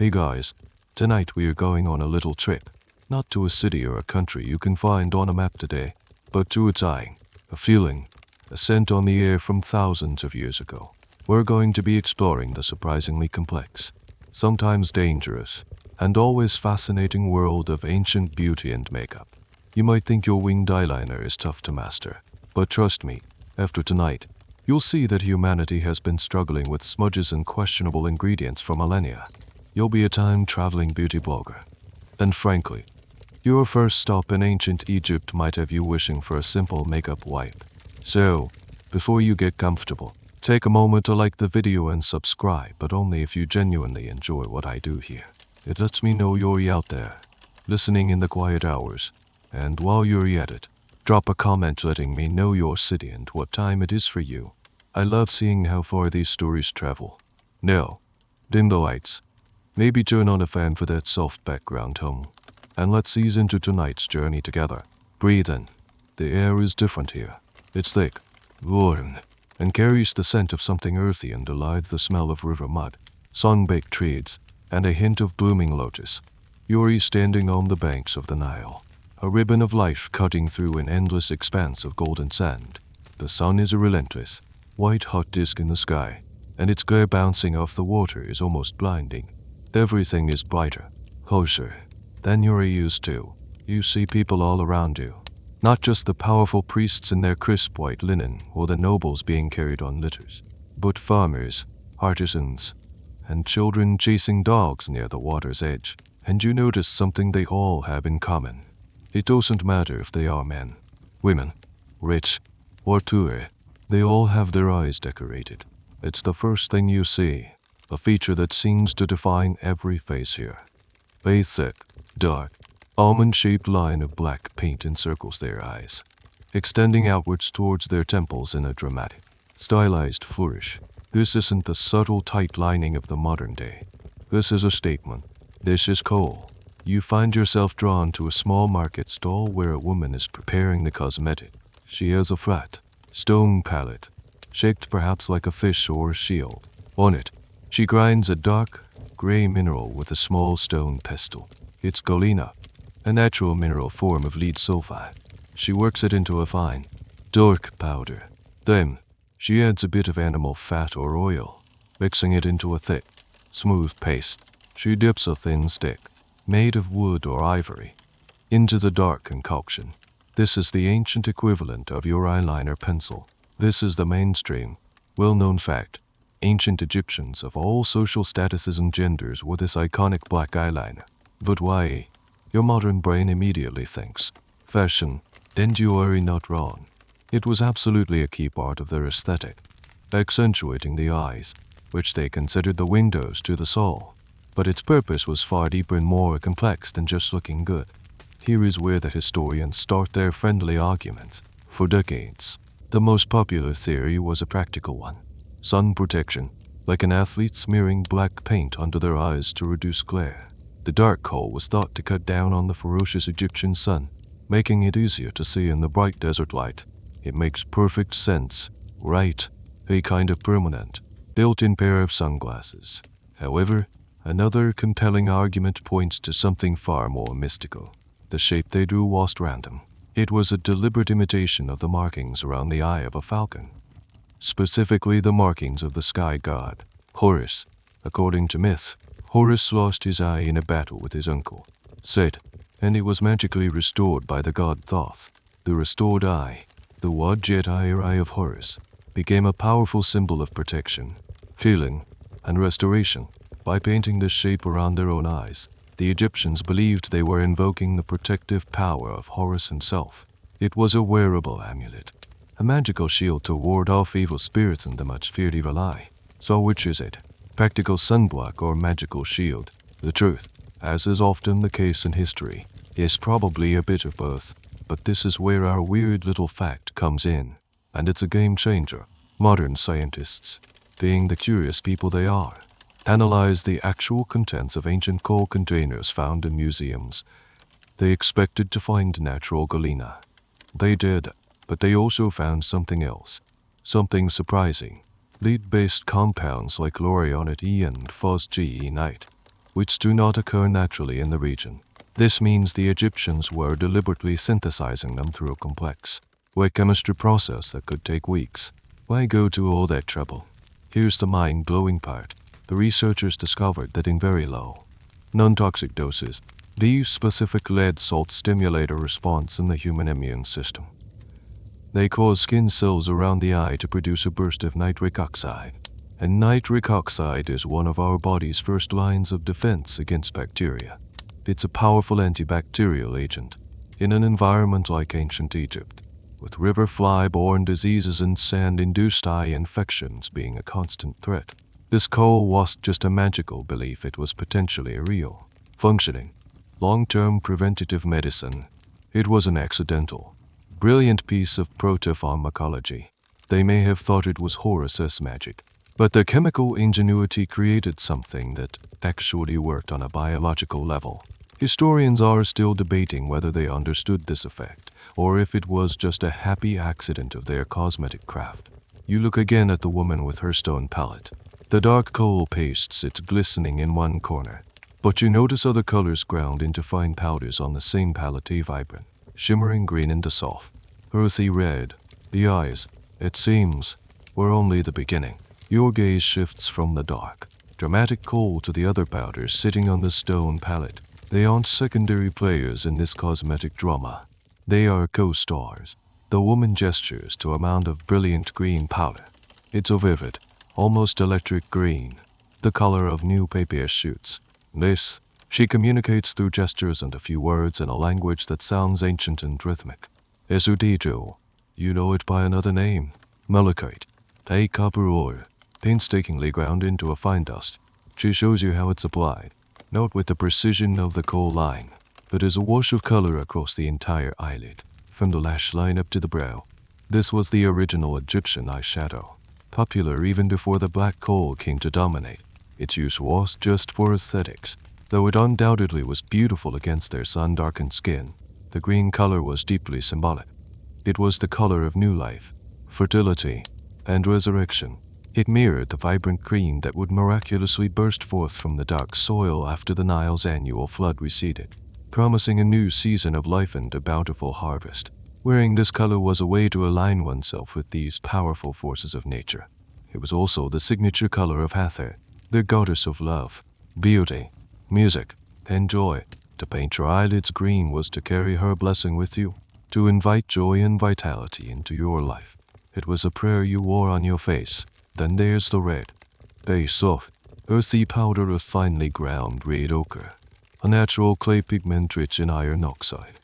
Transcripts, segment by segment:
Hey guys, tonight we are going on a little trip. Not to a city or a country you can find on a map today, but to a time, a feeling, a scent on the air from thousands of years ago. We're going to be exploring the surprisingly complex, sometimes dangerous, and always fascinating world of ancient beauty and makeup. You might think your winged eyeliner is tough to master, but trust me, after tonight, you'll see that humanity has been struggling with smudges and questionable ingredients for millennia. You'll be a time-traveling beauty blogger. And frankly, your first stop in ancient Egypt might have you wishing for a simple makeup wipe. So, before you get comfortable, take a moment to like the video and subscribe, but only if you genuinely enjoy what I do here. It lets me know you're out there, listening in the quiet hours. And while you're at it, drop a comment letting me know your city and what time it is for you. I love seeing how far these stories travel. Now, dim the lights. Maybe turn on a fan for that soft background hum. And let's ease into tonight's journey together. Breathe in. The air is different here. It's thick, warm, and carries the scent of something earthy and alive, the smell of river mud, sun-baked trees, and a hint of blooming lotus. You're standing on the banks of the Nile, a ribbon of life cutting through an endless expanse of golden sand. The sun is a relentless, white-hot disk in the sky, and its glare bouncing off the water is almost blinding. Everything is brighter, closer, than you're used to. You see people all around you, not just the powerful priests in their crisp white linen or the nobles being carried on litters, but farmers, artisans, and children chasing dogs near the water's edge. And you notice something they all have in common. It doesn't matter if they are men, women, rich, or poor, they all have their eyes decorated. It's the first thing you see, a feature that seems to define every face here. A thick, dark, almond-shaped line of black paint encircles their eyes, extending outwards towards their temples in a dramatic, stylized flourish. This isn't the subtle tight lining of the modern day. This is a statement. This is kohl. You find yourself drawn to a small market stall where a woman is preparing the cosmetic. She has a flat, stone palette, shaped perhaps like a fish or a shield. On it, she grinds a dark, gray mineral with a small stone pestle. It's galena, a natural mineral form of lead sulfide. She works it into a fine, dark powder. Then, she adds a bit of animal fat or oil, mixing it into a thick, smooth paste. She dips a thin stick, made of wood or ivory, into the dark concoction. This is the ancient equivalent of your eyeliner pencil. This is the mainstream, well-known fact. Ancient Egyptians of all social statuses and genders wore this iconic black eyeliner. But why? Your modern brain immediately thinks fashion. Then you are not wrong. It was absolutely a key part of their aesthetic, accentuating the eyes, which they considered the windows to the soul. But its purpose was far deeper and more complex than just looking good. Here is where the historians start their friendly arguments. For decades, the most popular theory was a practical one. Sun protection, like an athlete smearing black paint under their eyes to reduce glare. The dark kohl was thought to cut down on the ferocious Egyptian sun, making it easier to see in the bright desert light. It makes perfect sense, right? A kind of permanent, built-in pair of sunglasses. However, another compelling argument points to something far more mystical. The shape they drew wasn't random. It was a deliberate imitation of the markings around the eye of a falcon. Specifically the markings of the sky god, Horus. According to myth, Horus lost his eye in a battle with his uncle, Set, and it was magically restored by the god Thoth. The restored eye, the Wadjet eye of Horus, became a powerful symbol of protection, healing, and restoration. By painting this shape around their own eyes, the Egyptians believed they were invoking the protective power of Horus himself. It was a wearable amulet, a magical shield to ward off evil spirits and the much-feared evil eye. So which is it? Practical sunblock or magical shield? The truth, as is often the case in history, is probably a bit of both. But this is where our weird little fact comes in, and it's a game changer. Modern scientists, being the curious people they are, analyze the actual contents of ancient kohl containers found in museums. They expected to find natural galena. They did, but they also found something else, something surprising. Lead-based compounds like lauryonate E and phosgene. which do not occur naturally in the region. This means the Egyptians were deliberately synthesizing them through a complex, wet chemistry process that could take weeks. Why go to all that trouble? Here's the mind-blowing part. The researchers discovered that in very low, non-toxic doses, these specific lead salts stimulate a response in the human immune system. They cause skin cells around the eye to produce a burst of nitric oxide. And nitric oxide is one of our body's first lines of defense against bacteria. It's a powerful antibacterial agent in an environment like ancient Egypt, with river fly-borne diseases and sand-induced eye infections being a constant threat. This kohl wasn't just a magical belief, it was potentially a real, functioning, long-term preventative medicine. It was an accidental, brilliant piece of proto-pharmacology. They may have thought it was Horus's magic, but their chemical ingenuity created something that actually worked on a biological level. Historians are still debating whether they understood this effect, or if it was just a happy accident of their cosmetic craft. You look again at the woman with her stone palette. The dark kohl paste sits glistening in one corner, but you notice other colors ground into fine powders on the same palette, a vibrant, shimmering green and a soft, earthy red. The eyes, it seems, were only the beginning. Your gaze shifts from the dark, dramatic kohl to the other powders sitting on the stone palette. They aren't secondary players in this cosmetic drama. They are co-stars. The woman gestures to a mound of brilliant green powder. It's a vivid, almost electric green, the color of new papier shoots. This, she communicates through gestures and a few words in a language that sounds ancient and rhythmic. Esudijo, you know it by another name. Malachite, a copper ore, painstakingly ground into a fine dust. She shows you how it's applied, not with the precision of the kohl line, but as a wash of color across the entire eyelid, from the lash line up to the brow. This was the original Egyptian eyeshadow, popular even before the black kohl came to dominate. Its use was just for aesthetics, though it undoubtedly was beautiful against their sun-darkened skin. The green color was deeply symbolic. It was the color of new life, fertility, and resurrection. It mirrored the vibrant green that would miraculously burst forth from the dark soil after the Nile's annual flood receded, promising a new season of life and a bountiful harvest. Wearing this color was a way to align oneself with these powerful forces of nature. It was also the signature color of Hathor, the goddess of love, beauty, music, and joy. To paint your eyelids green was to carry her blessing with you, to invite joy and vitality into your life. It was a prayer you wore on your face. Then there's the red, a soft, earthy powder of finely ground red ochre, a natural clay pigment rich in iron oxide.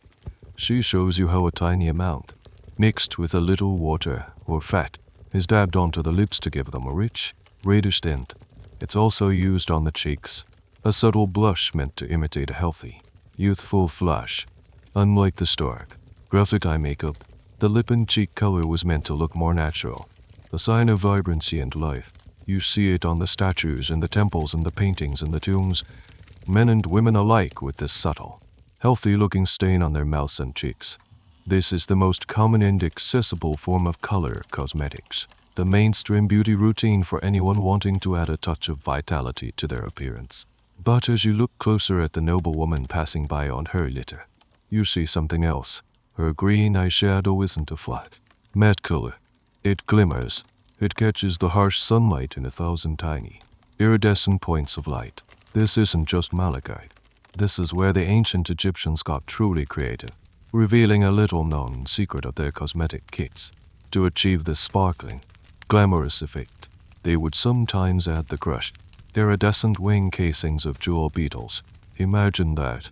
She shows you how a tiny amount, mixed with a little water or fat, is dabbed onto the lips to give them a rich, reddish tint. It's also used on the cheeks, a subtle blush meant to imitate a healthy, youthful flush. Unlike the stark, graphic eye makeup, the lip and cheek color was meant to look more natural, a sign of vibrancy and life. You see it on the statues and the temples and the paintings and the tombs, men and women alike, with this subtle, healthy-looking stain on their mouths and cheeks. This is the most common and accessible form of color cosmetics, the mainstream beauty routine for anyone wanting to add a touch of vitality to their appearance. But as you look closer at the noble woman passing by on her litter, you see something else. Her green eyeshadow isn't a flat, matte color. It glimmers. It catches the harsh sunlight in 1,000 tiny, iridescent points of light. This isn't just malachite. This is where the ancient Egyptians got truly creative, revealing a little-known secret of their cosmetic kits. To achieve this sparkling, glamorous effect, they would sometimes add the crushed, iridescent wing casings of jewel beetles. Imagine that.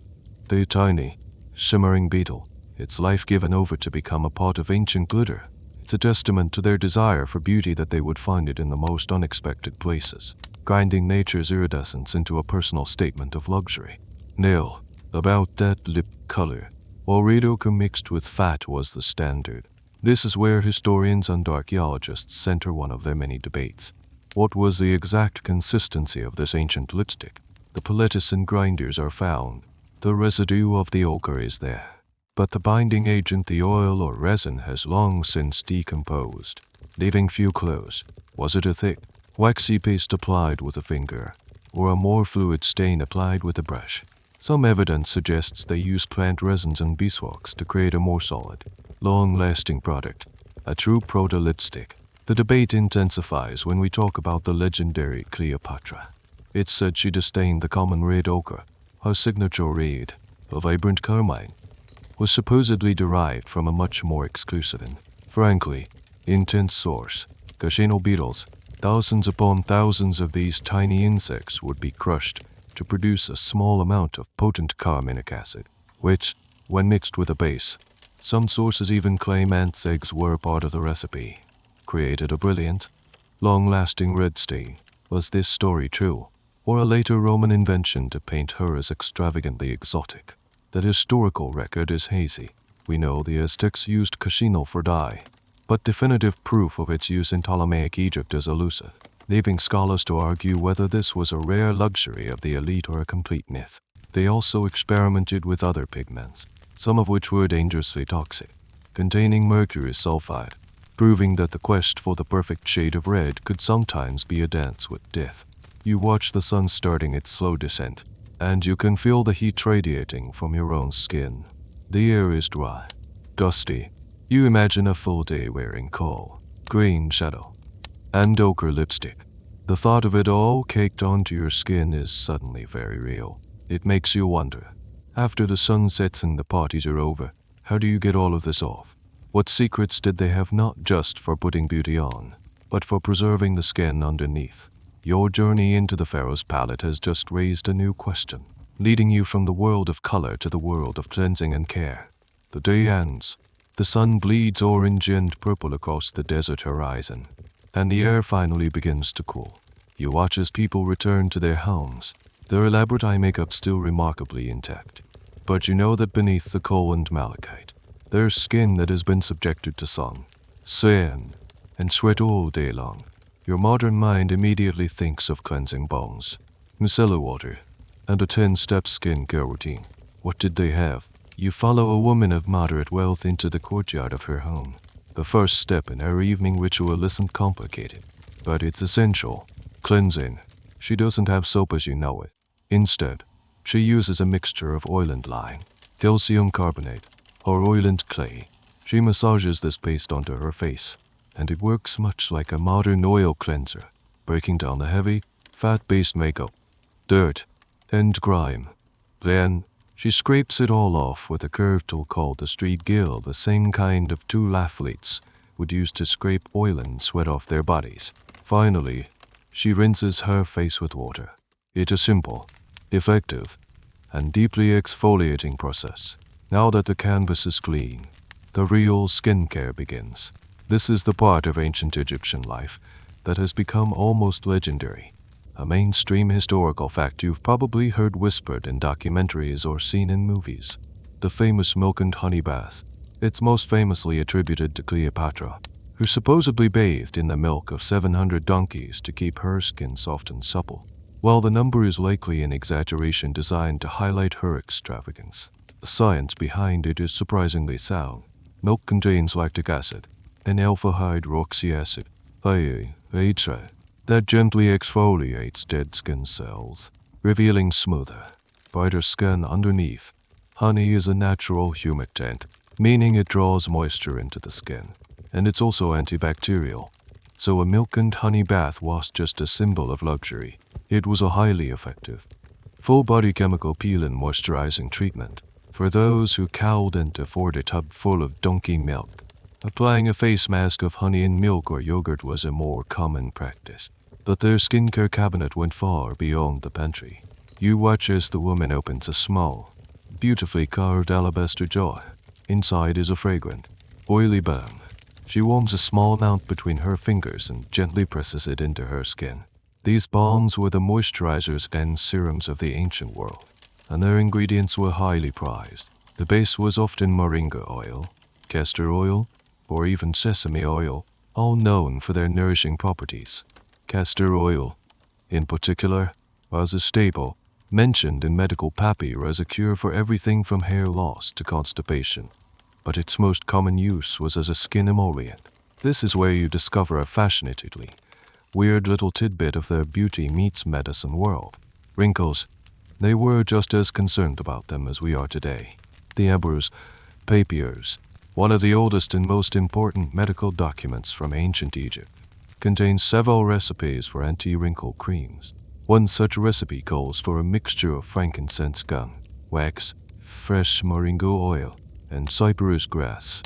A tiny, shimmering beetle, its life given over to become a pot of ancient glitter. It's a testament to their desire for beauty that they would find it in the most unexpected places, grinding nature's iridescence into a personal statement of luxury. Nil, about that lip color, while red ochre mixed with fat was the standard. This is where historians and archaeologists center one of their many debates. What was the exact consistency of this ancient lipstick? The palettes and grinders are found. The residue of the ochre is there, but the binding agent, the oil or resin, has long since decomposed, leaving few clues. Was it a thick, waxy paste applied with a finger, or a more fluid stain applied with a brush. Some evidence suggests they used plant resins and beeswax to create a more solid, long-lasting product, a true proto-lipstick. The debate intensifies when we talk about the legendary Cleopatra. It's said she disdained the common red ochre. Her signature red, a vibrant carmine, was supposedly derived from a much more exclusive and, frankly, intense source. Casino beetles, thousands upon thousands of these tiny insects would be crushed to produce a small amount of potent carminic acid, which, when mixed with a base, some sources even claim ants' eggs were part of the recipe, created a brilliant, long-lasting red stain. Was this story true, or a later Roman invention to paint her as extravagantly exotic? The historical record is hazy. We know the Aztecs used cochineal for dye, but definitive proof of its use in Ptolemaic Egypt is elusive, leaving scholars to argue whether this was a rare luxury of the elite or a complete myth. They also experimented with other pigments, some of which were dangerously toxic, containing mercury sulfide, proving that the quest for the perfect shade of red could sometimes be a dance with death. You watch the sun starting its slow descent, and you can feel the heat radiating from your own skin. The air is dry, dusty. You imagine a full day wearing kohl, green shadow, and ochre lipstick. The thought of it all caked onto your skin is suddenly very real. It makes you wonder, after the sun sets and the parties are over, how do you get all of this off? What secrets did they have not just for putting beauty on, but for preserving the skin underneath? Your journey into the pharaoh's palette has just raised a new question, leading you from the world of color to the world of cleansing and care. The day ends. The sun bleeds orange and purple across the desert horizon, and the air finally begins to cool. You watch as people return to their homes, their elaborate eye makeup still remarkably intact. But you know that beneath the kohl and malachite, there's skin that has been subjected to sun, sand, and sweat all day long. Your modern mind immediately thinks of cleansing bones, micellar water, and a 10-step skincare routine. What did they have? You follow a woman of moderate wealth into the courtyard of her home. The first step in her evening ritual isn't complicated, but it's essential. Cleansing. She doesn't have soap as you know it. Instead, she uses a mixture of oil and lime, calcium carbonate, or oil and clay. She massages this paste onto her face, and it works much like a modern oil cleanser, breaking down the heavy, fat-based makeup, dirt, and grime. Then, she scrapes it all off with a curved tool called the street gill, the same kind of tool athletes would use to scrape oil and sweat off their bodies. Finally, she rinses her face with water. It's a simple, effective, and deeply exfoliating process. Now that the canvas is clean, the real skincare begins. This is the part of ancient Egyptian life that has become almost legendary, a mainstream historical fact you've probably heard whispered in documentaries or seen in movies. The famous milk and honey bath. It's most famously attributed to Cleopatra, who supposedly bathed in the milk of 700 donkeys to keep her skin soft and supple. While the number is likely an exaggeration designed to highlight her extravagance, the science behind it is surprisingly sound. Milk contains lactic acid, an alpha-hydroxy acid, that gently exfoliates dead skin cells, revealing smoother, brighter skin underneath. Honey is a natural humectant, meaning it draws moisture into the skin, and it's also antibacterial. So a milk and honey bath was just a symbol of luxury. It was a highly effective, full-body chemical peel and moisturizing treatment for those who couldn't afford a tub full of donkey milk. Applying a face mask of honey in milk or yogurt was a more common practice, but their skincare cabinet went far beyond the pantry. You watch as the woman opens a small, beautifully carved alabaster jar. Inside is a fragrant, oily balm. She warms a small amount between her fingers and gently presses it into her skin. These balms were the moisturizers and serums of the ancient world, and their ingredients were highly prized. The base was often moringa oil, castor oil, or even sesame oil, all known for their nourishing properties. Castor oil, in particular, was a staple, mentioned in medical papier as a cure for everything from hair loss to constipation, but its most common use was as a skin emollient. This is where you discover a fascinatingly weird little tidbit of their beauty meets medicine world. Wrinkles. They were just as concerned about them as we are today. The emperor's papiers, one of the oldest and most important medical documents from ancient Egypt, contains several recipes for anti-wrinkle creams. One such recipe calls for a mixture of frankincense gum, wax, fresh moringa oil, and cypress grass.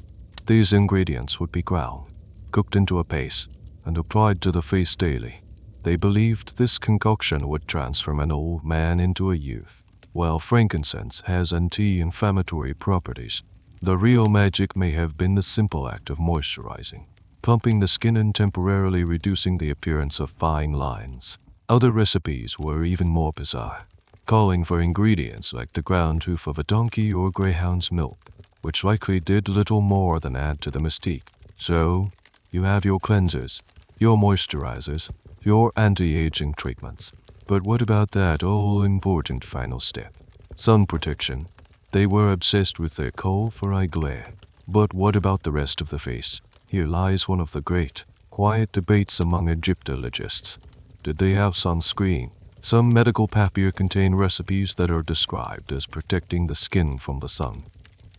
These ingredients would be ground, cooked into a paste, and applied to the face daily. They believed this concoction would transform an old man into a youth. While frankincense has anti-inflammatory properties, the real magic may have been the simple act of moisturizing, plumping the skin and temporarily reducing the appearance of fine lines. Other recipes were even more bizarre, calling for ingredients like the ground hoof of a donkey or greyhound's milk, which likely did little more than add to the mystique. So, you have your cleansers, your moisturizers, your anti-aging treatments. But what about that all-important final step? Sun protection. They were obsessed with their kohl for eye glare. But what about the rest of the face? Here lies one of the great, quiet debates among Egyptologists. Did they have sunscreen? Some medical papier contain recipes that are described as protecting the skin from the sun.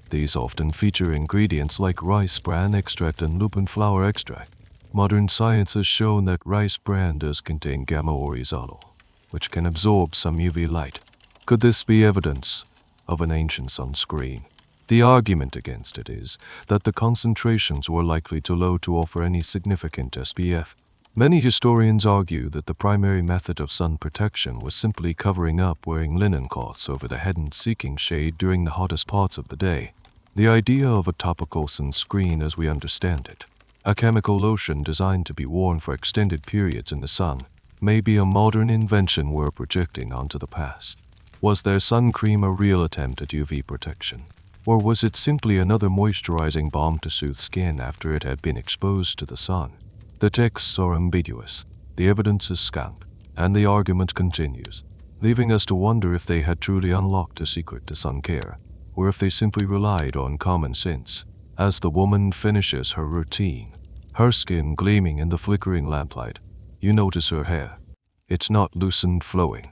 These often feature ingredients like rice bran extract and lupin flower extract. Modern science has shown that rice bran does contain gamma oryzanol, which can absorb some UV light. Could this be evidence of an ancient sunscreen? The argument against it is that the concentrations were likely too low to offer any significant SPF. Many historians argue that the primary method of sun protection was simply covering up, wearing linen cloths over the head and seeking shade during the hottest parts of the day. The idea of a topical sunscreen as we understand it, a chemical lotion designed to be worn for extended periods in the sun, may be a modern invention we're projecting onto the past. Was their sun cream a real attempt at UV protection? Or was it simply another moisturizing balm to soothe skin after it had been exposed to the sun? The texts are ambiguous, the evidence is scant, and the argument continues, leaving us to wonder if they had truly unlocked a secret to sun care, or if they simply relied on common sense. As the woman finishes her routine, her skin gleaming in the flickering lamplight, you notice her hair. It's not loose and flowing.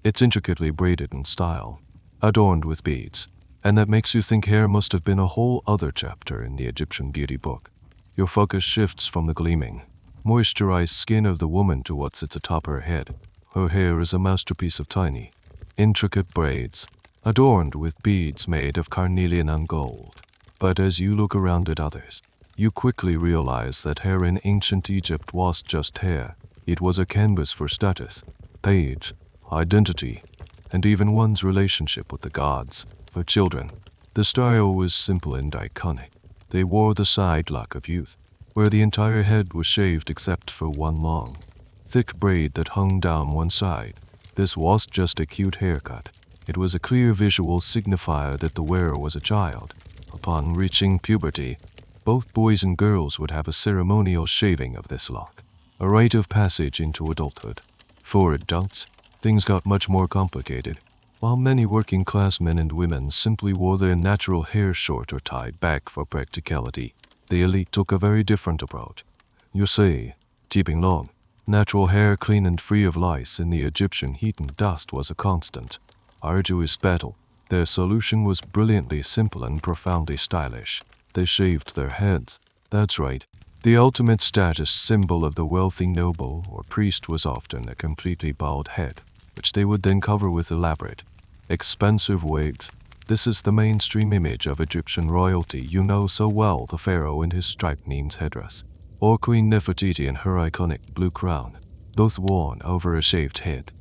It's intricately braided in style, adorned with beads, and that makes you think hair must have been a whole other chapter in the Egyptian beauty book. Your focus shifts from the gleaming, moisturized skin of the woman to what sits atop her head. Her hair is a masterpiece of tiny, intricate braids, adorned with beads made of carnelian and gold. But as you look around at others, you quickly realize that hair in ancient Egypt was just hair. It was a canvas for status, age, identity, and even one's relationship with the gods. For children, the style was simple and iconic. They wore the side lock of youth, where the entire head was shaved except for one long, thick braid that hung down one side. This was just a cute haircut. It was a clear visual signifier that the wearer was a child. Upon reaching puberty, both boys and girls would have a ceremonial shaving of this lock, a rite of passage into adulthood. For adults, things got much more complicated. While many working-class men and women simply wore their natural hair short or tied back for practicality, the elite took a very different approach. You see, keeping long, natural hair clean and free of lice in the Egyptian heat and dust was a constant, arduous battle. Their solution was brilliantly simple and profoundly stylish. They shaved their heads. That's right. The ultimate status symbol of the wealthy noble or priest was often a completely bald head, which they would then cover with elaborate, expensive wigs. This is the mainstream image of Egyptian royalty you know so well, the pharaoh in his striped Nemes headdress, or Queen Nefertiti in her iconic blue crown, both worn over a shaved head.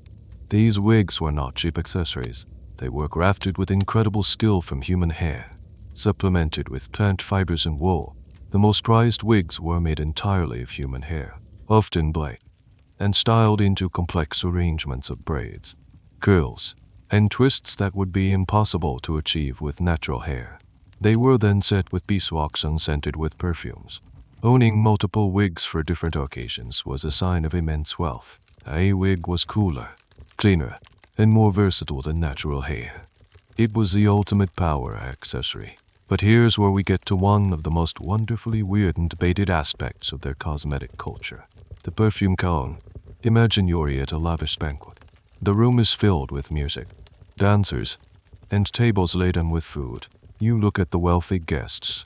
These wigs were not cheap accessories. They were crafted with incredible skill from human hair, supplemented with plant fibers and wool. The most prized wigs were made entirely of human hair, often black, and styled into complex arrangements of braids, curls, and twists that would be impossible to achieve with natural hair. They were then set with beeswax and scented with perfumes. Owning multiple wigs for different occasions was a sign of immense wealth. A wig was cooler, cleaner, and more versatile than natural hair. It was the ultimate power accessory. But here's where we get to one of the most wonderfully weird and debated aspects of their cosmetic culture. The perfume cone. Imagine you're at a lavish banquet. The room is filled with music, dancers, and tables laden with food. You look at the wealthy guests,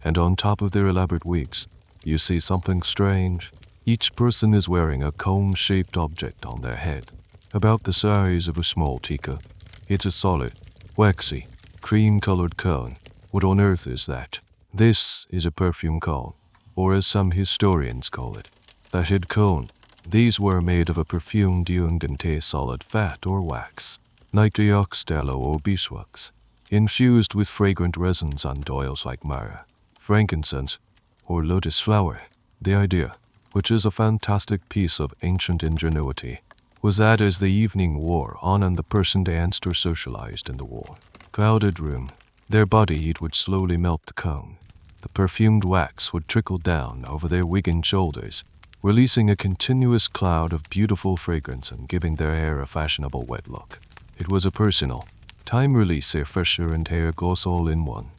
and on top of their elaborate wigs, you see something strange. Each person is wearing a cone-shaped object on their head, about the size of a small teacup. It's a solid, waxy, cream-colored cone. What on earth is that? This is a perfume cone, or as some historians call it, a head cone. These were made of a perfumed unguente solid fat or wax, nitrox, tallow, or beeswax, infused with fragrant resins and oils like myrrh, frankincense, or lotus flower. The idea, which is a fantastic piece of ancient ingenuity, was that as the evening wore on and the person danced or socialized in the warm, crowded room, their body heat would slowly melt the cone. The perfumed wax would trickle down over their wig and shoulders, releasing a continuous cloud of beautiful fragrance and giving their hair a fashionable wet look. It was a personal, time-release air freshener and hair gloss all in one.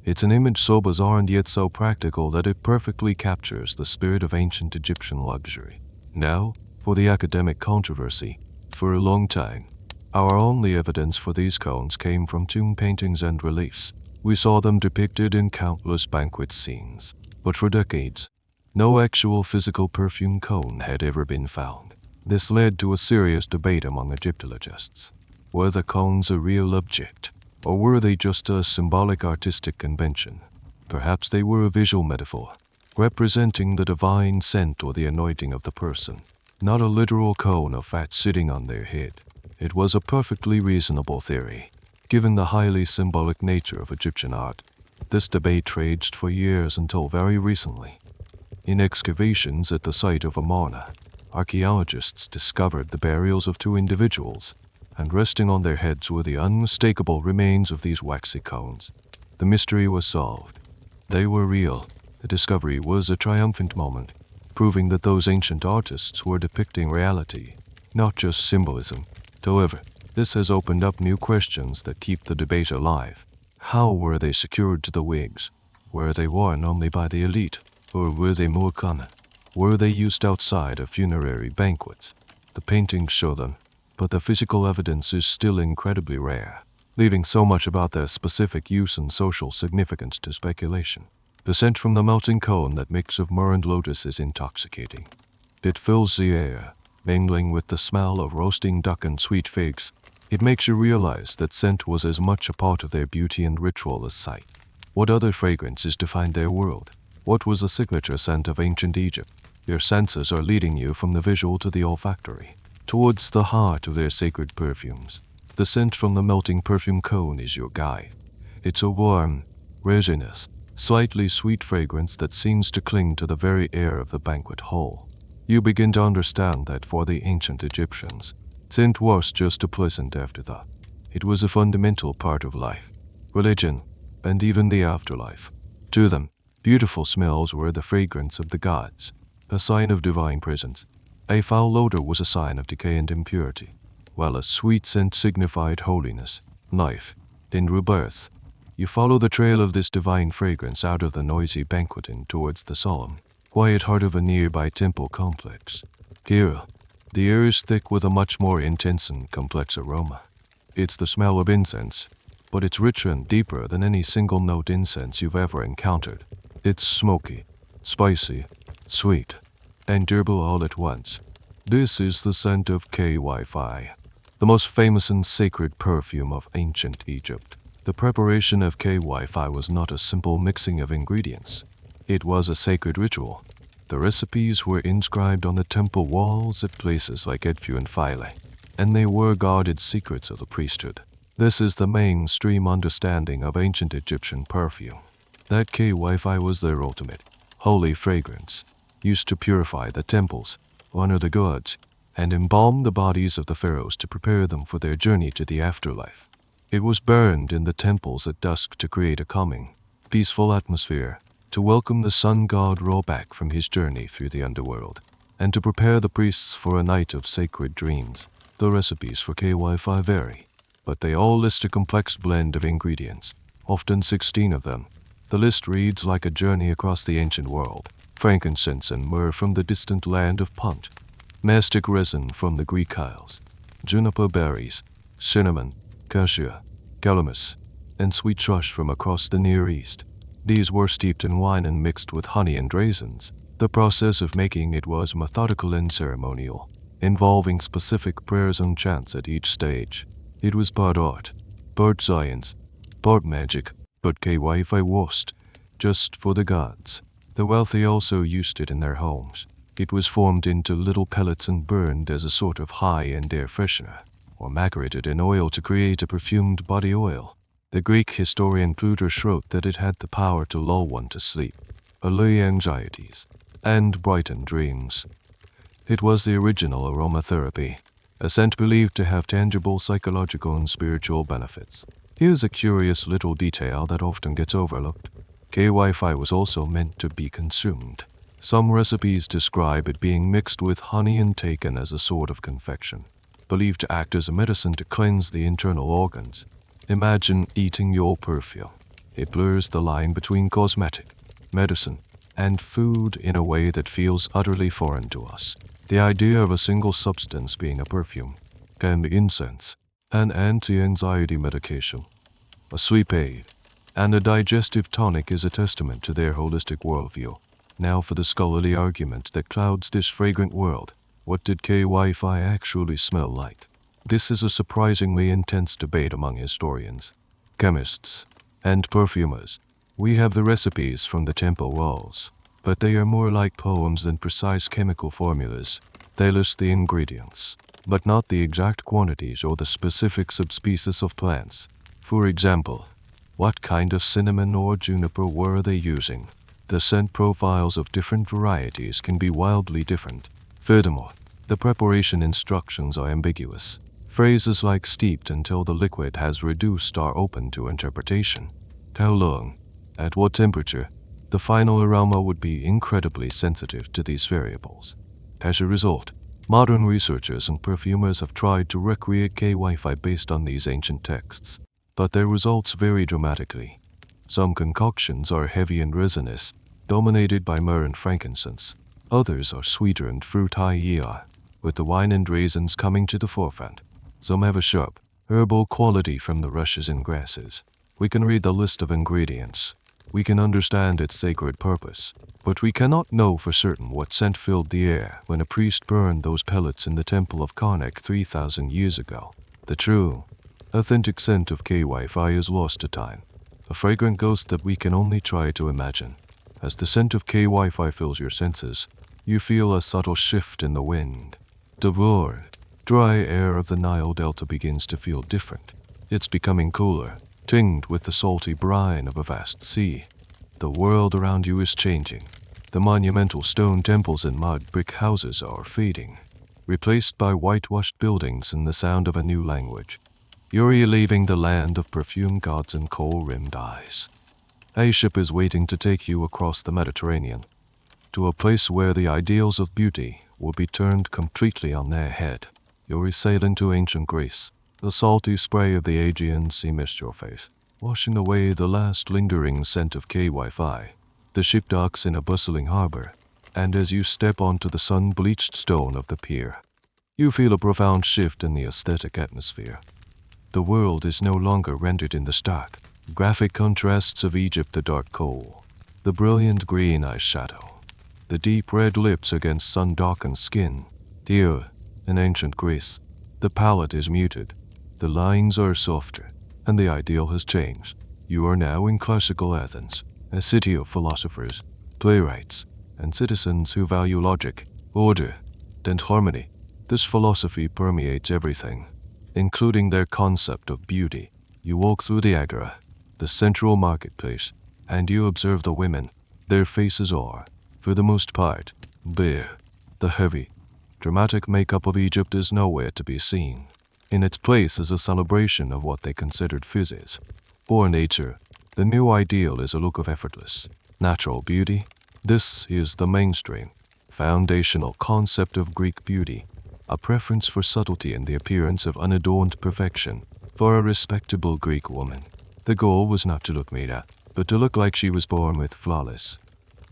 It's an image so bizarre and yet so practical that it perfectly captures the spirit of ancient Egyptian luxury. Now, for the academic controversy. For a long time, our only evidence for these cones came from tomb paintings and reliefs. We saw them depicted in countless banquet scenes. But for decades, no actual physical perfume cone had ever been found. This led to a serious debate among Egyptologists. Were the cones a real object, or were they just a symbolic artistic convention? Perhaps they were a visual metaphor, representing the divine scent or the anointing of the person, not a literal cone of fat sitting on their head. It was a perfectly reasonable theory, given the highly symbolic nature of Egyptian art. This debate raged for years until very recently. In excavations at the site of Amarna, archaeologists discovered the burials of two individuals, and resting on their heads were the unmistakable remains of these waxy cones. The mystery was solved. They were real. The discovery was a triumphant moment, proving that those ancient artists were depicting reality, not just symbolism. However, this has opened up new questions that keep the debate alive. How were they secured to the wigs? Were they worn only by the elite, or were they more common? Were they used outside of funerary banquets? The paintings show them, but the physical evidence is still incredibly rare, leaving so much about their specific use and social significance to speculation. The scent from the melting cone, that mix of myrrh and lotus, is intoxicating. It fills the air, mingling with the smell of roasting duck and sweet figs. It makes you realize that scent was as much a part of their beauty and ritual as sight. What other fragrances defined their world? What was the signature scent of ancient Egypt? Your senses are leading you from the visual to the olfactory, towards the heart of their sacred perfumes. The scent from the melting perfume cone is your guide. It's a warm, resinous, slightly sweet fragrance that seems to cling to the very air of the banquet hall. You begin to understand that for the ancient Egyptians, scent was just a pleasant afterthought. It was a fundamental part of life, religion, and even the afterlife. To them, beautiful smells were the fragrance of the gods, a sign of divine presence. A foul odor was a sign of decay and impurity, while a sweet scent signified holiness, life, and rebirth. You follow the trail of this divine fragrance out of the noisy banqueting towards the solemn, quiet heart of a nearby temple complex. Here, the air is thick with a much more intense and complex aroma. It's the smell of incense, but it's richer and deeper than any single note incense you've ever encountered. It's smoky, spicy, sweet, and durable all at once. This is the scent of kohl, the most famous and sacred perfume of ancient Egypt. The preparation of kohl was not a simple mixing of ingredients. It was a sacred ritual. The recipes were inscribed on the temple walls at places like Edfu and Philae, and they were guarded secrets of the priesthood. This is the mainstream understanding of ancient Egyptian perfume. That kohl was their ultimate, holy fragrance, used to purify the temples, honor the gods, and embalm the bodies of the pharaohs to prepare them for their journey to the afterlife. It was burned in the temples at dusk to create a calming, peaceful atmosphere, to welcome the sun god Ra back from his journey through the underworld, and to prepare the priests for a night of sacred dreams. The recipes for kohl vary, but they all list a complex blend of ingredients, often 16 of them. The list reads like a journey across the ancient world: frankincense and myrrh from the distant land of Punt, mastic resin from the Greek Isles, juniper berries, cinnamon, cassia, calamus, and sweet thrush from across the Near East. These were steeped in wine and mixed with honey and raisins. The process of making it was methodical and ceremonial, involving specific prayers and chants at each stage. It was part art, part science, part magic, but KY wasn't just for the gods. The wealthy also used it in their homes. It was formed into little pellets and burned as a sort of high-end air freshener, or macerated in oil to create a perfumed body oil. The Greek historian Plutarch wrote that it had the power to lull one to sleep, allay anxieties, and brighten dreams. It was the original aromatherapy, a scent believed to have tangible psychological and spiritual benefits. Here's a curious little detail that often gets overlooked. KY was also meant to be consumed. Some recipes describe it being mixed with honey and taken as a sort of confection, believed to act as a medicine to cleanse the internal organs. Imagine eating your perfume. It blurs the line between cosmetic, medicine, and food in a way that feels utterly foreign to us. The idea of a single substance being a perfume, and incense, an anti-anxiety medication, a sleep aid, and a digestive tonic is a testament to their holistic worldview. Now for the scholarly argument that clouds this fragrant world. What did KY actually smell like? This is a surprisingly intense debate among historians, chemists, and perfumers. We have the recipes from the temple walls, but they are more like poems than precise chemical formulas. They list the ingredients, but not the exact quantities or the specific subspecies of plants. For example, what kind of cinnamon or juniper were they using? The scent profiles of different varieties can be wildly different. Furthermore, the preparation instructions are ambiguous. Phrases like steeped until the liquid has reduced are open to interpretation. How long? At what temperature? The final aroma would be incredibly sensitive to these variables. As a result, modern researchers and perfumers have tried to recreate KY based on these ancient texts, but their results vary dramatically. Some concoctions are heavy and resinous, dominated by myrrh and frankincense. Others are sweeter and fruity, with the wine and raisins coming to the forefront. Some have a sharp, herbal quality from the rushes and grasses. We can read the list of ingredients. We can understand its sacred purpose, but we cannot know for certain what scent filled the air when a priest burned those pellets in the temple of Karnak 3,000 years ago. The true, authentic scent of KY is lost to time, a fragrant ghost that we can only try to imagine. As the scent of KY fills your senses, you feel a subtle shift in the wind. The raw, dry air of the Nile Delta begins to feel different. It's becoming cooler, tinged with the salty brine of a vast sea. The world around you is changing. The monumental stone temples and mud brick houses are fading, replaced by whitewashed buildings and the sound of a new language. You're leaving the land of perfume gods and kohl-rimmed eyes. A ship is waiting to take you across the Mediterranean, to a place where the ideals of beauty will be turned completely on their head. You're sailing to ancient Greece. The salty spray of the Aegean Sea mist your face, washing away the last lingering scent of KY. The ship docks in a bustling harbor, and as you step onto the sun-bleached stone of the pier, you feel a profound shift in the aesthetic atmosphere. The world is no longer rendered in the stark, graphic contrasts of Egypt, the dark kohl, the brilliant green eyeshadow, the deep red lips against sun-darkened skin. Here, in ancient Greece, the palette is muted, the lines are softer, and the ideal has changed. You are now in classical Athens, a city of philosophers, playwrights, and citizens who value logic, order, and harmony. This philosophy permeates everything, including their concept of beauty. You walk through the agora, the central marketplace, and you observe the women. Their faces are, for the most part, bare. The heavy, dramatic makeup of Egypt is nowhere to be seen. In its place is a celebration of what they considered physis, or nature. The new ideal is a look of effortless, natural beauty. This is the mainstream, foundational concept of Greek beauty, a preference for subtlety and the appearance of unadorned perfection. For a respectable Greek woman, the goal was not to look made up, but to look like she was born with flawless,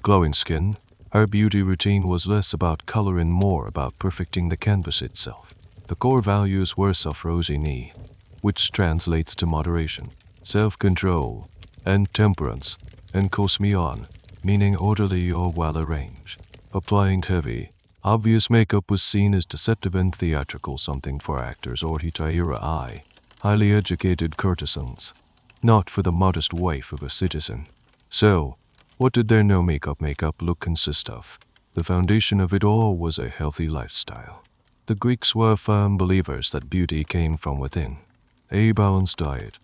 glowing skin. Her beauty routine was less about color and more about perfecting the canvas itself. The core values were sophrogeny, which translates to moderation, self-control, and temperance, and kosmion, meaning orderly or well-arranged. Applying heavy, obvious makeup was seen as deceptive and theatrical, something for actors or hitaira highly educated courtesans, not for the modest wife of a citizen. So, what did their no-makeup look consist of? The foundation of it all was a healthy lifestyle. The Greeks were firm believers that beauty came from within. A balanced diet,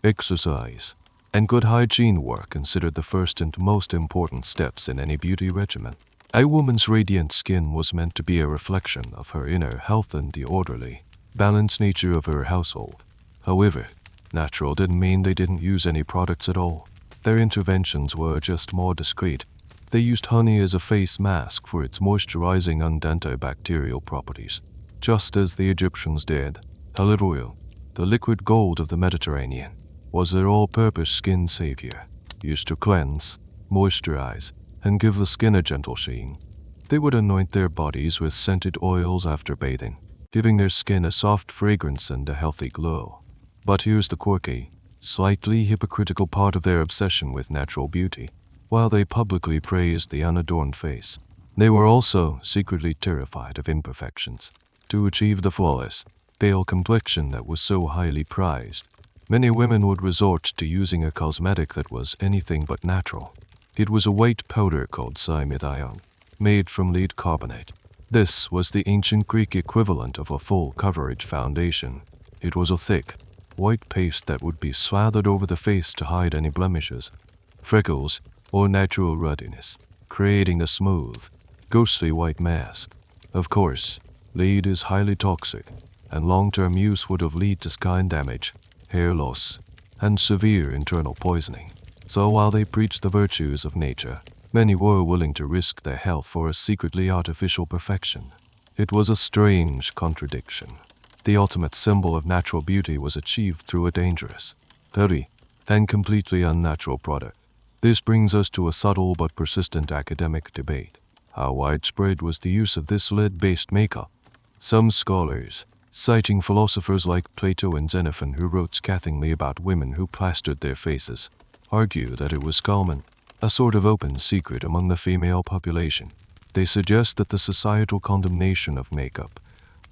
exercise, and good hygiene were considered the first and most important steps in any beauty regimen. A woman's radiant skin was meant to be a reflection of her inner health and the orderly, balanced nature of her household. However, natural didn't mean they didn't use any products at all. Their interventions were just more discreet. They used honey as a face mask for its moisturizing and antibacterial properties, just as the Egyptians did. Olive oil, the liquid gold of the Mediterranean, was their all-purpose skin savior, used to cleanse, moisturize, and give the skin a gentle sheen. They would anoint their bodies with scented oils after bathing, giving their skin a soft fragrance and a healthy glow. But here's the quirky, slightly hypocritical part of their obsession with natural beauty. While they publicly praised the unadorned face, they were also secretly terrified of imperfections. To achieve the flawless, pale complexion that was so highly prized, many women would resort to using a cosmetic that was anything but natural. It was a white powder called simethion, made from lead carbonate. This was the ancient Greek equivalent of a full coverage foundation. It was a thick, white paste that would be slathered over the face to hide any blemishes, freckles, or natural ruddiness, creating a smooth, ghostly white mask. Of course, lead is highly toxic, and long-term use would have led to skin damage, hair loss, and severe internal poisoning. So while they preached the virtues of nature, many were willing to risk their health for a secretly artificial perfection. It was a strange contradiction. The ultimate symbol of natural beauty was achieved through a dangerous, dirty, and completely unnatural product. This brings us to a subtle but persistent academic debate. How widespread was the use of this lead-based makeup? Some scholars, citing philosophers like Plato and Xenophon who wrote scathingly about women who plastered their faces, argue that it was common, a sort of open secret among the female population. They suggest that the societal condemnation of makeup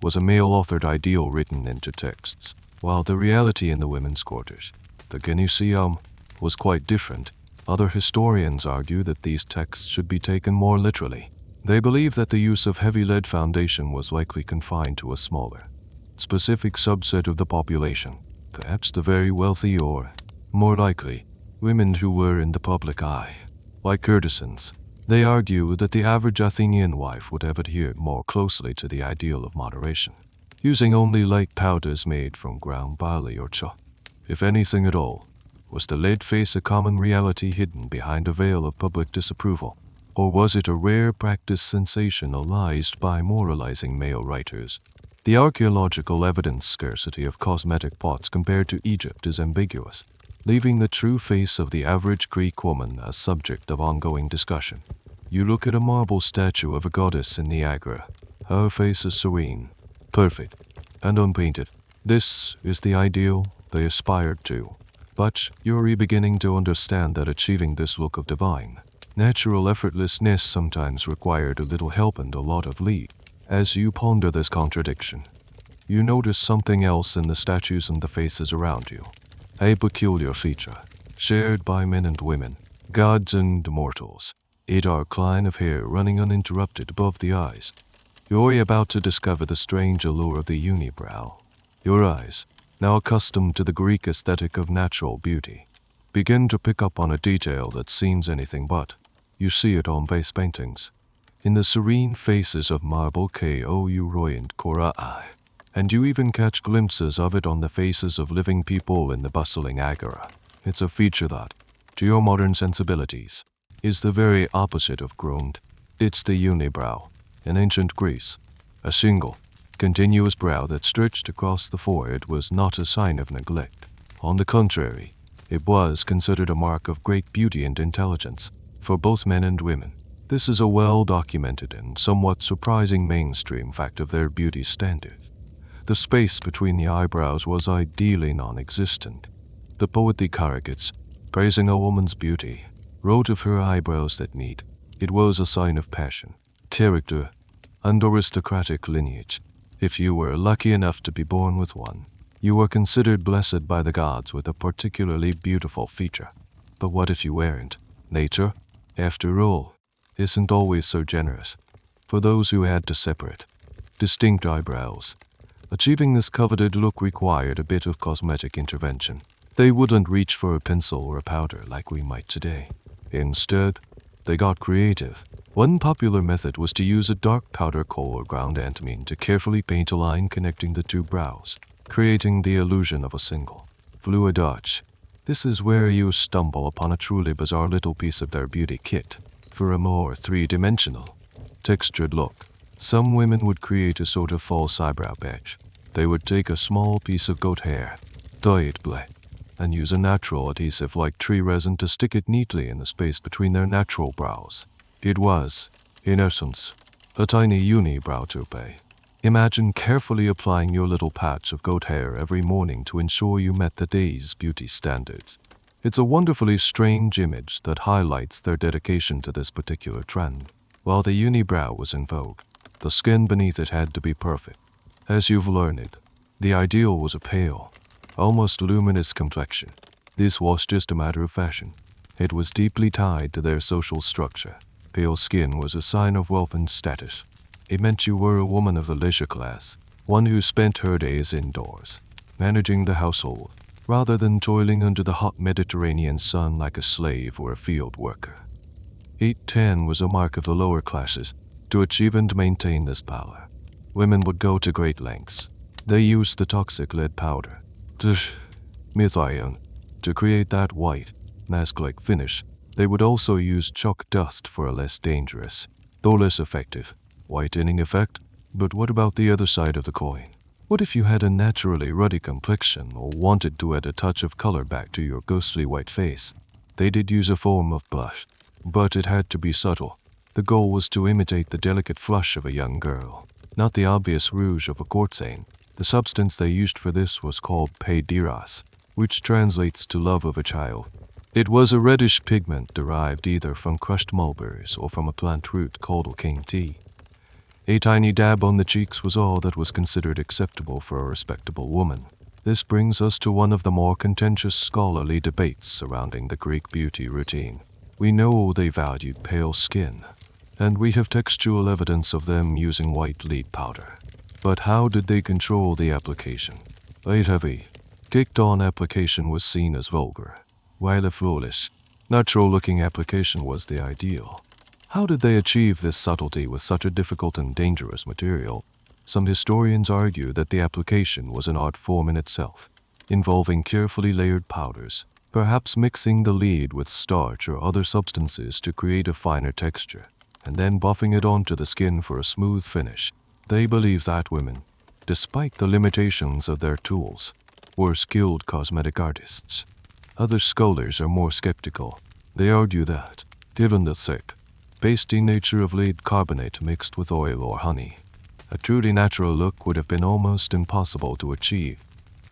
was a male-authored ideal written into texts, while the reality in the women's quarters, the Gyneceum, was quite different. Other historians argue that these texts should be taken more literally. They believe that the use of heavy lead foundation was likely confined to a smaller, specific subset of the population, perhaps the very wealthy or, more likely, women who were in the public eye. Like courtesans, they argue that the average Athenian wife would have adhered more closely to the ideal of moderation, using only light powders made from ground barley or chalk. If anything at all, was the lead face a common reality hidden behind a veil of public disapproval, or was it a rare practice sensationalized by moralizing male writers? The archaeological evidence scarcity of cosmetic pots compared to Egypt is ambiguous, leaving the true face of the average Greek woman a subject of ongoing discussion. You look at a marble statue of a goddess in Niagara. Her face is serene, perfect, and unpainted. This is the ideal they aspired to. But you're beginning to understand that achieving this look of divine, natural effortlessness sometimes required a little help and a lot of lead. As you ponder this contradiction, you notice something else in the statues and the faces around you. A peculiar feature, shared by men and women, gods and mortals. A dark line of hair running uninterrupted above the eyes. You're about to discover the strange allure of the unibrow. Your eyes, now accustomed to the Greek aesthetic of natural beauty, begin to pick up on a detail that seems anything but. You see it on vase paintings, in the serene faces of marble kohl and korai, and you even catch glimpses of it on the faces of living people in the bustling agora. It's a feature that, to your modern sensibilities, is the very opposite of groomed. It's the unibrow. In ancient Greece, a single, continuous brow that stretched across the forehead was not a sign of neglect. On the contrary, it was considered a mark of great beauty and intelligence for both men and women. This is a well-documented and somewhat surprising mainstream fact of their beauty standards. The space between the eyebrows was ideally non-existent. The poet Caracas, praising a woman's beauty, wrote of her eyebrows that meet. It was a sign of passion, character, and aristocratic lineage. If you were lucky enough to be born with one, you were considered blessed by the gods with a particularly beautiful feature. But what if you weren't? Nature, after all, isn't always so generous. For those who had to separate, distinct eyebrows, achieving this coveted look required a bit of cosmetic intervention. They wouldn't reach for a pencil or a powder like we might today. Instead, they got creative. One popular method was to use a dark powder kohl or ground antimony to carefully paint a line connecting the two brows, creating the illusion of a single, fluid arch. This is where you stumble upon a truly bizarre little piece of their beauty kit. For a more three-dimensional, textured look, some women would create a sort of false eyebrow patch. They would take a small piece of goat hair, dye it black, and use a natural adhesive like tree resin to stick it neatly in the space between their natural brows. It was, in essence, a tiny unibrow toupee. Imagine carefully applying your little patch of goat hair every morning to ensure you met the day's beauty standards. It's a wonderfully strange image that highlights their dedication to this particular trend. While the unibrow was in vogue, the skin beneath it had to be perfect. As you've learned, the ideal was a pale, almost luminous complexion. This was just a matter of fashion. It was deeply tied to their social structure. Pale skin was a sign of wealth and status. It meant you were a woman of the leisure class, one who spent her days indoors, managing the household, rather than toiling under the hot Mediterranean sun like a slave or a field worker. 8'10" was a mark of the lower classes. To achieve and maintain this power, women would go to great lengths. They used the toxic lead powder, methylene, to create that white, mask-like finish. They would also use chalk dust for a less dangerous, though less effective, whitening effect. But what about the other side of the coin? What if you had a naturally ruddy complexion or wanted to add a touch of color back to your ghostly white face? They did use a form of blush, but it had to be subtle. The goal was to imitate the delicate flush of a young girl, not the obvious rouge of a courtesan. The substance they used for this was called pediras, which translates to love of a child. It was a reddish pigment derived either from crushed mulberries or from a plant root called Quaint. A tiny dab on the cheeks was all that was considered acceptable for a respectable woman. This brings us to one of the more contentious scholarly debates surrounding the Greek beauty routine. We know they valued pale skin, and we have textual evidence of them using white lead powder. But how did they control the application? A heavy, kicked-on application was seen as vulgar, while a flawless, natural-looking application was the ideal. How did they achieve this subtlety with such a difficult and dangerous material? Some historians argue that the application was an art form in itself, involving carefully layered powders, perhaps mixing the lead with starch or other substances to create a finer texture, and then buffing it onto the skin for a smooth finish. They believe that women, despite the limitations of their tools, were skilled cosmetic artists. Other scholars are more skeptical. They argue that, given the thick, pasty nature of lead carbonate mixed with oil or honey, a truly natural look would have been almost impossible to achieve.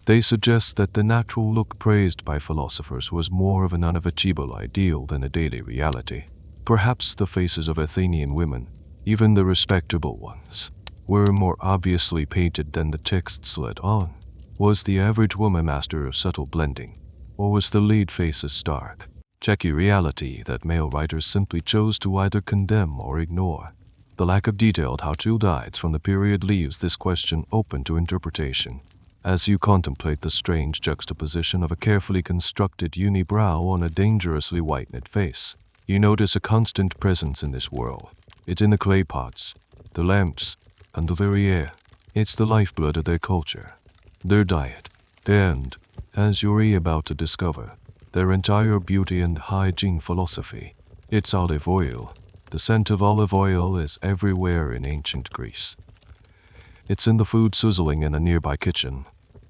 They suggest that the natural look praised by philosophers was more of an unachievable ideal than a daily reality. Perhaps the faces of Athenian women, even the respectable ones, were more obviously painted than the texts let on. Was the average woman master of subtle blending, or was the lead face a stark, checky reality that male writers simply chose to either condemn or ignore? The lack of detailed how-to guides from the period leaves this question open to interpretation. As you contemplate the strange juxtaposition of a carefully constructed unibrow on a dangerously white-knit face, you notice a constant presence in this world. It's in the clay pots, the lamps, and the very air. It's the lifeblood of their culture, their diet, and, as you're about to discover, their entire beauty and hygiene philosophy. It's olive oil. The scent of olive oil is everywhere in ancient Greece. It's in the food sizzling in a nearby kitchen.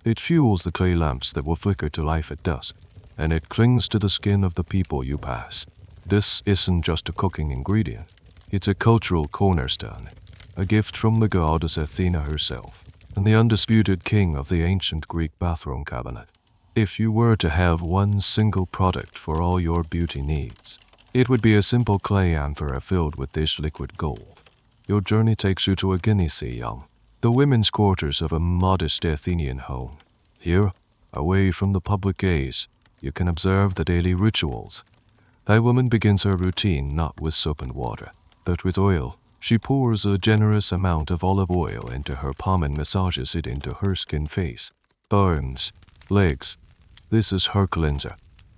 It fuels the clay lamps that will flicker to life at dusk, and it clings to the skin of the people you pass. This isn't just a cooking ingredient. It's a cultural cornerstone, a gift from the goddess Athena herself. and the undisputed king of the ancient Greek bathroom cabinet. If you were to have one single product for all your beauty needs, it would be a simple clay amphora filled with this liquid gold. Your journey takes you to a gyneceum, the women's quarters of a modest Athenian home. Here, away from the public gaze, you can observe the daily rituals. Thy woman begins her routine not with soap and water, but with oil. She pours a generous amount of olive oil into her palm and massages it into her skin, face, arms, legs. This is her cleanser.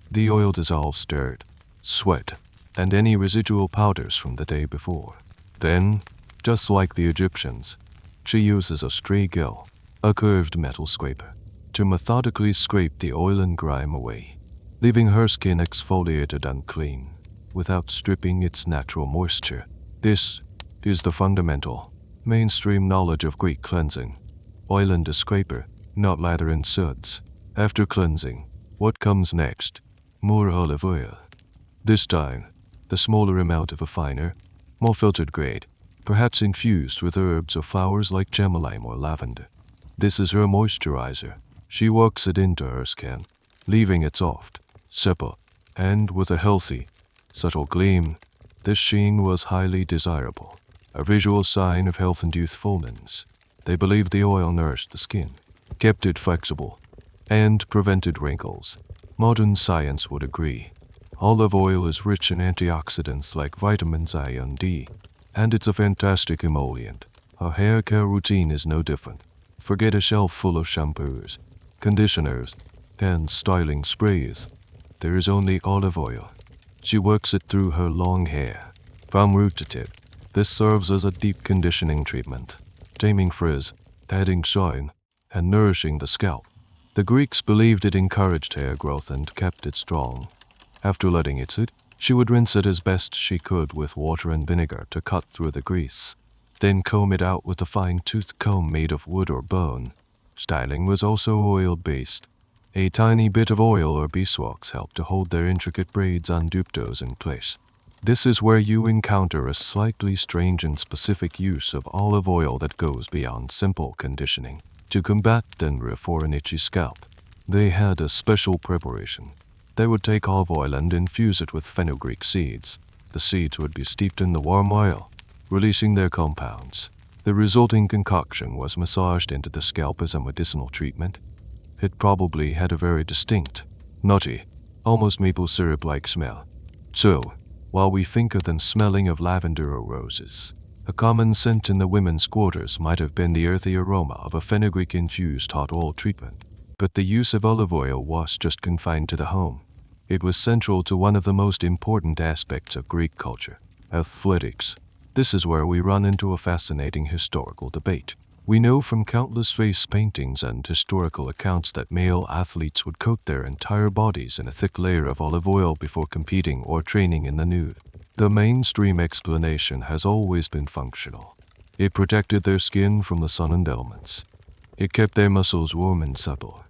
The oil dissolves dirt, sweat, and any residual powders from the day before. Then, just like the Egyptians, she uses a stray gill, a curved metal scraper, to methodically scrape the oil and grime away, leaving her skin exfoliated and clean, without stripping its natural moisture. This is the fundamental, mainstream knowledge of Greek cleansing. Oil and a scraper, not lather and suds. After cleansing, what comes next? More olive oil. This time, the smaller amount of a finer, more filtered grade, perhaps infused with herbs or flowers like gemolime or lavender. This is her moisturizer. She works it into her skin, leaving it soft, supple, and with a healthy, subtle gleam. This sheen was highly desirable, a visual sign of health and youthfulness. They believed the oil nourished the skin, kept it flexible, and prevented wrinkles. Modern science would agree. Olive oil is rich in antioxidants like vitamins A and D, and it's a fantastic emollient. Her hair care routine is no different. Forget a shelf full of shampoos, conditioners, and styling sprays. There is only olive oil. She works it through her long hair, from root to tip. This serves as a deep conditioning treatment, taming frizz, adding shine, and nourishing the scalp. The Greeks believed it encouraged hair growth and kept it strong. After letting it sit, she would rinse it as best she could with water and vinegar to cut through the grease, then comb it out with a fine-toothed comb made of wood or bone. Styling was also oil-based. A tiny bit of oil or beeswax helped to hold their intricate braids and duptos in place. This is where you encounter a slightly strange and specific use of olive oil that goes beyond simple conditioning to combat dandruff for an itchy scalp. They had a special preparation. They would take olive oil and infuse it with fenugreek seeds. The seeds would be steeped in the warm oil, releasing their compounds. The resulting concoction was massaged into the scalp as a medicinal treatment. It probably had a very distinct, nutty, almost maple syrup-like smell. So, while we think of them smelling of lavender or roses, a common scent in the women's quarters might have been the earthy aroma of a fenugreek-infused hot oil treatment. But the use of olive oil was just confined to the home. It was central to one of the most important aspects of Greek culture, athletics. This is where we run into a fascinating historical debate. We know from countless face paintings and historical accounts that male athletes would coat their entire bodies in a thick layer of olive oil before competing or training in the nude. The mainstream explanation has always been functional. It protected their skin from the sun and elements. It kept their muscles warm and supple,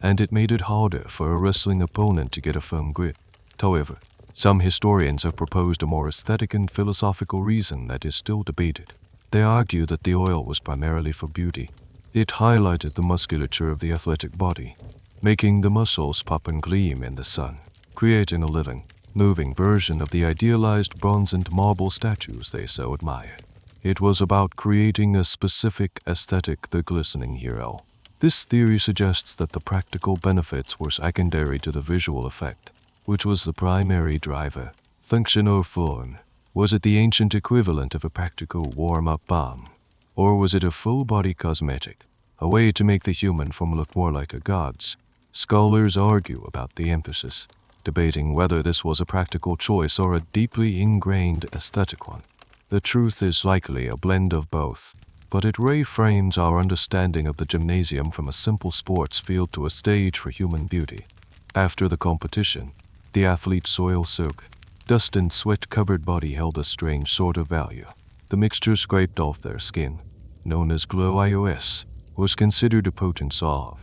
and it made it harder for a wrestling opponent to get a firm grip. However, some historians have proposed a more aesthetic and philosophical reason that is still debated. They argue that the oil was primarily for beauty. It highlighted the musculature of the athletic body, making the muscles pop and gleam in the sun, creating a living, moving version of the idealized bronze and marble statues they so admired. It was about creating a specific aesthetic, the glistening hero. This theory suggests that the practical benefits were secondary to the visual effect, which was the primary driver. Function or form. Was it the ancient equivalent of a practical warm-up balm? Or was it a full-body cosmetic, a way to make the human form look more like a god's? Scholars argue about the emphasis, debating whether this was a practical choice or a deeply ingrained aesthetic one. The truth is likely a blend of both, but it reframes our understanding of the gymnasium from a simple sports field to a stage for human beauty. After the competition, the athlete's soil-soaked, dust and sweat-covered body held a strange sort of value. The mixture scraped off their skin, known as glow ios, was considered a potent salve.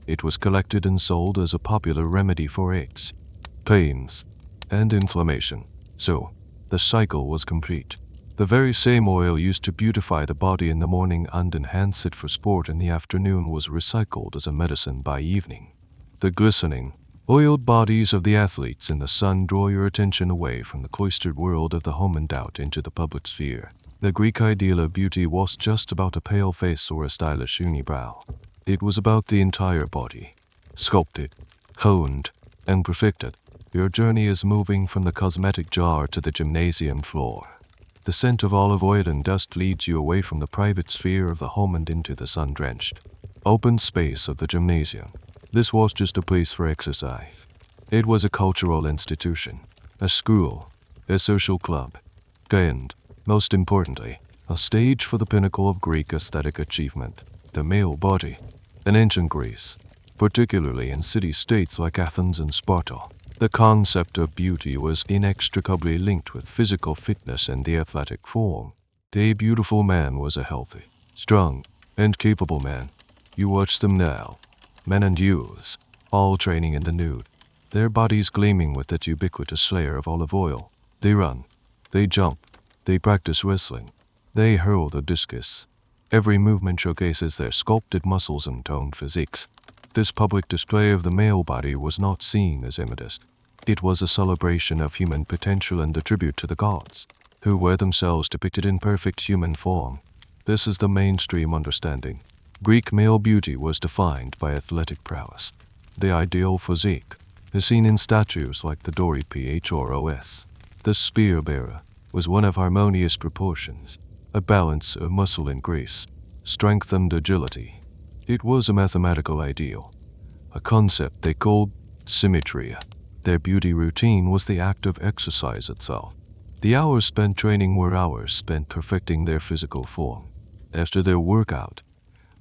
It was collected and sold as a popular remedy for aches, pains, and inflammation. So, the cycle was complete. The very same oil used to beautify the body in the morning and enhance it for sport in the afternoon was recycled as a medicine by evening. The glistening, oiled bodies of the athletes in the sun draw your attention away from the cloistered world of the home and out into the public sphere. The Greek ideal of beauty was just about a pale face or a stylish unibrow. It was about the entire body, sculpted, honed, and perfected. Your journey is moving from the cosmetic jar to the gymnasium floor. The scent of olive oil and dust leads you away from the private sphere of the home and into the sun-drenched, open space of the gymnasium. This was just a place for exercise. It was a cultural institution, a school, a social club, and, most importantly, a stage for the pinnacle of Greek aesthetic achievement, the male body. In ancient Greece, particularly in city-states like Athens and Sparta, the concept of beauty was inextricably linked with physical fitness and the athletic form. A beautiful man was a healthy, strong, and capable man. You watch them now, men and youths, all training in the nude, their bodies gleaming with that ubiquitous layer of olive oil. They run, they jump, they practice wrestling, they hurl the discus. Every movement showcases their sculpted muscles and toned physiques. This public display of the male body was not seen as immodest. It was a celebration of human potential and a tribute to the gods, who were themselves depicted in perfect human form. This is the mainstream understanding. Greek male beauty was defined by athletic prowess. The ideal physique is seen in statues like the Dori Phros. The spear-bearer was one of harmonious proportions, a balance of muscle and grace, strength and agility. It was a mathematical ideal, a concept they called symmetry. Their beauty routine was the act of exercise itself. The hours spent training were hours spent perfecting their physical form. After their workout,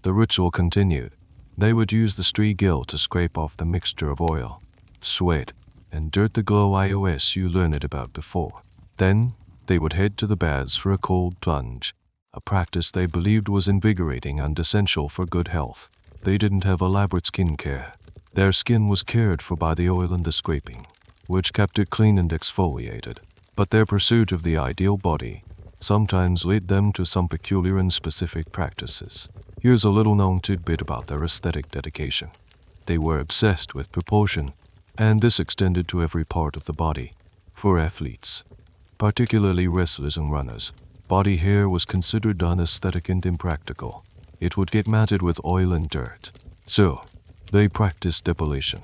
the ritual continued. They would use the strigil to scrape off the mixture of oil, sweat, and dirt, the glow ios you learned about before. Then, they would head to the baths for a cold plunge, a practice they believed was invigorating and essential for good health. They didn't have elaborate skin care. Their skin was cared for by the oil and the scraping, which kept it clean and exfoliated. But their pursuit of the ideal body sometimes led them to some peculiar and specific practices. Here's a little-known tidbit about their aesthetic dedication. They were obsessed with proportion, and this extended to every part of the body. For athletes, particularly wrestlers and runners, body hair was considered unaesthetic and impractical. It would get matted with oil and dirt. So, they practiced depilation.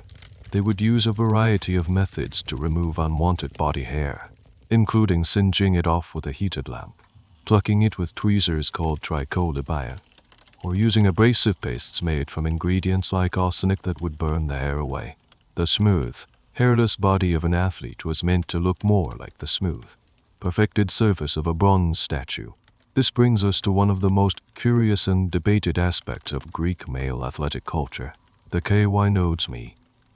They would use a variety of methods to remove unwanted body hair, including singeing it off with a heated lamp, plucking it with tweezers called tranquility, or using abrasive pastes made from ingredients like arsenic that would burn the hair away. The smooth, hairless body of an athlete was meant to look more like the smooth, perfected surface of a bronze statue. This brings us to one of the most curious and debated aspects of Greek male athletic culture, the kohl.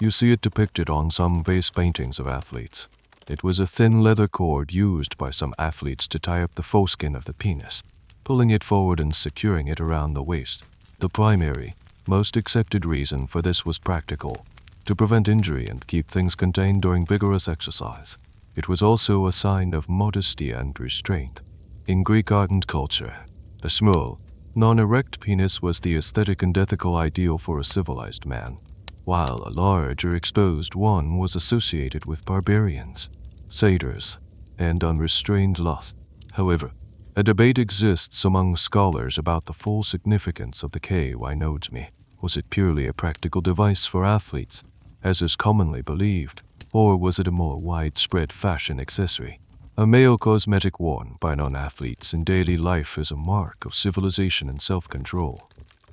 You see it depicted on some vase paintings of athletes. It was a thin leather cord used by some athletes to tie up the foreskin of the penis, pulling it forward and securing it around the waist. The primary, most accepted reason for this was practical, to prevent injury and keep things contained during vigorous exercise. It was also a sign of modesty and restraint. In Greek art and culture, a small, non-erect penis was the aesthetic and ethical ideal for a civilized man, while a large or exposed one was associated with barbarians, satyrs, and unrestrained lust. However, a debate exists among scholars about the full significance of the kohl. Was it purely a practical device for athletes, as is commonly believed, or was it a more widespread fashion accessory? A male cosmetic worn by non-athletes in daily life is a mark of civilization and self-control.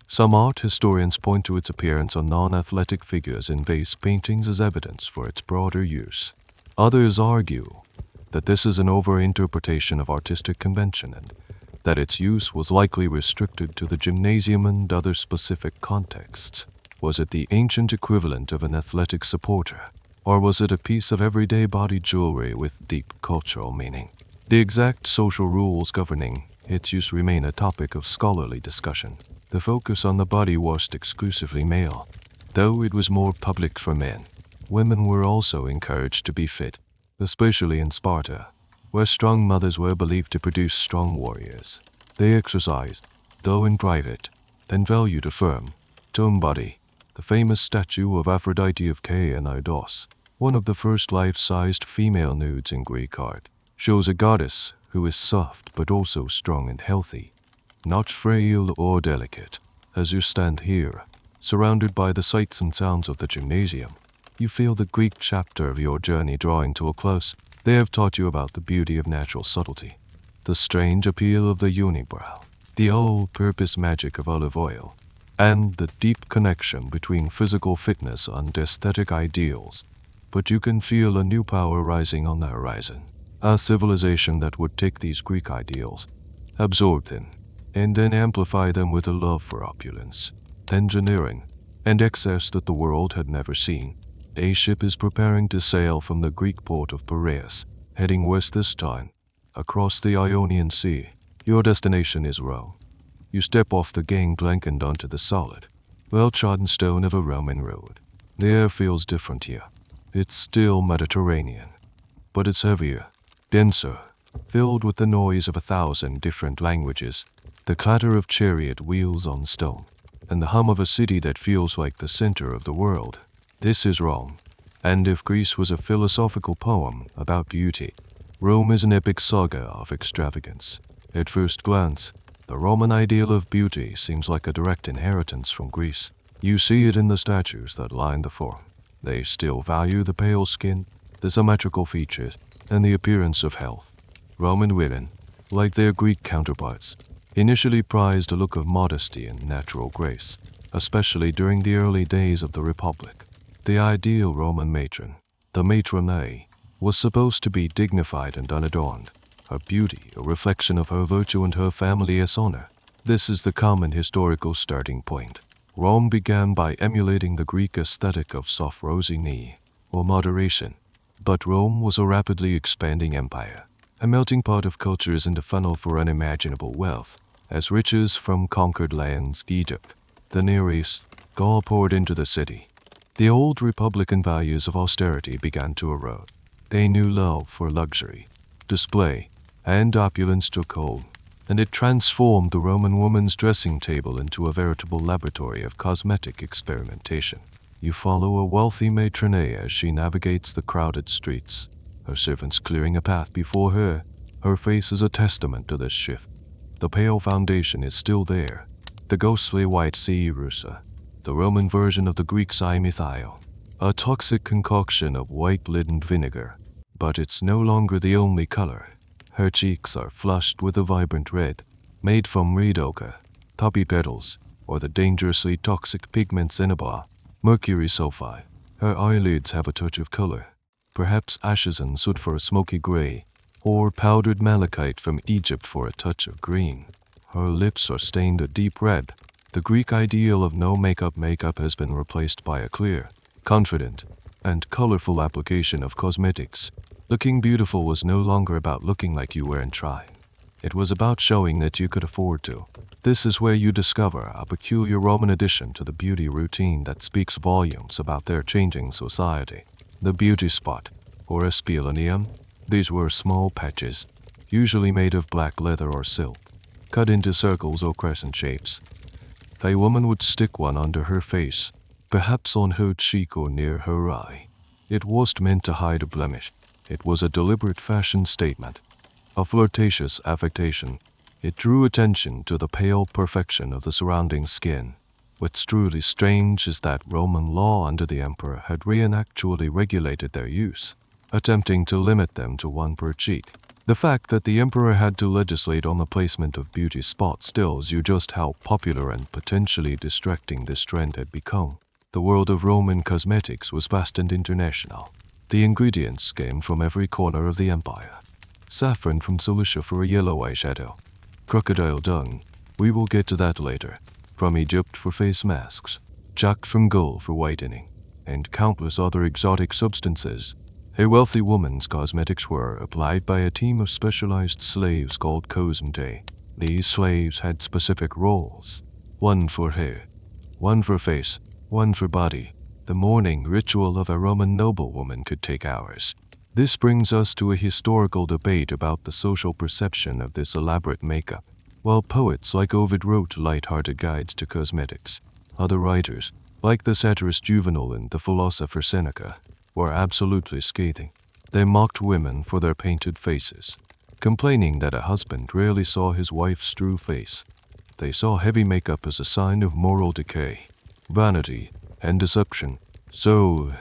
Some art historians point to its appearance on non-athletic figures in vase paintings as evidence for its broader use. Others argue that this is an over-interpretation of artistic convention and that its use was likely restricted to the gymnasium and other specific contexts. Was it the ancient equivalent of an athletic supporter, or was it a piece of everyday body jewelry with deep cultural meaning? The exact social rules governing its use remain a topic of scholarly discussion. The focus on the body wasn't exclusively male, though it was more public for men. Women were also encouraged to be fit, especially in Sparta. where strong mothers were believed to produce strong warriors. They exercised, though in private, and valued a firm, toned body. The famous statue of Aphrodite of Abydos, one of the first life-sized female nudes in Greek art, shows a goddess who is soft but also strong and healthy, not frail or delicate. As you stand here, surrounded by the sights and sounds of the gymnasium, you feel the Greek chapter of your journey drawing to a close. They have taught you about the beauty of natural subtlety, the strange appeal of the unibrow, the all-purpose magic of olive oil, and the deep connection between physical fitness and aesthetic ideals. But you can feel a new power rising on the horizon, a civilization that would take these Greek ideals, absorb them, and then amplify them with a love for opulence, engineering, and excess that the world had never seen. A ship is preparing to sail from the Greek port of Piraeus, heading west this time, across the Ionian Sea. Your destination is Rome. You step off the gangplank and onto the solid, well-trodden stone of a Roman road. The air feels different here. It's still Mediterranean, but it's heavier, denser, filled with the noise of 1,000 different languages, the clatter of chariot wheels on stone, and the hum of a city that feels like the center of the world. This is Rome, and if Greece was a philosophical poem about beauty, Rome is an epic saga of extravagance. At first glance, the Roman ideal of beauty seems like a direct inheritance from Greece. You see it in the statues that line the forum. They still value the pale skin, the symmetrical features, and the appearance of health. Roman women, like their Greek counterparts, initially prized a look of modesty and natural grace, especially during the early days of the Republic. The ideal Roman matron, the matrone, was supposed to be dignified and unadorned, her beauty a reflection of her virtue and her family's honor. This is the common historical starting point. Rome began by emulating the Greek aesthetic of soft rosy knee, or moderation, but Rome was a rapidly expanding empire, a melting pot of cultures and a funnel for unimaginable wealth, as riches from conquered lands, Egypt, the Near East, all poured into the city. The old republican values of austerity began to erode. A new love for luxury, display, and opulence took hold, and it transformed the Roman woman's dressing table into a veritable laboratory of cosmetic experimentation. You follow a wealthy matrone as she navigates the crowded streets, her servants clearing a path before her. Her face is a testament to this shift. The pale foundation is still there, the ghostly white cerussa, the Roman version of the Greek cymethyl, a toxic concoction of white-lidded vinegar. But it's no longer the only color. Her cheeks are flushed with a vibrant red, made from reed ochre, poppy petals, or the dangerously toxic pigment cinnabar, mercury sulfide. Her eyelids have a touch of color, perhaps ashes and soot for a smoky gray, or powdered malachite from Egypt for a touch of green. Her lips are stained a deep red. The Greek ideal of no makeup has been replaced by a clear, confident, and colorful application of cosmetics. Looking beautiful was no longer about looking like you weren't trying. It was about showing that you could afford to. This is where you discover a peculiar Roman addition to the beauty routine that speaks volumes about their changing society. The beauty spot, or espilonium. These were small patches, usually made of black leather or silk, cut into circles or crescent shapes. A woman would stick one under her face, perhaps on her cheek or near her eye. It wasn't meant to hide a blemish. It was a deliberate fashion statement, a flirtatious affectation. It drew attention to the pale perfection of the surrounding skin. What's truly strange is that Roman law under the emperor had actually regulated their use, attempting to limit them to one per cheek. The fact that the emperor had to legislate on the placement of beauty spots tells you just how popular and potentially distracting this trend had become. The world of Roman cosmetics was vast and international. The ingredients came from every corner of the empire. Saffron from Cilicia for a yellow eyeshadow. Crocodile dung, we will get to that later, from Egypt for face masks. Jack from Gaul for whitening, and countless other exotic substances. A wealthy woman's cosmetics were applied by a team of specialized slaves called cosmetae. These slaves had specific roles, one for hair, one for face, one for body. The mourning ritual of a Roman noblewoman could take hours. This brings us to a historical debate about the social perception of this elaborate makeup. While poets like Ovid wrote light-hearted guides to cosmetics, other writers, like the satirist Juvenal and the philosopher Seneca, were absolutely scathing. They mocked women for their painted faces, complaining that a husband rarely saw his wife's true face. They saw heavy makeup as a sign of moral decay, vanity, and deception. So,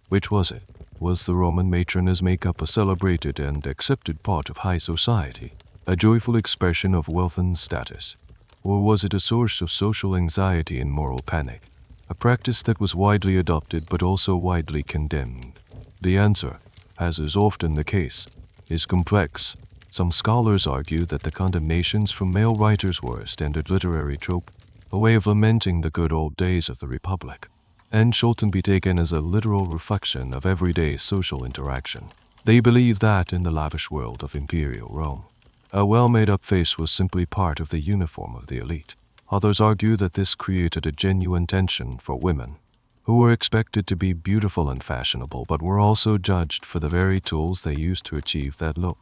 which was it? Was the Roman matron's makeup a celebrated and accepted part of high society, a joyful expression of wealth and status? Or was it a source of social anxiety and moral panic, a practice that was widely adopted but also widely condemned? The answer, as is often the case, is complex. Some scholars argue that the condemnations from male writers were a standard literary trope, a way of lamenting the good old days of the Republic, and shouldn't be taken as a literal reflection of everyday social interaction. They believe that in the lavish world of imperial Rome, a well-made-up face was simply part of the uniform of the elite. Others argue that this created a genuine tension for women, who were expected to be beautiful and fashionable but were also judged for the very tools they used to achieve that look.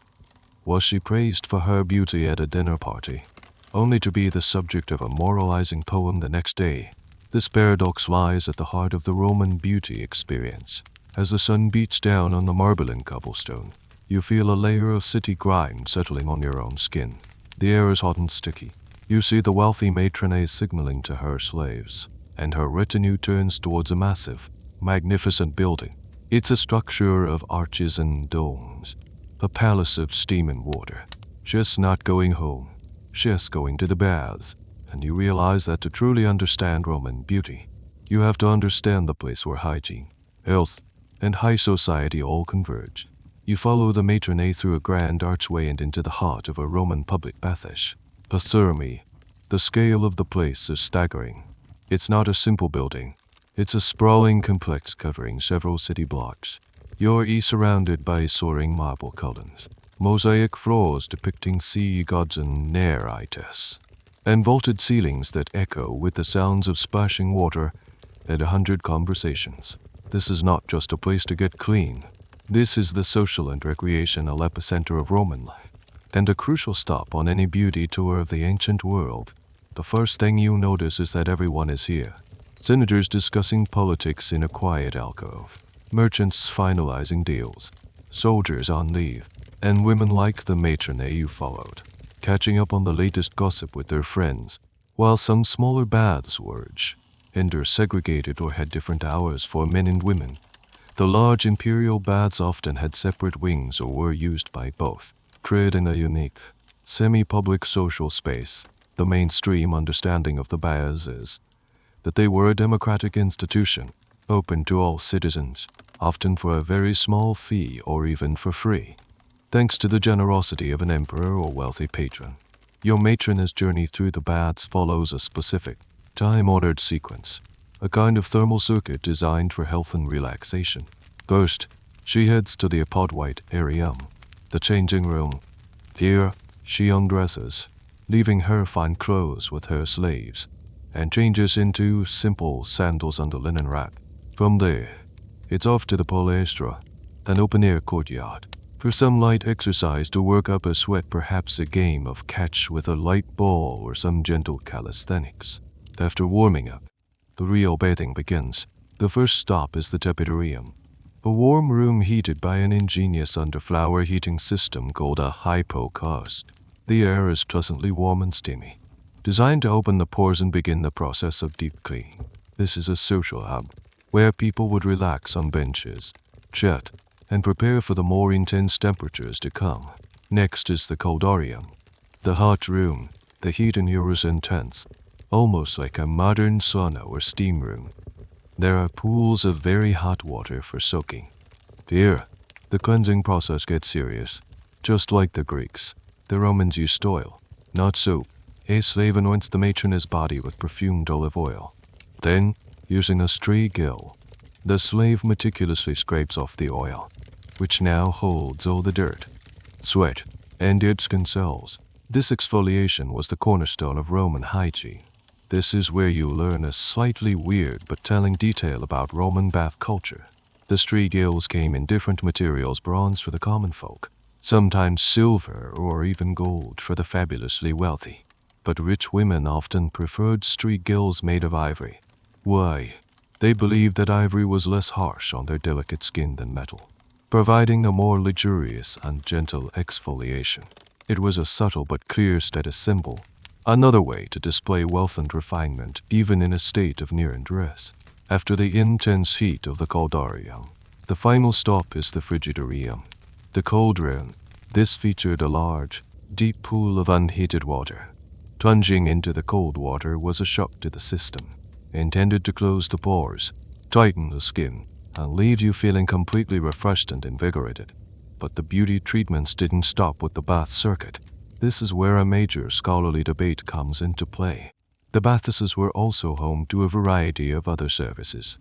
Was she praised for her beauty at a dinner party, only to be the subject of a moralizing poem the next day? This paradox lies at the heart of the Roman beauty experience. As the sun beats down on the marble and cobblestone, you feel a layer of city grime settling on your own skin. The air is hot and sticky. You see the wealthy matroness signaling to her slaves, and her retinue turns towards a massive, magnificent building. It's a structure of arches and domes, a palace of steam and water. She's not going home. She's going to the baths. And you realize that to truly understand Roman beauty, you have to understand the place where hygiene, health, and high society all converge. You follow the matroness through a grand archway and into the heart of a Roman public baths. A thermae. The scale of the place is staggering. It's not a simple building. It's a sprawling complex covering several city blocks. You're surrounded by soaring marble columns, mosaic floors depicting sea gods and narrators, and vaulted ceilings that echo with the sounds of splashing water and 100 conversations. This is not just a place to get clean. This is the social and recreational epicenter of Roman life, and a crucial stop on any beauty tour of the ancient world. The first thing you notice is that everyone is here. Senators discussing politics in a quiet alcove, merchants finalizing deals, soldiers on leave, and women like the matroness you followed, catching up on the latest gossip with their friends, while some smaller baths were either segregated or had different hours for men and women. The large imperial baths often had separate wings or were used by both, creating a unique, semi-public social space. The mainstream understanding of the baths is that they were a democratic institution, open to all citizens, often for a very small fee or even for free. Thanks to the generosity of an emperor or wealthy patron, your matron's journey through the baths follows a specific, time-honored sequence, a kind of thermal circuit designed for health and relaxation. First, she heads to the apodwite area, the changing room. Here, she undresses, leaving her fine clothes with her slaves, and changes into simple sandals on the linen rack. From there, it's off to the palestra, an open-air courtyard, for some light exercise to work up a sweat, perhaps a game of catch with a light ball or some gentle calisthenics. After warming up, the real bathing begins. The first stop is the tepidarium, a warm room heated by an ingenious underfloor heating system called a hypocaust. The air is pleasantly warm and steamy, designed to open the pores and begin the process of deep cleaning. This is a social hub, where people would relax on benches, chat, and prepare for the more intense temperatures to come. Next is the coldarium, the hot room. The heat in here is intense, almost like a modern sauna or steam room. There are pools of very hot water for soaking. Here, the cleansing process gets serious. Just like the Greeks, the Romans used oil, not soap. A slave anoints the matron's body with perfumed olive oil. Then, using a stray gill, the slave meticulously scrapes off the oil, which now holds all the dirt, sweat, and dead skin cells. This exfoliation was the cornerstone of Roman hygiene. This is where you learn a slightly weird but telling detail about Roman bath culture. The street gills came in different materials: bronze for the common folk, sometimes silver or even gold for the fabulously wealthy. But rich women often preferred street gills made of ivory. Why? They believed that ivory was less harsh on their delicate skin than metal, providing a more luxurious and gentle exfoliation. It was a subtle but clear status symbol, another way to display wealth and refinement even in a state of near undress. After the intense heat of the caldarium, the final stop is the frigidarium, the cauldron. This featured a large, deep pool of unheated water. Plunging into the cold water was a shock to the system, intended to close the pores, tighten the skin, and leave you feeling completely refreshed and invigorated. But the beauty treatments didn't stop with the bath circuit. This is where a major scholarly debate comes into play. The bathhouses were also home to a variety of other services.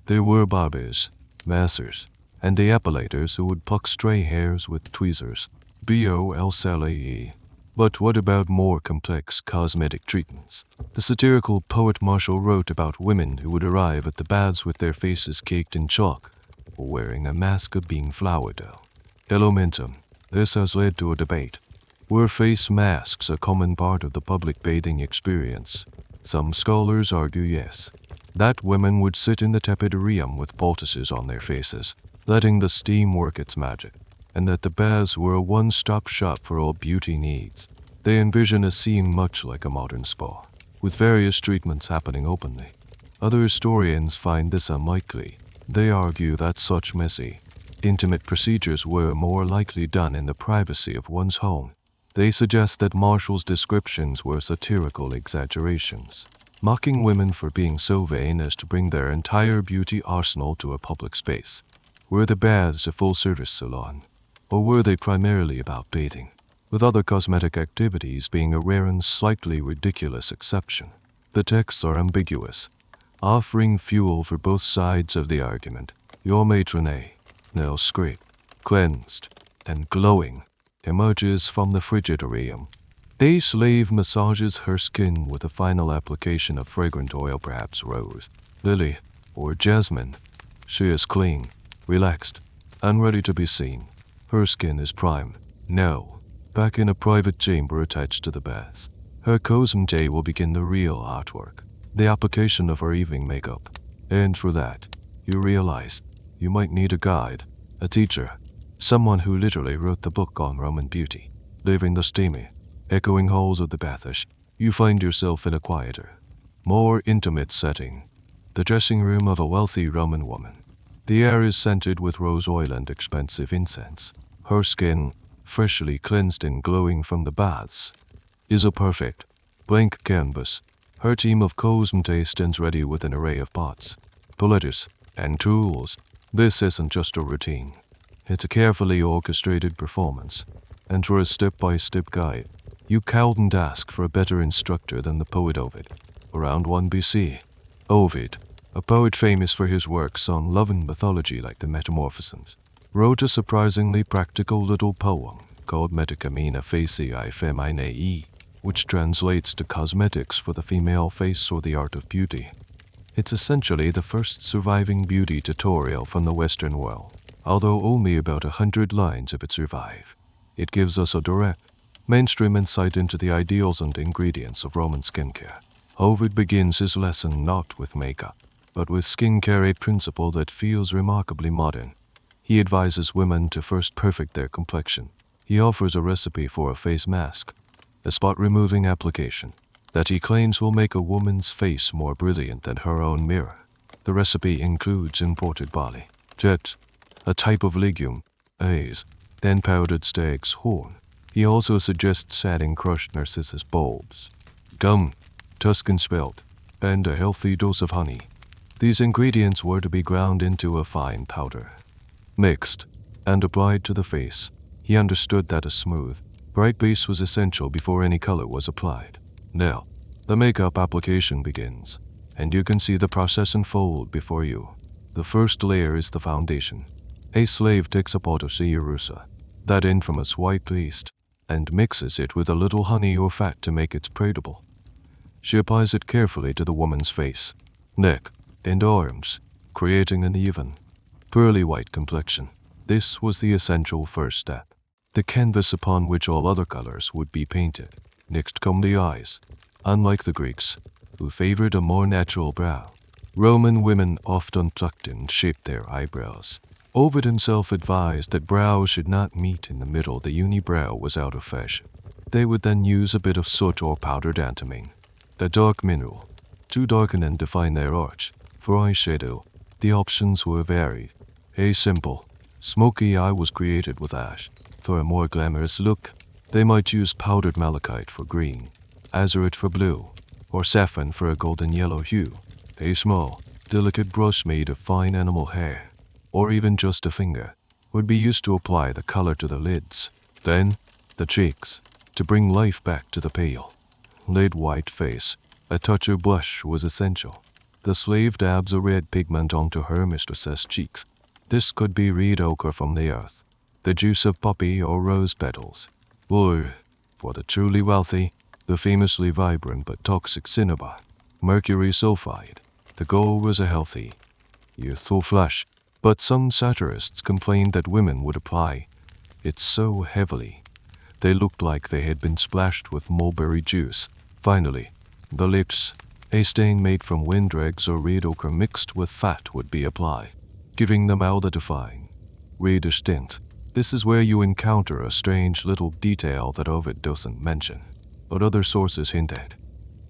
There were barbers, masseurs, and depilators who would pluck stray hairs with tweezers, BOLSLAE. But what about more complex cosmetic treatments? The satirical poet Marshall wrote about women who would arrive at the baths with their faces caked in chalk, or wearing a mask of bean flour dough. Elementum. This has led to a debate. Were face masks a common part of the public bathing experience? Some scholars argue yes, that women would sit in the tepidarium with poultices on their faces, letting the steam work its magic, and that the baths were a one-stop shop for all beauty needs. They envision a scene much like a modern spa, with various treatments happening openly. Other historians find this unlikely. They argue that such messy, intimate procedures were more likely done in the privacy of one's home. They suggest that Marshall's descriptions were satirical exaggerations, mocking women for being so vain as to bring their entire beauty arsenal to a public space. Were the baths a full-service salon, or were they primarily about bathing, with other cosmetic activities being a rare and slightly ridiculous exception? The texts are ambiguous, offering fuel for both sides of the argument. Your matrone, now scraped, cleansed, and glowing, emerges from the frigidarium. A slave massages her skin with a final application of fragrant oil, perhaps rose, lily, or jasmine. She is clean, relaxed, and ready to be seen. Her skin is prime. Now, back in a private chamber attached to the bath, her cosmete will begin the real artwork, the application of her evening makeup. And for that, you realize you might need a guide, a teacher, someone who literally wrote the book on Roman beauty. Leaving the steamy, echoing halls of the bathhouse, you find yourself in a quieter, more intimate setting, the dressing room of a wealthy Roman woman. The air is scented with rose oil and expensive incense. Her skin, freshly cleansed and glowing from the baths, is a perfect, blank canvas. Her team of cosmete stands ready with an array of pots, palettes, and tools. This isn't just a routine. It's a carefully orchestrated performance, and for a step-by-step guide, you couldn't ask for a better instructor than the poet Ovid. Around 1 BC, Ovid, a poet famous for his works on love and mythology like the Metamorphoses, wrote a surprisingly practical little poem called Metacamina Faciae Feminae, which translates to cosmetics for the female face or the art of beauty. It's essentially the first surviving beauty tutorial from the Western world. Although only about 100 lines of it survive, it gives us a direct, mainstream insight into the ideals and ingredients of Roman skincare. Ovid begins his lesson not with makeup, but with skincare, a principle that feels remarkably modern. He advises women to first perfect their complexion. He offers a recipe for a face mask, a spot-removing application, that he claims will make a woman's face more brilliant than her own mirror. The recipe includes imported barley, jet, a type of legume, maize, then powdered stag's horn. He also suggests adding crushed narcissus bulbs, gum, Tuscan spelt, and a healthy dose of honey. These ingredients were to be ground into a fine powder, mixed, and applied to the face. He understood that a smooth, bright base was essential before any color was applied. Now, the makeup application begins, and you can see the process unfold before you. The first layer is the foundation. A slave takes a pot of cerusa, that infamous white paste, and mixes it with a little honey or fat to make it spreadable. She applies it carefully to the woman's face, neck, and arms, creating an even, pearly white complexion. This was the essential first step, the canvas upon which all other colors would be painted. Next come the eyes. Unlike the Greeks, who favored a more natural brow, Roman women often tucked and shaped their eyebrows. Ovid himself advised that brows should not meet in the middle. The unibrow was out of fashion. They would then use a bit of soot or powdered antimony, a dark mineral, to darken and define their arch. For eyeshadow, the options were varied. A simple, smoky eye was created with ash. For a more glamorous look, they might use powdered malachite for green, azurite for blue, or saffron for a golden yellow hue. A small, delicate brush made of fine animal hair, or even just a finger, would be used to apply the color to the lids. Then, the cheeks, to bring life back to the pale, lid white face. A touch of blush was essential. The slave dabs a red pigment onto her mistress's cheeks. This could be reed ochre from the earth, the juice of poppy or rose petals, or, for the truly wealthy, the famously vibrant but toxic cinnabar, mercury sulfide. The goal was a healthy, youthful flush, but some satirists complained that women would apply it so heavily they looked like they had been splashed with mulberry juice. Finally, the lips, a stain made from wind dregs or reed ochre mixed with fat would be applied, giving them a defying, reddish tint. This is where you encounter a strange little detail that Ovid doesn't mention, but other sources hint at.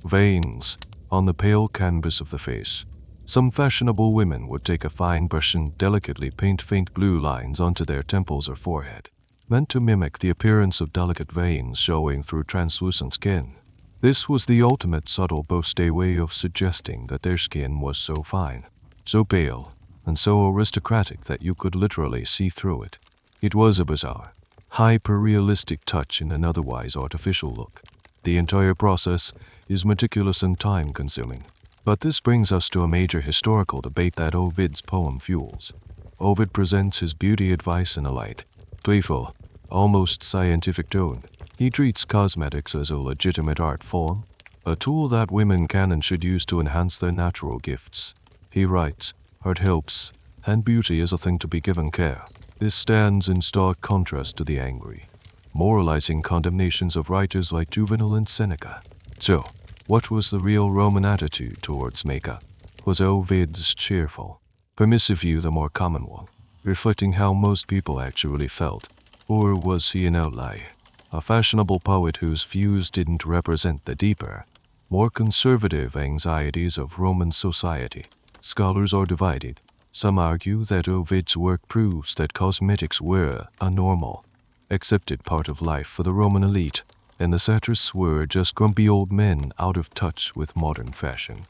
Veins on the pale canvas of the face. Some fashionable women would take a fine brush and delicately paint faint blue lines onto their temples or forehead, meant to mimic the appearance of delicate veins showing through translucent skin. This was the ultimate subtle boast, a way of suggesting that their skin was so fine, so pale, and so aristocratic that you could literally see through it. It was a bizarre, hyper-realistic touch in an otherwise artificial look. The entire process is meticulous and time-consuming. But this brings us to a major historical debate that Ovid's poem fuels. Ovid presents his beauty advice in a light, playful, almost scientific tone. He treats cosmetics as a legitimate art form, a tool that women can and should use to enhance their natural gifts. He writes, "Art helps, and beauty is a thing to be given care." This stands in stark contrast to the angry, moralizing condemnations of writers like Juvenal and Seneca. So, what was the real Roman attitude towards makeup? Was Ovid's cheerful, permissive view the more common one, reflecting how most people actually felt? Or was he an outlier, a fashionable poet whose views didn't represent the deeper, more conservative anxieties of Roman society? Scholars are divided. Some argue that Ovid's work proves that cosmetics were a normal, accepted part of life for the Roman elite, and the satirists were just grumpy old men out of touch with modern fashion.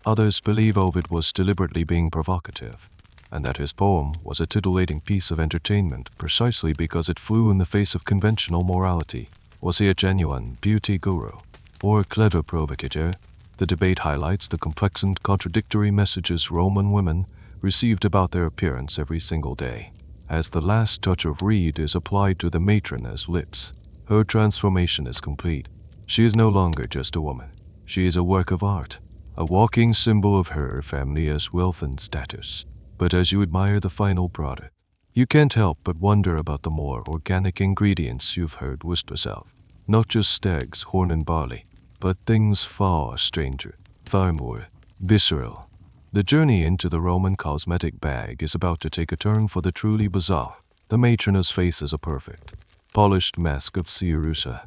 Others believe Ovid was deliberately being provocative, and that his poem was a titillating piece of entertainment precisely because it flew in the face of conventional morality. Was he a genuine beauty guru, or a clever provocateur? The debate highlights the complex and contradictory messages Roman women received about their appearance every single day. As the last touch of reed is applied to the matron's lips, her transformation is complete. She is no longer just a woman. She is a work of art, a walking symbol of her family's wealth and status. But as you admire the final product, you can't help but wonder about the more organic ingredients you've heard whispered of. Not just stags, horn, and barley, but things far stranger, far more visceral. The journey into the Roman cosmetic bag is about to take a turn for the truly bizarre. The matron's face is a perfect, polished mask of cerussa,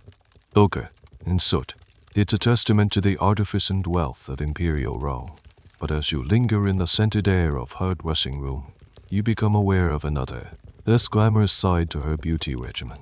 ochre, and soot. It's a testament to the artifice and wealth of imperial Rome. But as you linger in the scented air of her dressing room, you become aware of another, less glamorous side to her beauty regimen.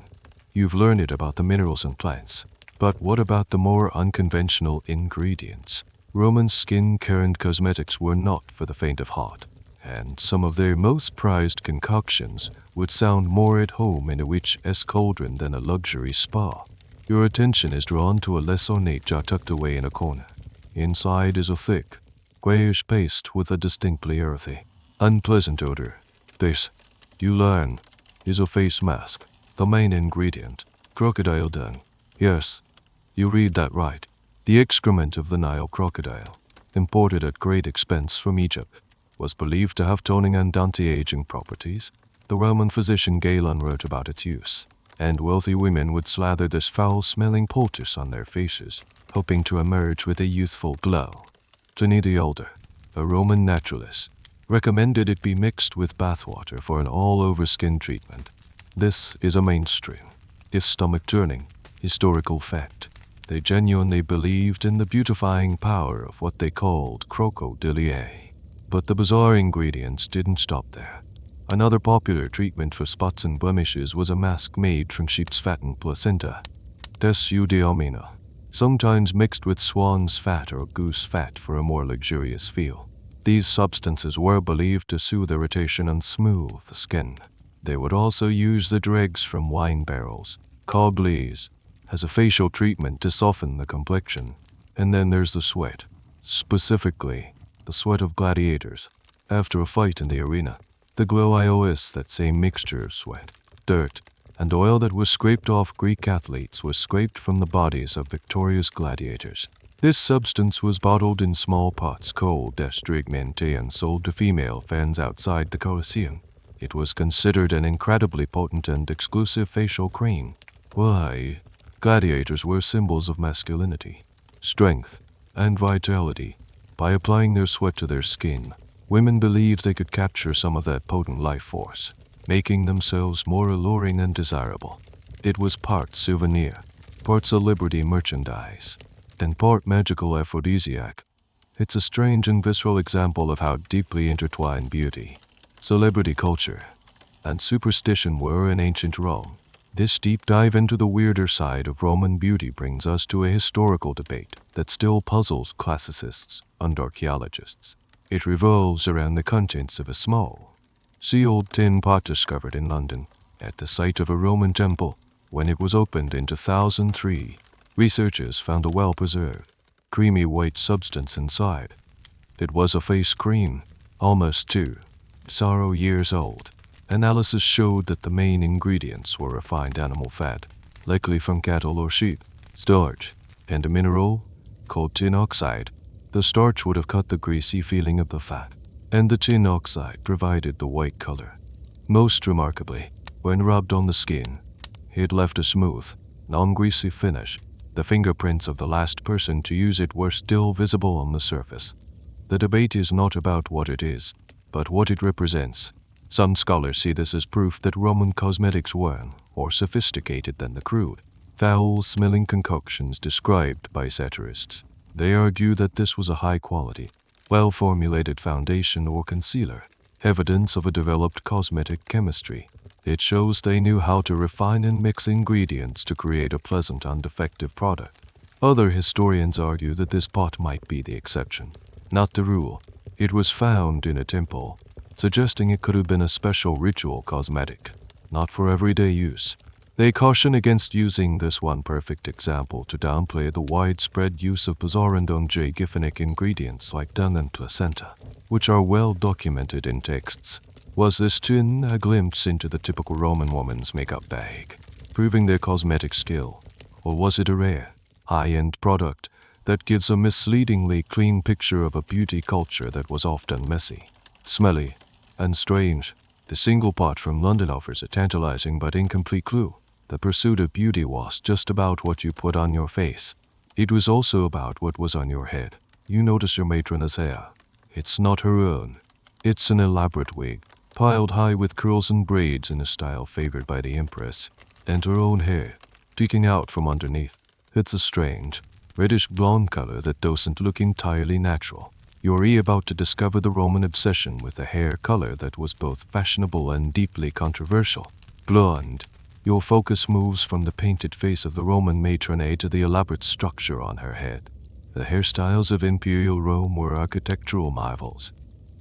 You've learned it about the minerals and plants, but what about the more unconventional ingredients? Roman skincare and cosmetics were not for the faint of heart, and some of their most prized concoctions would sound more at home in a witch's cauldron than a luxury spa. Your attention is drawn to a less ornate jar tucked away in a corner. Inside is a thick, grayish paste with a distinctly earthy, unpleasant odor. This, you learn, is a face mask, the main ingredient, crocodile dung. Yes, you read that right. The excrement of the Nile crocodile, imported at great expense from Egypt. was believed to have toning and anti-aging properties. The Roman physician Galen wrote about its use, and wealthy women would slather this foul-smelling poultice on their faces, hoping to emerge with a youthful glow. Pliny the Elder, a Roman naturalist, recommended it be mixed with bathwater for an all-over skin treatment. This is a mainstream, if stomach-turning, historical fact. They genuinely believed in the beautifying power of what they called crocodilier. But the bizarre ingredients didn't stop there. Another popular treatment for spots and blemishes was a mask made from sheep's fat and placenta, des sometimes mixed with swan's fat or goose fat for a more luxurious feel. These substances were believed to soothe irritation and smooth the skin. They would also use the dregs from wine barrels, kohl, as a facial treatment to soften the complexion. And then there's the sweat, specifically the sweat of gladiators. After a fight in the arena, the glow is that same mixture of sweat, dirt, and oil that was scraped off Greek athletes was scraped from the bodies of victorious gladiators. This substance was bottled in small pots called strigmente and sold to female fans outside the Colosseum. It was considered an incredibly potent and exclusive facial cream. Why? Gladiators were symbols of masculinity, strength, and vitality. By applying their sweat to their skin, women believed they could capture some of that potent life force, making themselves more alluring and desirable. It was part souvenir, part celebrity merchandise, and part magical aphrodisiac. It's a strange and visceral example of how deeply intertwined beauty, celebrity culture, and superstition were in ancient Rome. This deep dive into the weirder side of Roman beauty brings us to a historical debate that still puzzles classicists and archaeologists. It revolves around the contents of a small, sealed tin pot discovered in London at the site of a Roman temple. When it was opened in 2003, researchers found a well-preserved, creamy white substance inside. It was a face cream, almost 2 years old. Analysis showed that the main ingredients were refined animal fat, likely from cattle or sheep, starch, and a mineral called tin oxide. The starch would have cut the greasy feeling of the fat, and the tin oxide provided the white color. Most remarkably, when rubbed on the skin, it left a smooth, non-greasy finish. The fingerprints of the last person to use it were still visible on the surface. The debate is not about what it is, but what it represents. Some scholars see this as proof that Roman cosmetics were more sophisticated than the crude, foul-smelling concoctions described by satirists. They argue that this was a high-quality, well-formulated foundation or concealer, evidence of a developed cosmetic chemistry. It shows they knew how to refine and mix ingredients to create a pleasant and effective product. Other historians argue that this pot might be the exception, not the rule. It was found in a temple, suggesting it could have been a special ritual cosmetic, not for everyday use. They caution against using this one perfect example to downplay the widespread use of bizarre and unhygienic ingredients like dung and placenta, which are well documented in texts. Was this tin a glimpse into the typical Roman woman's makeup bag, proving their cosmetic skill? Or was it a rare, high-end product that gives a misleadingly clean picture of a beauty culture that was often messy, smelly, and strange? The single pot from London offers a tantalizing but incomplete clue. The pursuit of beauty was just about what you put on your face. It was also about what was on your head. You notice your matron's hair. It's not her own. It's an elaborate wig, piled high with curls and braids in a style favored by the empress, and her own hair, peeking out from underneath. It's a strange, reddish-blonde color that doesn't look entirely natural. You're about to discover the Roman obsession with a hair color that was both fashionable and deeply controversial. Blonde. Your focus moves from the painted face of the Roman matrone to the elaborate structure on her head. The hairstyles of imperial Rome were architectural marvels.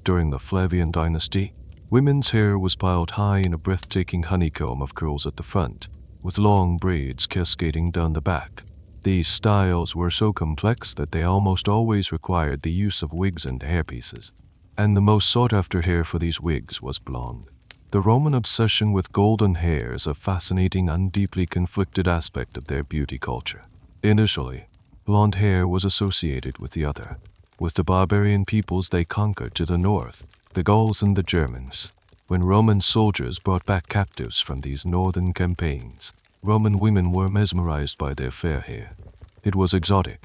During the Flavian dynasty, women's hair was piled high in a breathtaking honeycomb of curls at the front, with long braids cascading down the back. These styles were so complex that they almost always required the use of wigs and hairpieces, and the most sought-after hair for these wigs was blonde. The Roman obsession with golden hair is a fascinating and deeply conflicted aspect of their beauty culture. Initially, blonde hair was associated with the barbarian peoples they conquered to the north. The Gauls and the Germans. When Roman soldiers brought back captives from these northern campaigns, Roman women were mesmerized by their fair hair. It was exotic,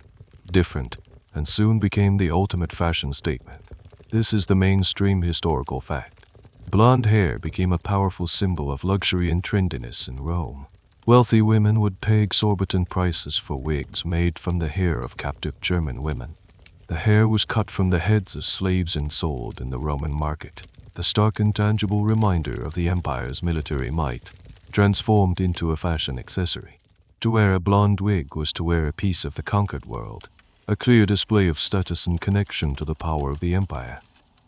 different, and soon became the ultimate fashion statement. This is the mainstream historical fact. Blonde hair became a powerful symbol of luxury and trendiness in Rome. Wealthy women would pay exorbitant prices for wigs made from the hair of captive German women. The hair was cut from the heads of slaves and sold in the Roman market, the stark and tangible reminder of the empire's military might, transformed into a fashion accessory. To wear a blonde wig was to wear a piece of the conquered world, a clear display of status and connection to the power of the empire.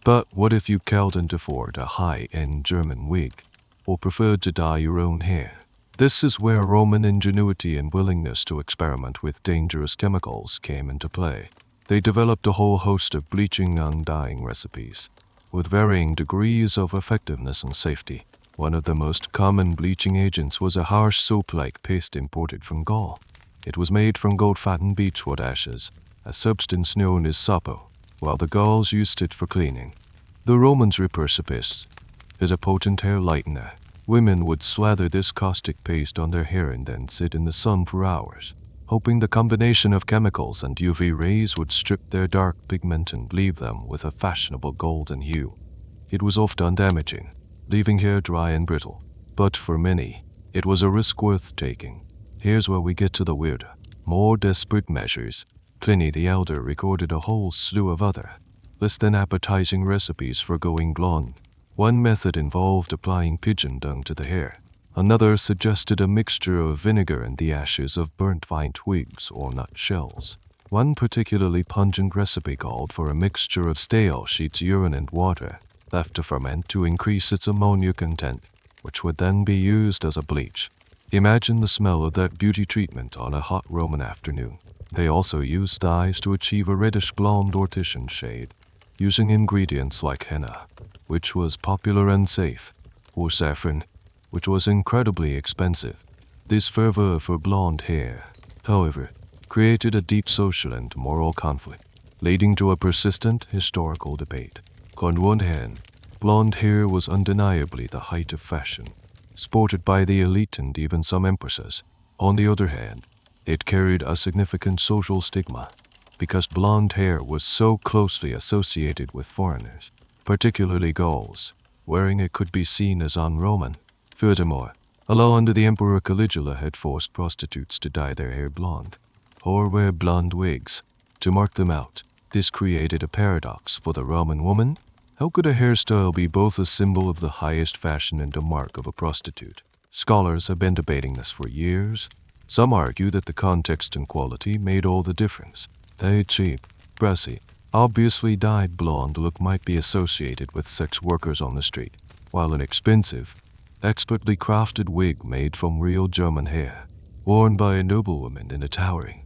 But what if you couldn't afford a high-end German wig, or preferred to dye your own hair? This is where Roman ingenuity and willingness to experiment with dangerous chemicals came into play. They developed a whole host of bleaching and dyeing recipes, with varying degrees of effectiveness and safety. One of the most common bleaching agents was a harsh soap-like paste imported from Gaul. It was made from goat-fat and beechwood ashes, a substance known as sapo, while the Gauls used it for cleaning. The Romans repurposed it as a potent hair lightener. Women would slather this caustic paste on their hair and then sit in the sun for hours, hoping the combination of chemicals and UV rays would strip their dark pigment and leave them with a fashionable golden hue. It was often damaging, leaving hair dry and brittle, but for many, it was a risk worth taking. Here's where we get to the weirder, more desperate measures. Pliny the Elder recorded a whole slew of other, less than appetizing recipes for going blonde. One method involved applying pigeon dung to the hair. Another suggested a mixture of vinegar and the ashes of burnt vine twigs or nut shells. One particularly pungent recipe called for a mixture of stale sheep's urine and water, left to ferment to increase its ammonia content, which would then be used as a bleach. Imagine the smell of that beauty treatment on a hot Roman afternoon. They also used dyes to achieve a reddish blonde or Titian shade, using ingredients like henna, which was popular and safe, or saffron, which was incredibly expensive. This fervor for blonde hair, however, created a deep social and moral conflict, leading to a persistent historical debate. On one hand, blonde hair was undeniably the height of fashion, sported by the elite and even some empresses. On the other hand, it carried a significant social stigma, because blonde hair was so closely associated with foreigners, particularly Gauls. Wearing it could be seen as un-Roman. Furthermore, a law under the Emperor Caligula had forced prostitutes to dye their hair blonde, or wear blonde wigs, to mark them out. This created a paradox for the Roman woman. How could a hairstyle be both a symbol of the highest fashion and a mark of a prostitute? Scholars have been debating this for years. Some argue that the context and quality made all the difference. A cheap, brassy, obviously dyed blonde look might be associated with sex workers on the street, while an expensive, expertly crafted wig made from real German hair, worn by a noblewoman in a towering,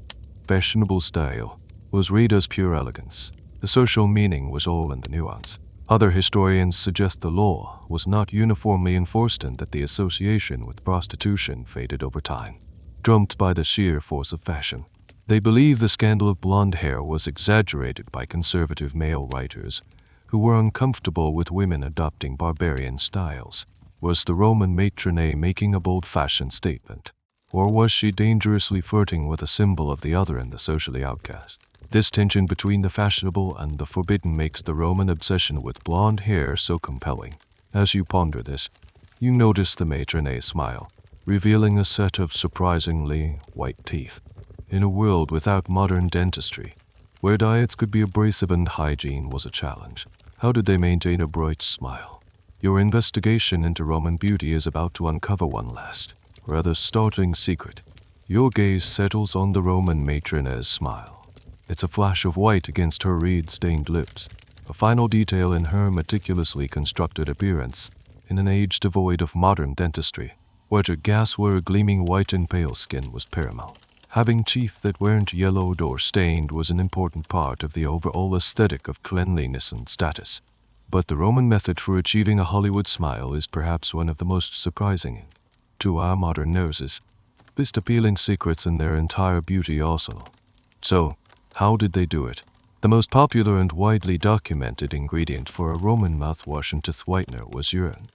fashionable style, was read as pure elegance. The social meaning was all in the nuance. Other historians suggest the law was not uniformly enforced and that the association with prostitution faded over time, trumped by the sheer force of fashion. They believe the scandal of blonde hair was exaggerated by conservative male writers who were uncomfortable with women adopting barbarian styles. Was the Roman matrone making a bold fashion statement, or was she dangerously flirting with a symbol of the other and the socially outcast? This tension between the fashionable and the forbidden makes the Roman obsession with blonde hair so compelling. As you ponder this, you notice the matrone smile, revealing a set of surprisingly white teeth. In a world without modern dentistry, where diets could be abrasive and hygiene was a challenge, how did they maintain a bright smile? Your investigation into Roman beauty is about to uncover one last, rather startling secret. Your gaze settles on the Roman matrone's smile. It's a flash of white against her red-stained lips, a final detail in her meticulously constructed appearance in an age devoid of modern dentistry, where her gasware gleaming white and pale skin was paramount. Having teeth that weren't yellowed or stained was an important part of the overall aesthetic of cleanliness and status. But the Roman method for achieving a Hollywood smile is perhaps one of the most surprising. To our modern noses, this appealing secrets in their entire beauty also. So, how did they do it? The most popular and widely documented ingredient for a Roman mouthwash and teeth whitener was urine,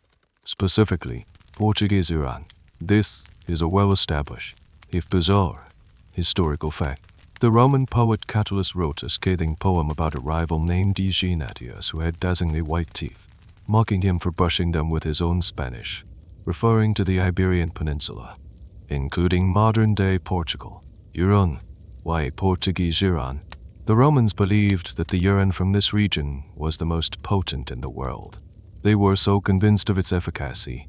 specifically Portuguese urine. This is a well-established, if bizarre, historical fact. The Roman poet Catullus wrote a scathing poem about a rival named Aeginatius who had dazzlingly white teeth, mocking him for brushing them with his own Spanish, referring to the Iberian Peninsula, including modern-day Portugal. Urine. Why Portuguese urine? The Romans believed that the urine from this region was the most potent in the world. They were so convinced of its efficacy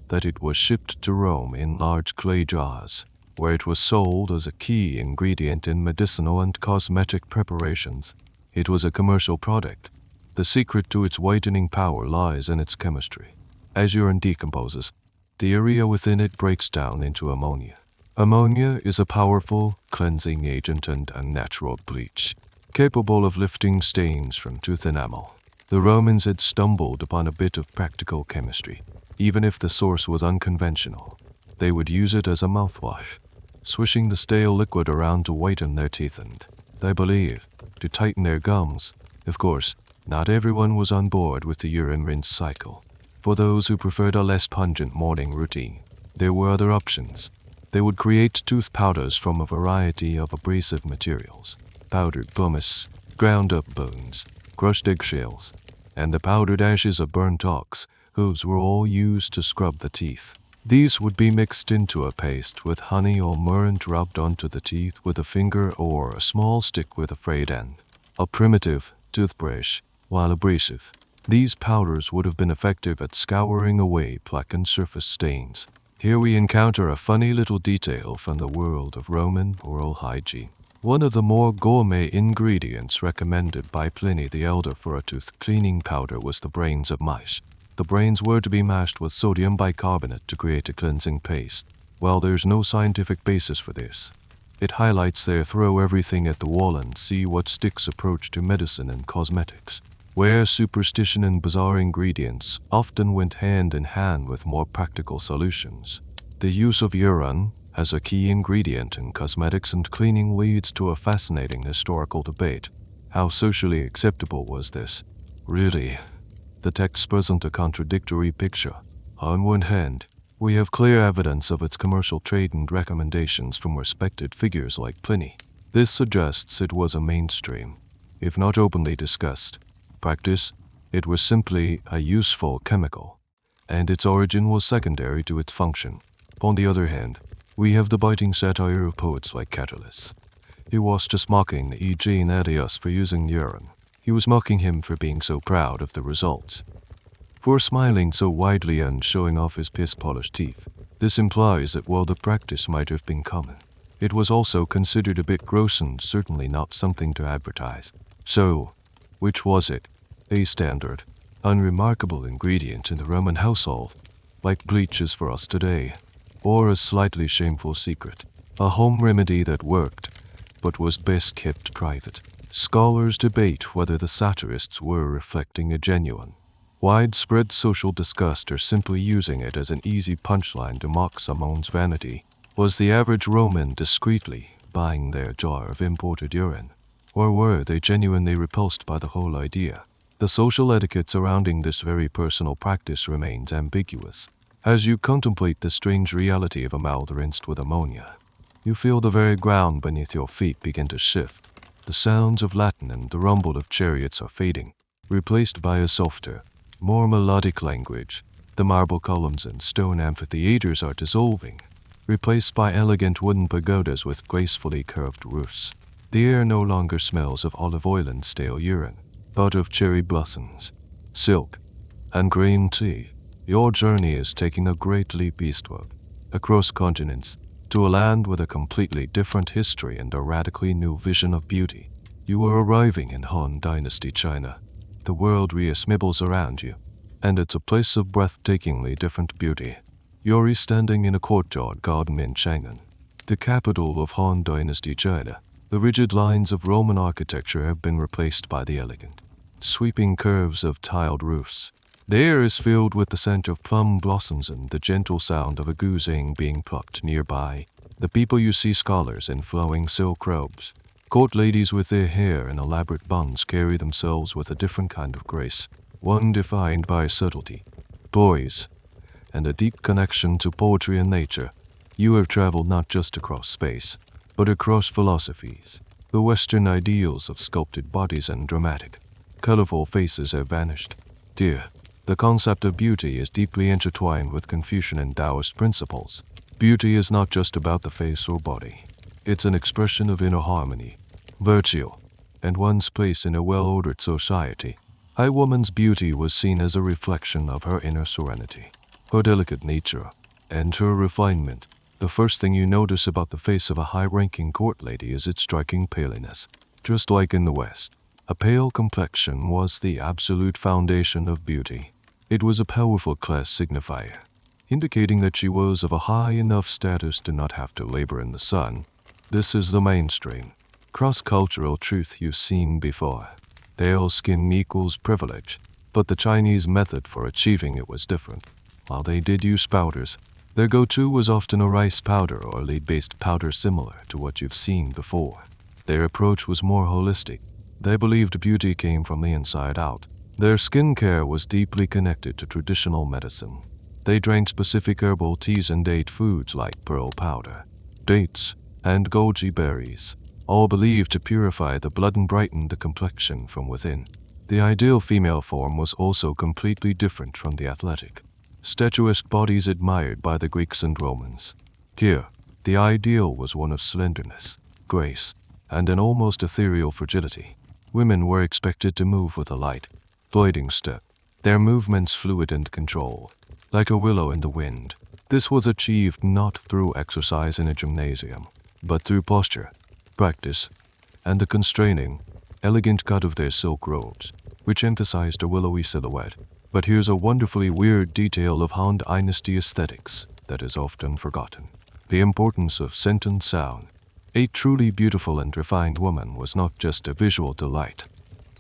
that it was shipped to Rome in large clay jars, where it was sold as a key ingredient in medicinal and cosmetic preparations. It was a commercial product. The secret to its whitening power lies in its chemistry. As urine decomposes, the urea within it breaks down into ammonia. Ammonia is a powerful cleansing agent and a natural bleach, capable of lifting stains from tooth enamel. The Romans had stumbled upon a bit of practical chemistry. Even if the source was unconventional, they would use it as a mouthwash, swishing the stale liquid around to whiten their teeth and, they believe, to tighten their gums. Of course, not everyone was on board with the urine rinse cycle. For those who preferred a less pungent morning routine, there were other options. They would create tooth powders from a variety of abrasive materials: powdered pumice, ground up bones, crushed eggshells, and the powdered ashes of burnt ox, whose were all used to scrub the teeth. These would be mixed into a paste with honey or myrrh and rubbed onto the teeth with a finger or a small stick with a frayed end. A primitive toothbrush, while abrasive, these powders would have been effective at scouring away plaque and surface stains. Here we encounter a funny little detail from the world of Roman oral hygiene. One of the more gourmet ingredients recommended by Pliny the Elder for a tooth cleaning powder was the brains of mice. The brains were to be mashed with sodium bicarbonate to create a cleansing paste. While there's no scientific basis for this, it highlights their throw everything at the wall and see what sticks approach to medicine and cosmetics, where superstition and bizarre ingredients often went hand in hand with more practical solutions. The use of urine as a key ingredient in cosmetics and cleaning leads to a fascinating historical debate. How socially acceptable was this? Really, the text presents a contradictory picture. On one hand, we have clear evidence of its commercial trade and recommendations from respected figures like Pliny. This suggests it was a mainstream, if not openly discussed, practice. It was simply a useful chemical, and its origin was secondary to its function. On the other hand, we have the biting satire of poets like Catullus. He was just mocking Aeginatius for using urine. He was mocking him for being so proud of the results, for smiling so widely and showing off his piss-polished teeth. This implies that while the practice might have been common, it was also considered a bit gross and certainly not something to advertise. So, which was it? A standard, unremarkable ingredient in the Roman household, like bleach is for us today, or a slightly shameful secret, a home remedy that worked, but was best kept private. Scholars debate whether the satirists were reflecting a genuine, widespread social disgust or simply using it as an easy punchline to mock someone's vanity. Was the average Roman discreetly buying their jar of imported urine, or were they genuinely repulsed by the whole idea? The social etiquette surrounding this very personal practice remains ambiguous. As you contemplate the strange reality of a mouth rinsed with ammonia, you feel the very ground beneath your feet begin to shift. The sounds of Latin and the rumble of chariots are fading, replaced by a softer, more melodic language. The marble columns and stone amphitheaters are dissolving, replaced by elegant wooden pagodas with gracefully curved roofs. The air no longer smells of olive oil and stale urine, but of cherry blossoms, silk, and green tea. Your journey is taking a great leap eastward, across continents, to a land with a completely different history and a radically new vision of beauty. You are arriving in Han Dynasty China. The world reassembles around you, and it's a place of breathtakingly different beauty. You're standing in a courtyard garden in Chang'an, the capital of Han Dynasty China. The rigid lines of Roman architecture have been replaced by the elegant, sweeping curves of tiled roofs. The air is filled with the scent of plum blossoms and the gentle sound of a goose egg being plucked nearby. The people you see scholars in flowing silk robes, Court ladies with their hair in elaborate buns carry themselves with a different kind of grace, one defined by subtlety, poise, and a deep connection to poetry and nature. You have traveled not just across space, but across philosophies. The Western ideals of sculpted bodies and dramatic, colorful faces have vanished. Dear, the concept of beauty is deeply intertwined with Confucian and Taoist principles. Beauty is not just about the face or body. It's an expression of inner harmony, virtue, and one's place in a well-ordered society. A woman's beauty was seen as a reflection of her inner serenity, her delicate nature, and her refinement. The first thing you notice about the face of a high-ranking court lady is its striking paleness. Just like in the West, a pale complexion was the absolute foundation of beauty. It was a powerful class signifier, indicating that she was of a high enough status to not have to labor in the sun. This is the mainstream, cross-cultural truth you've seen before. Pale skin equals privilege, but the Chinese method for achieving it was different. While they did use powders, their go-to was often a rice powder or lead-based powder similar to what you've seen before. Their approach was more holistic. They believed beauty came from the inside out. Their skincare was deeply connected to traditional medicine. They drank specific herbal teas and ate foods like pearl powder, dates, and goji berries, all believed to purify the blood and brighten the complexion from within. The ideal female form was also completely different from the athletic, statuesque bodies admired by the Greeks and Romans. Here, the ideal was one of slenderness, grace, and an almost ethereal fragility. Women were expected to move with a light, gliding step, their movements fluid and controlled, like a willow in the wind. This was achieved not through exercise in a gymnasium, but through posture, practice, and the constraining, elegant cut of their silk robes, which emphasized a willowy silhouette. But here's a wonderfully weird detail of Han Dynasty aesthetics that is often forgotten: the importance of scent and sound. A truly beautiful and refined woman was not just a visual delight.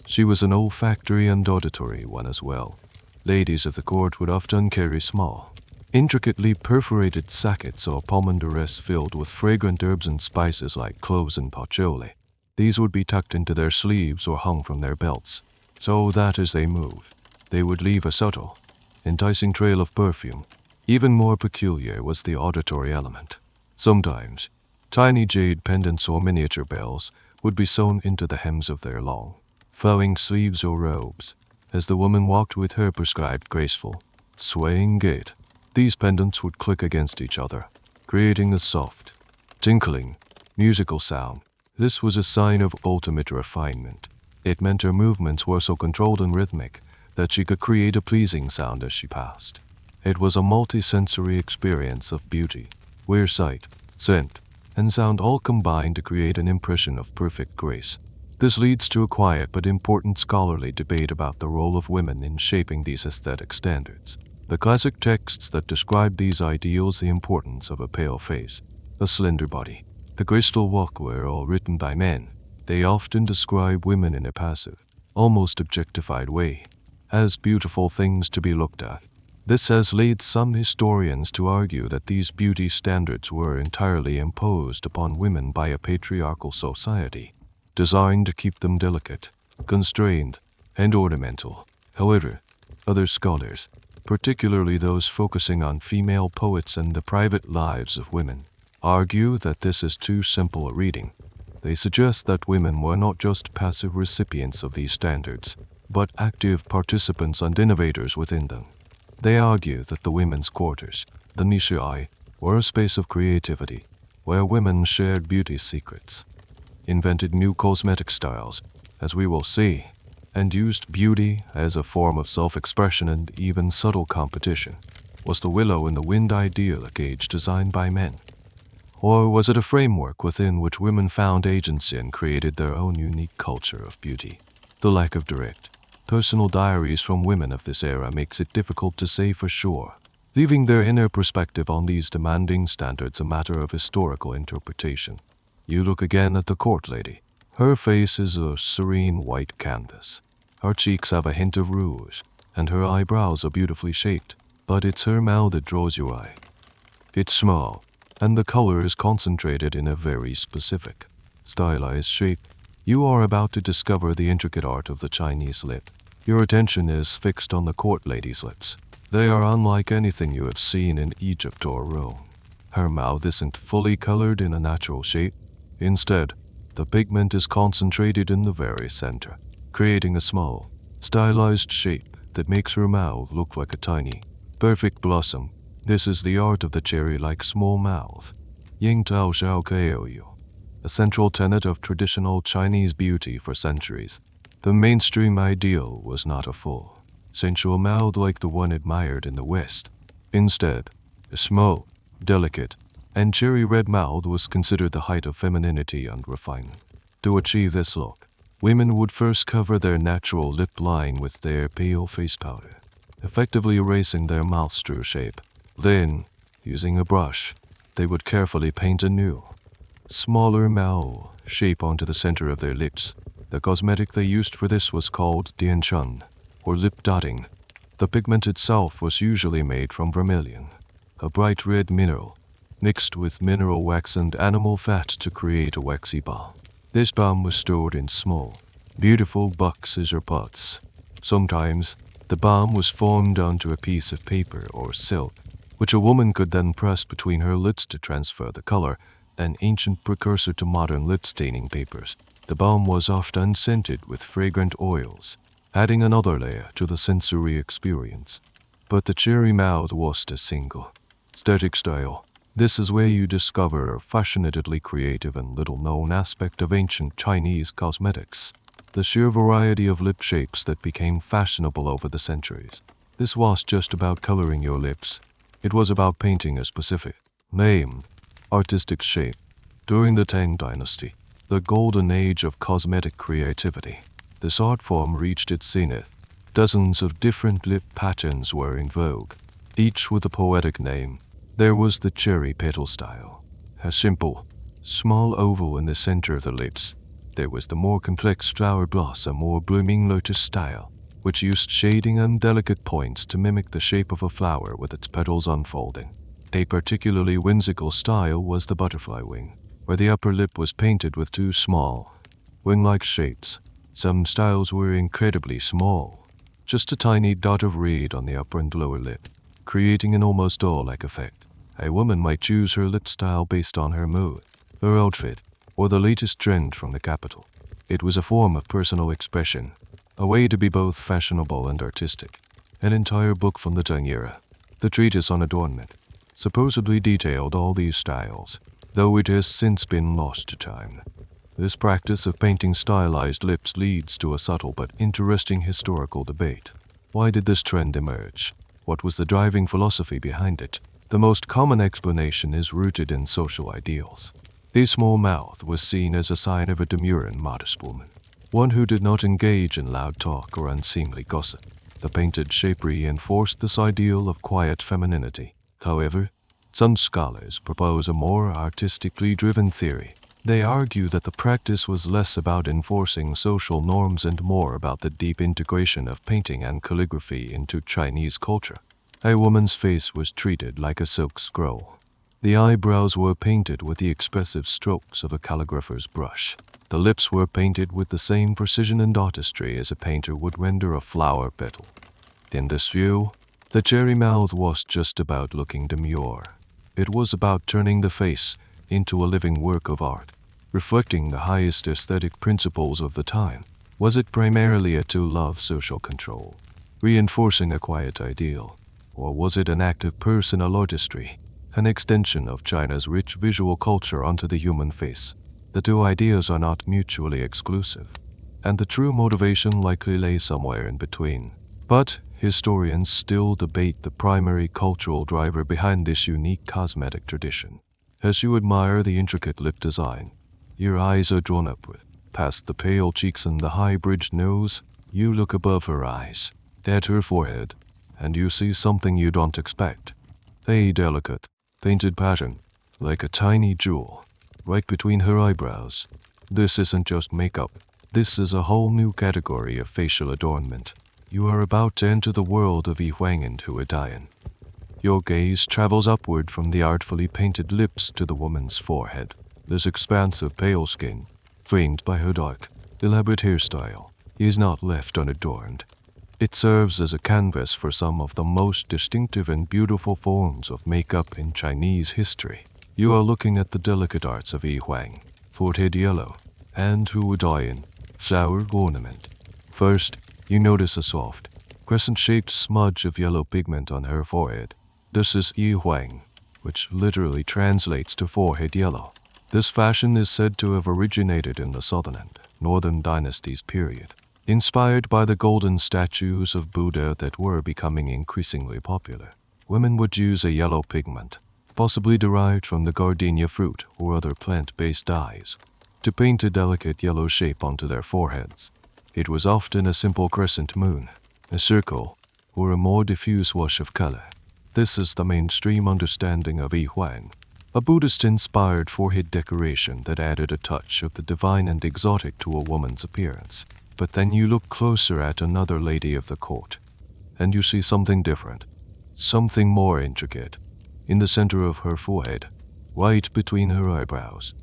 She was an olfactory and auditory one as well. Ladies of the court would often carry small, intricately perforated sackets or pomander filled with fragrant herbs and spices like cloves and patchouli. These would be tucked into their sleeves or hung from their belts, so that as they moved, they would leave a subtle, enticing trail of perfume. Even more peculiar was the auditory element. Sometimes, tiny jade pendants or miniature bells would be sewn into the hems of their long, flowing sleeves or robes. As the woman walked with her prescribed graceful, swaying gait, these pendants would click against each other, creating a soft, tinkling, musical sound. This was a sign of ultimate refinement. It meant her movements were so controlled and rhythmic that she could create a pleasing sound as she passed. It was a multi-sensory experience of beauty, where sight, scent, and sound all combined to create an impression of perfect grace. This leads to a quiet but important scholarly debate about the role of women in shaping these aesthetic standards. The classic texts that describe these ideals, the importance of a pale face, a slender body, a graceful walk, were all written by men. They often describe women in a passive, almost objectified way, as beautiful things to be looked at. This has led some historians to argue that these beauty standards were entirely imposed upon women by a patriarchal society, designed to keep them delicate, constrained, and ornamental. However, other scholars, particularly those focusing on female poets and the private lives of women, argue that this is too simple a reading. They suggest that women were not just passive recipients of these standards, but active participants and innovators within them. They argue that the women's quarters, the niche, were a space of creativity, where women shared beauty secrets, invented new cosmetic styles, as we will see, and used beauty as a form of self-expression and even subtle competition. Was the willow in the wind ideal a cage designed by men? Or was it a framework within which women found agency and created their own unique culture of beauty? The lack of direct, personal diaries from women of this era makes it difficult to say for sure, leaving their inner perspective on these demanding standards a matter of historical interpretation. You look again at the court lady. Her face is a serene white canvas. Her cheeks have a hint of rouge, and her eyebrows are beautifully shaped, but it's her mouth that draws your eye. It's small, and the color is concentrated in a very specific, stylized shape. You are about to discover the intricate art of the Chinese lip. Your attention is fixed on the court lady's lips. They are unlike anything you have seen in Egypt or Rome. Her mouth isn't fully colored in a natural shape. Instead, the pigment is concentrated in the very center, creating a small, stylized shape that makes her mouth look like a tiny, perfect blossom. This is the art of the cherry-like small mouth. Ying Tao Xiao Kao Yu, a central tenet of traditional Chinese beauty for centuries. The mainstream ideal was not a full, sensual mouth like the one admired in the West. Instead, a small, delicate, and cherry-red mouth was considered the height of femininity and refinement. To achieve this look, women would first cover their natural lip line with their pale face powder, effectively erasing their mouth's true shape. Then, using a brush, they would carefully paint a new, smaller mouth shape onto the center of their lips. The cosmetic they used for this was called dianchun, or lip dotting. The pigment itself was usually made from vermilion, a bright red mineral, mixed with mineral wax and animal fat to create a waxy balm. This balm was stored in small, beautiful buck scissor pots. Sometimes, the balm was formed onto a piece of paper or silk, which a woman could then press between her lips to transfer the color, an ancient precursor to modern lip staining papers. The balm was often scented with fragrant oils, adding another layer to the sensory experience. But the cherry mouth was the single, static style. This is where you discover a fascinatedly creative and little-known aspect of ancient Chinese cosmetics, the sheer variety of lip shapes that became fashionable over the centuries. This was just about coloring your lips. It was about painting a specific, named, artistic shape. During the Tang Dynasty, the golden age of cosmetic creativity, this art form reached its zenith. Dozens of different lip patterns were in vogue, each with a poetic name. There was the cherry petal style, a simple, small oval in the center of the lips. There was the more complex flower blossom or blooming lotus style, which used shading and delicate points to mimic the shape of a flower with its petals unfolding. A particularly whimsical style was the butterfly wing, where the upper lip was painted with two small, wing-like shapes. Some styles were incredibly small, just a tiny dot of red on the upper and lower lip, creating an almost doll-like effect. A woman might choose her lip style based on her mood, her outfit, or the latest trend from the capital. It was a form of personal expression, a way to be both fashionable and artistic. An entire book from the Tang era, the Treatise on Adornment, supposedly detailed all these styles, though it has since been lost to time. This practice of painting stylized lips leads to a subtle but interesting historical debate. Why did this trend emerge? What was the driving philosophy behind it? The most common explanation is rooted in social ideals. The small mouth was seen as a sign of a demure and modest woman, one who did not engage in loud talk or unseemly gossip. The painted shape reinforced this ideal of quiet femininity. However, some scholars propose a more artistically driven theory. They argue that the practice was less about enforcing social norms and more about the deep integration of painting and calligraphy into Chinese culture. A woman's face was treated like a silk scroll. The eyebrows were painted with the expressive strokes of a calligrapher's brush. The lips were painted with the same precision and artistry as a painter would render a flower petal. In this view, the cherry mouth was just about looking demure. It was about turning the face into a living work of art, reflecting the highest aesthetic principles of the time. Was it primarily a tool of social control, reinforcing a quiet ideal, or was it an act of personal artistry, an extension of China's rich visual culture onto the human face? The two ideas are not mutually exclusive, and the true motivation likely lay somewhere in between. But historians still debate the primary cultural driver behind this unique cosmetic tradition. As you admire the intricate lip design, your eyes are drawn upward, past the pale cheeks and the high-bridged nose. You look above her eyes, at her forehead, and you see something you don't expect. A delicate, painted pattern, like a tiny jewel, right between her eyebrows. This isn't just makeup. This is a whole new category of facial adornment. You are about to enter the world of Yi Huang and Hu Dian. Your gaze travels upward from the artfully painted lips to the woman's forehead. This expanse of pale skin, framed by her dark, elaborate hairstyle, is not left unadorned. It serves as a canvas for some of the most distinctive and beautiful forms of makeup in Chinese history. You are looking at the delicate arts of Yi Huang, forehead yellow, and Huadayan, flower ornament. First, you notice a soft, crescent-shaped smudge of yellow pigment on her forehead. This is Yi Huang, which literally translates to forehead yellow. This fashion is said to have originated in the southern and northern dynasties period, inspired by the golden statues of Buddha that were becoming increasingly popular. Women would use a yellow pigment, possibly derived from the gardenia fruit or other plant-based dyes, to paint a delicate yellow shape onto their foreheads. It was often a simple crescent moon, a circle, or a more diffuse wash of color. This is the mainstream understanding of Yi Huang, a Buddhist-inspired forehead decoration that added a touch of the divine and exotic to a woman's appearance. But then you look closer at another lady of the court, and you see something different, something more intricate. In the center of her forehead, right between her eyebrows,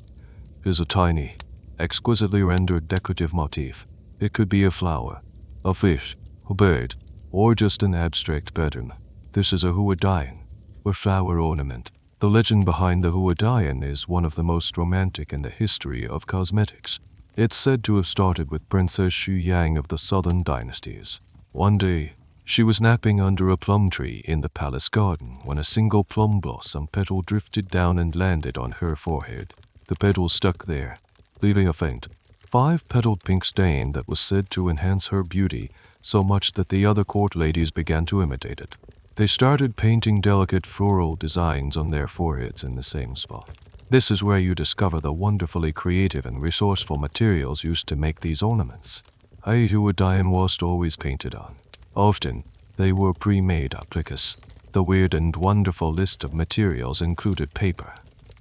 is a tiny, exquisitely rendered decorative motif. It could be a flower, a fish, a bird, or just an abstract pattern. This is a Huadayan, or flower ornament. The legend behind the Huadayan is one of the most romantic in the history of cosmetics. It's said to have started with Princess Xu Yang of the southern dynasties. One day, she was napping under a plum tree in the palace garden when a single plum blossom petal drifted down and landed on her forehead. The petal stuck there, leaving a faint, 5-petaled pink stain that was said to enhance her beauty so much that the other court ladies began to imitate it. They started painting delicate floral designs on their foreheads in the same spot. This is where you discover the wonderfully creative and resourceful materials used to make these ornaments. Huadayan wasn't always painted on. Often, they were pre-made appliques. The weird and wonderful list of materials included paper,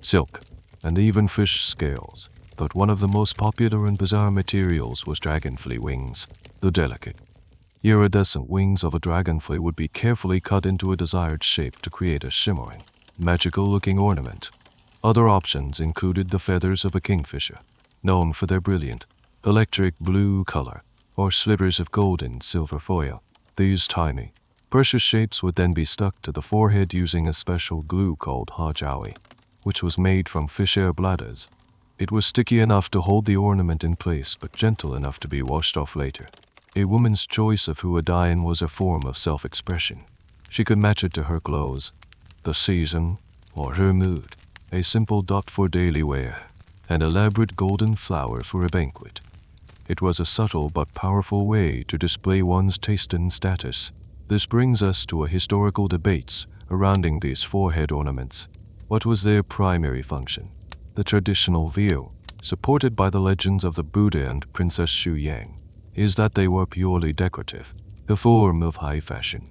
silk, and even fish scales. But one of the most popular and bizarre materials was dragonfly wings. The delicate, iridescent wings of a dragonfly would be carefully cut into a desired shape to create a shimmering, magical-looking ornament. Other options included the feathers of a kingfisher, known for their brilliant, electric blue color, or slivers of gold and silver foil. These tiny, precious shapes would then be stuck to the forehead using a special glue called hajiawi, which was made from fish air bladders. It was sticky enough to hold the ornament in place, but gentle enough to be washed off later. A woman's choice of Huadayan was a form of self-expression. She could match it to her clothes, the season, or her mood. A simple dot for daily wear, an elaborate golden flower for a banquet. It was a subtle but powerful way to display one's taste and status. This brings us to a historical debate surrounding these forehead ornaments. What was their primary function? The traditional view, supported by the legends of the Buddha and Princess Xu Yang, is that they were purely decorative, a form of high fashion.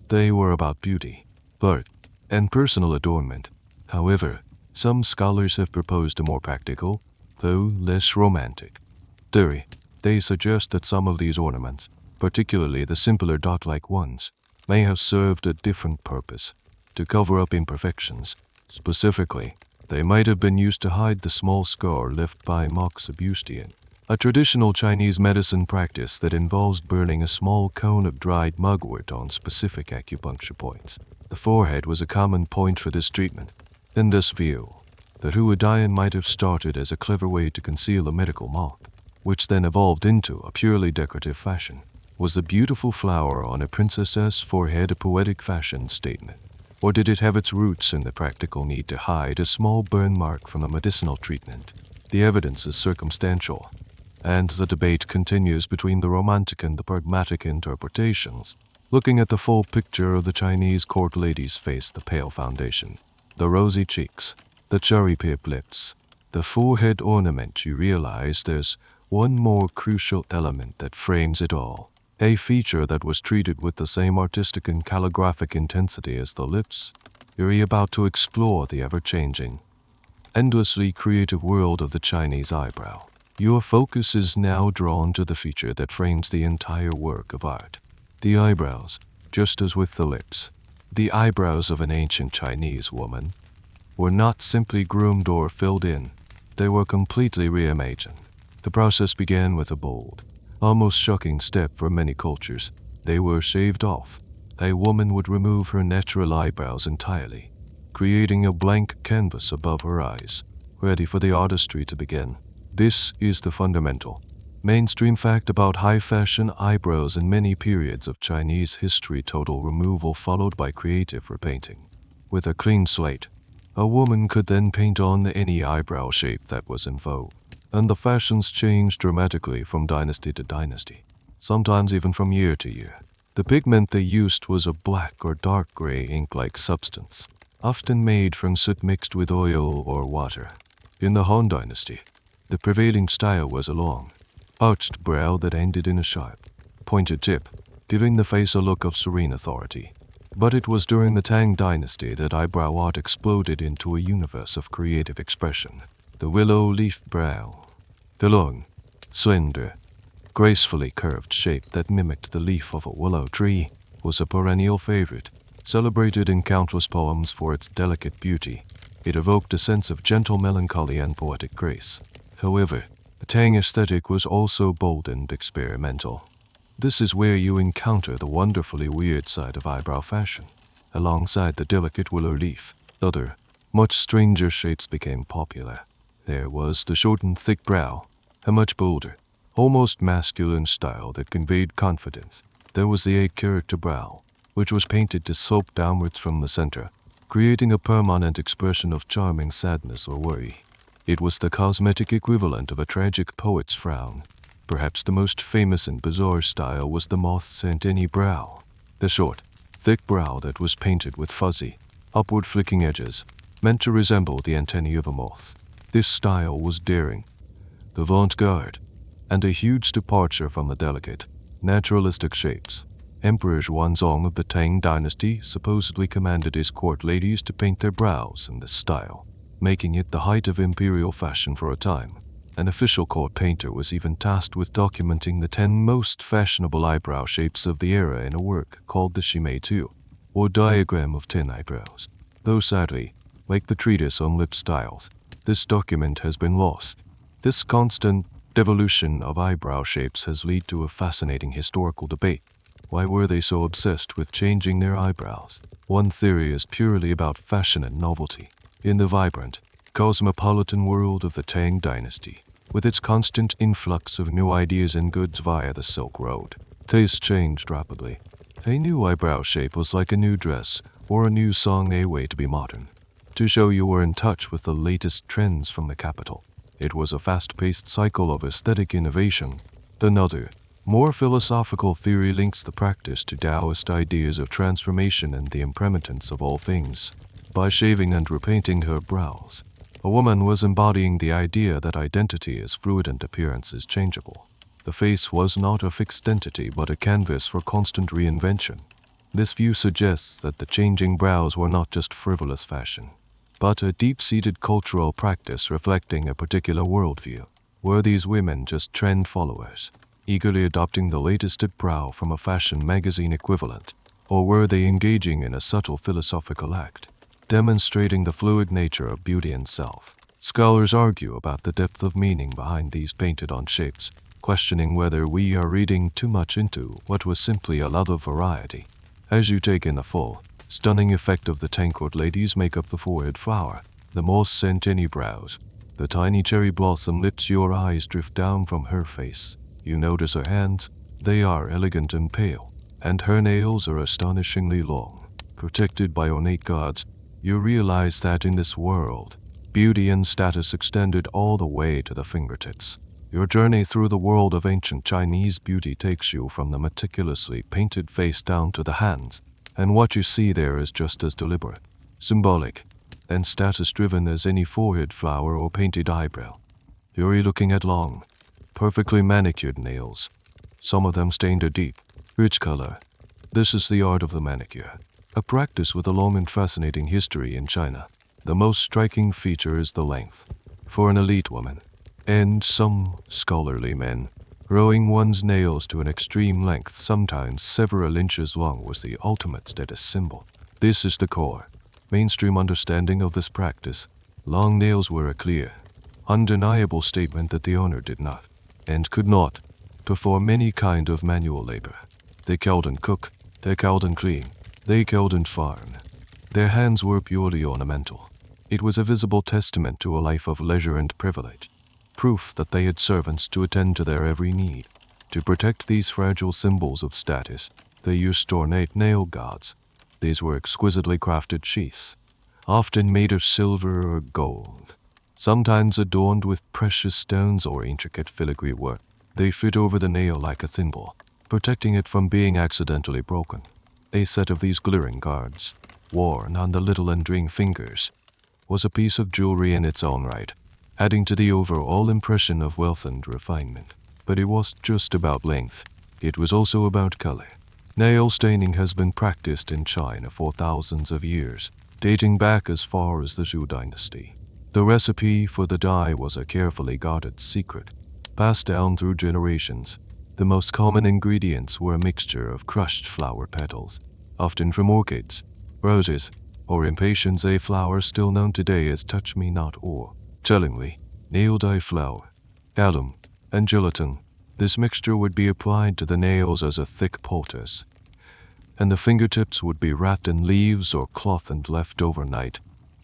They were about beauty, art, and personal adornment. However, some scholars have proposed a more practical, though less romantic, theory. They suggest that some of these ornaments, particularly the simpler dot-like ones, may have served a different purpose, to cover up imperfections. Specifically, they might have been used to hide the small scar left by moxibustion, a traditional Chinese medicine practice that involves burning a small cone of dried mugwort on specific acupuncture points. The forehead was a common point for this treatment. In this view, the Huadayan might have started as a clever way to conceal a medical moth, which then evolved into a purely decorative fashion. Was the beautiful flower on a princess's forehead a poetic fashion statement? Or did it have its roots in the practical need to hide a small burn mark from a medicinal treatment? The evidence is circumstantial, and the debate continues between the romantic and the pragmatic interpretations. Looking at the full picture of the Chinese court lady's face, the pale foundation, the rosy cheeks, the cherry-pip lips, the forehead ornament, you realize there's one more crucial element that frames it all. A feature that was treated with the same artistic and calligraphic intensity as the lips. You're about to explore the ever-changing, endlessly creative world of the Chinese eyebrow. Your focus is now drawn to the feature that frames the entire work of art. The eyebrows, just as with the lips. The eyebrows of an ancient Chinese woman were not simply groomed or filled in. They were completely reimagined. The process began with a bold, almost shocking step for many cultures. They were shaved off. A woman would remove her natural eyebrows entirely, creating a blank canvas above her eyes, ready for the artistry to begin. This is the fundamental, mainstream fact about high-fashion eyebrows in many periods of Chinese history: total removal followed by creative repainting. With a clean slate, a woman could then paint on any eyebrow shape that was in vogue, and the fashions changed dramatically from dynasty to dynasty, sometimes even from year to year. The pigment they used was a black or dark gray ink-like substance, often made from soot mixed with oil or water. In the Han Dynasty, the prevailing style was a long, arched brow that ended in a sharp, pointed tip, giving the face a look of serene authority. But it was during the Tang Dynasty that eyebrow art exploded into a universe of creative expression. The willow leaf brow. The long, slender, gracefully curved shape that mimicked the leaf of a willow tree was a perennial favorite, celebrated in countless poems for its delicate beauty. It evoked a sense of gentle melancholy and poetic grace. However, the Tang aesthetic was also bold and experimental. This is where you encounter the wonderfully weird side of eyebrow fashion. Alongside the delicate willow leaf, other, much stranger shapes became popular. There was the shortened thick brow, a much bolder, almost masculine style that conveyed confidence. There was the 8-character brow, which was painted to slope downwards from the center, creating a permanent expression of charming sadness or worry. It was the cosmetic equivalent of a tragic poet's frown. Perhaps the most famous and bizarre style was the moth centenni brow, the short, thick brow that was painted with fuzzy, upward flicking edges, meant to resemble the antennae of a moth. This style was daring, avant-garde, and a huge departure from the delicate, naturalistic shapes. Emperor Xuanzong of the Tang Dynasty supposedly commanded his court ladies to paint their brows in this style, making it the height of imperial fashion for a time. An official court painter was even tasked with documenting the 10 most fashionable eyebrow shapes of the era in a work called the Shimei-tu, or Diagram of 10 Eyebrows. Though sadly, like the treatise on lip styles, this document has been lost. This constant devolution of eyebrow shapes has led to a fascinating historical debate. Why were they so obsessed with changing their eyebrows? One theory is purely about fashion and novelty. In the vibrant, cosmopolitan world of the Tang Dynasty, with its constant influx of new ideas and goods via the Silk Road, tastes changed rapidly. A new eyebrow shape was like a new dress or a new song, a way to be modern, to show you were in touch with the latest trends from the capital. It was a fast-paced cycle of aesthetic innovation. Another, more philosophical theory links the practice to Taoist ideas of transformation and the impermanence of all things. By shaving and repainting her brows, a woman was embodying the idea that identity is fluid and appearance is changeable. The face was not a fixed entity but a canvas for constant reinvention. This view suggests that the changing brows were not just frivolous fashion, but a deep-seated cultural practice reflecting a particular worldview. Were these women just trend followers, eagerly adopting the latest at brow from a fashion magazine equivalent, or were they engaging in a subtle philosophical act, demonstrating the fluid nature of beauty and self? Scholars argue about the depth of meaning behind these painted-on shapes, questioning whether we are reading too much into what was simply a lot of variety. As you take in the full, stunning effect of the Tang court ladies make up the forehead flower, the moth centenni brows, the tiny cherry blossom lips. Your eyes drift down from her face. You notice her hands. They are elegant and pale, and her nails are astonishingly long, protected by ornate guards. You realize that in this world, beauty and status extended all the way to the fingertips. Your journey through the world of ancient Chinese beauty takes you from the meticulously painted face down to the hands, and what you see there is just as deliberate, symbolic, and status-driven as any forehead flower or painted eyebrow. You're looking at long, perfectly manicured nails, some of them stained a deep, rich color. This is the art of the manicure, a practice with a long and fascinating history in China. The most striking feature is the length. For an elite woman, and some scholarly men, growing one's nails to an extreme length, sometimes several inches long, was the ultimate status symbol. This is the core, mainstream understanding of this practice. Long nails were a clear, undeniable statement that the owner did not and could not perform any kind of manual labor. They couldn't cook, they couldn't clean, they couldn't farm. Their hands were purely ornamental. It was a visible testament to a life of leisure and privilege, proof that they had servants to attend to their every need. To protect these fragile symbols of status, they used ornate nail guards. These were exquisitely crafted sheaths, often made of silver or gold, sometimes adorned with precious stones or intricate filigree work. They fit over the nail like a thimble, protecting it from being accidentally broken. A set of these glittering guards, worn on the little and ring fingers, was a piece of jewelry in its own right, adding to the overall impression of wealth and refinement. But it wasn't just about length, it was also about color. Nail staining has been practiced in China for thousands of years, dating back as far as the Zhou dynasty. The recipe for the dye was a carefully guarded secret, passed down through generations. The most common ingredients were a mixture of crushed flower petals, often from orchids, roses, or impatiens, a flower still known today as touch-me-not or, tellingly, nail dye flour, alum, and gelatin. This mixture would be applied to the nails as a thick poultice, and the fingertips would be wrapped in leaves or cloth and left overnight.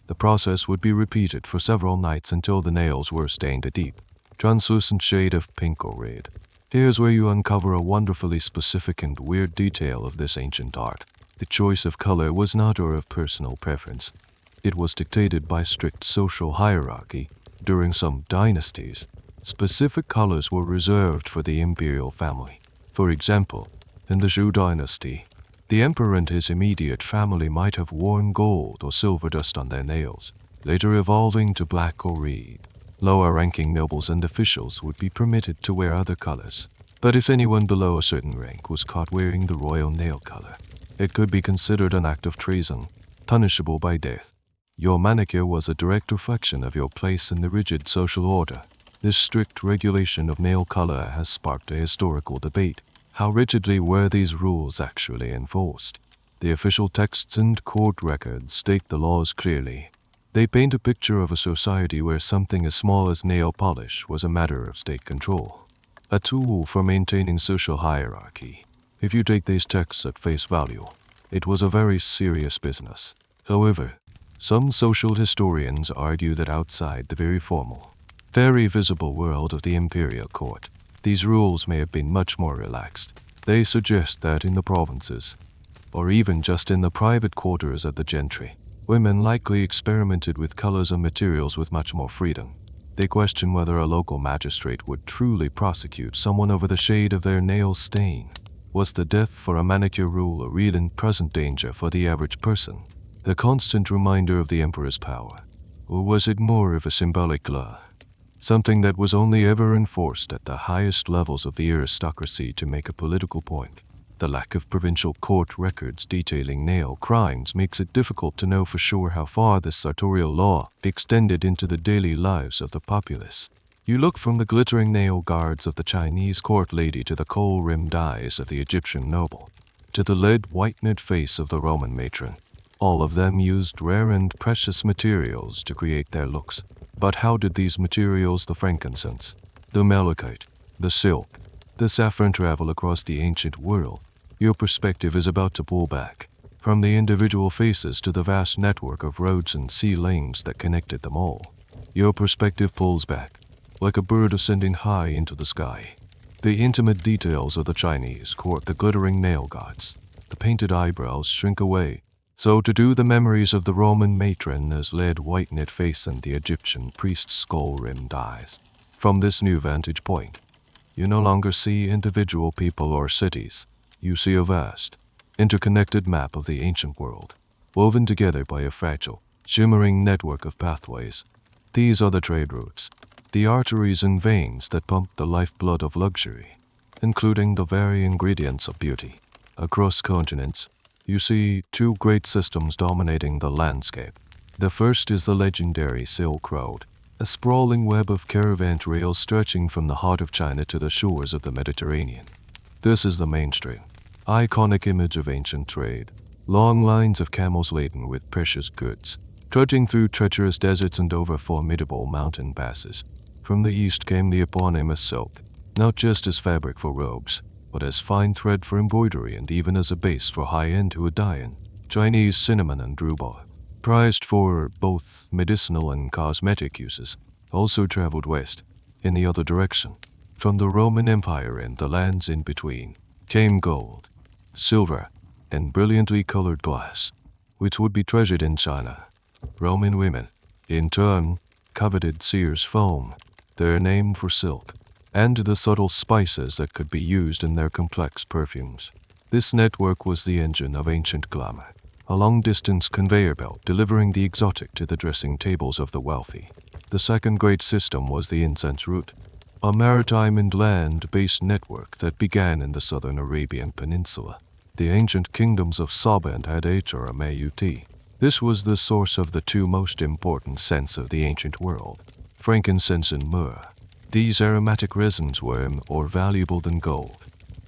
The process would be repeated for several nights until the nails were stained a deep, translucent shade of pink or red. Here's where you uncover a wonderfully specific and weird detail of this ancient art. The choice of color was not of personal preference. It was dictated by strict social hierarchy. During some dynasties, specific colors were reserved for the imperial family. For example, in the Zhou dynasty, the emperor and his immediate family might have worn gold or silver dust on their nails, later evolving to black or red. Lower-ranking nobles and officials would be permitted to wear other colors, but if anyone below a certain rank was caught wearing the royal nail color, it could be considered an act of treason, punishable by death. Your manicure was a direct reflection of your place in the rigid social order. This strict regulation of nail color has sparked a historical debate. How rigidly were these rules actually enforced? The official texts and court records state the laws clearly. They paint a picture of a society where something as small as nail polish was a matter of state control, a tool for maintaining social hierarchy. If you take these texts at face value, it was a very serious business. However, some social historians argue that outside the very formal, very visible world of the imperial court, these rules may have been much more relaxed. They suggest that in the provinces, or even just in the private quarters of the gentry, women likely experimented with colors and materials with much more freedom. They question whether a local magistrate would truly prosecute someone over the shade of their nail stain. Was the death for a manicure rule a real and present danger for the average person, the constant reminder of the emperor's power? Or was it more of a symbolic law, something that was only ever enforced at the highest levels of the aristocracy to make a political point? The lack of provincial court records detailing nail crimes makes it difficult to know for sure how far this sartorial law extended into the daily lives of the populace. You look from the glittering nail guards of the Chinese court lady to the kohl-rimmed eyes of the Egyptian noble, to the lead-whitened face of the Roman matron. All of them used rare and precious materials to create their looks. But how did these materials, the frankincense, the malachite, the silk, the saffron, travel across the ancient world? Your perspective is about to pull back, from the individual faces to the vast network of roads and sea lanes that connected them all. Your perspective pulls back, like a bird ascending high into the sky. The intimate details of the Chinese court, the glittering nail guards, the painted eyebrows shrink away. So to do the memories of the Roman matron as lead-whitened face and the Egyptian priest's skull-rimmed eyes. From this new vantage point, you no longer see individual people or cities. You see a vast, interconnected map of the ancient world, woven together by a fragile, shimmering network of pathways. These are the trade routes, the arteries and veins that pump the lifeblood of luxury, including the very ingredients of beauty. Across continents, you see two great systems dominating the landscape. The first is the legendary Silk Road, a sprawling web of caravan trails stretching from the heart of China to the shores of the Mediterranean. This is the mainstream, iconic image of ancient trade, long lines of camels laden with precious goods, trudging through treacherous deserts and over formidable mountain passes. From the east came the eponymous Silk, not just as fabric for robes, but as fine thread for embroidery and even as a base for high-end Huadian, Chinese cinnamon and rhubarb, prized for both medicinal and cosmetic uses, also traveled west, in the other direction. From the Roman Empire and the lands in between came gold, silver, and brilliantly colored glass, which would be treasured in China. Roman women, in turn, coveted Seer's foam, their name for silk, and the subtle spices that could be used in their complex perfumes. This network was the engine of ancient glamour, a long-distance conveyor belt delivering the exotic to the dressing tables of the wealthy. The second great system was the incense route, a maritime and land-based network that began in the southern Arabian Peninsula. The ancient kingdoms of Saba and Hadait or Amayuti. This was the source of the two most important scents of the ancient world, frankincense and myrrh. These aromatic resins were more valuable than gold.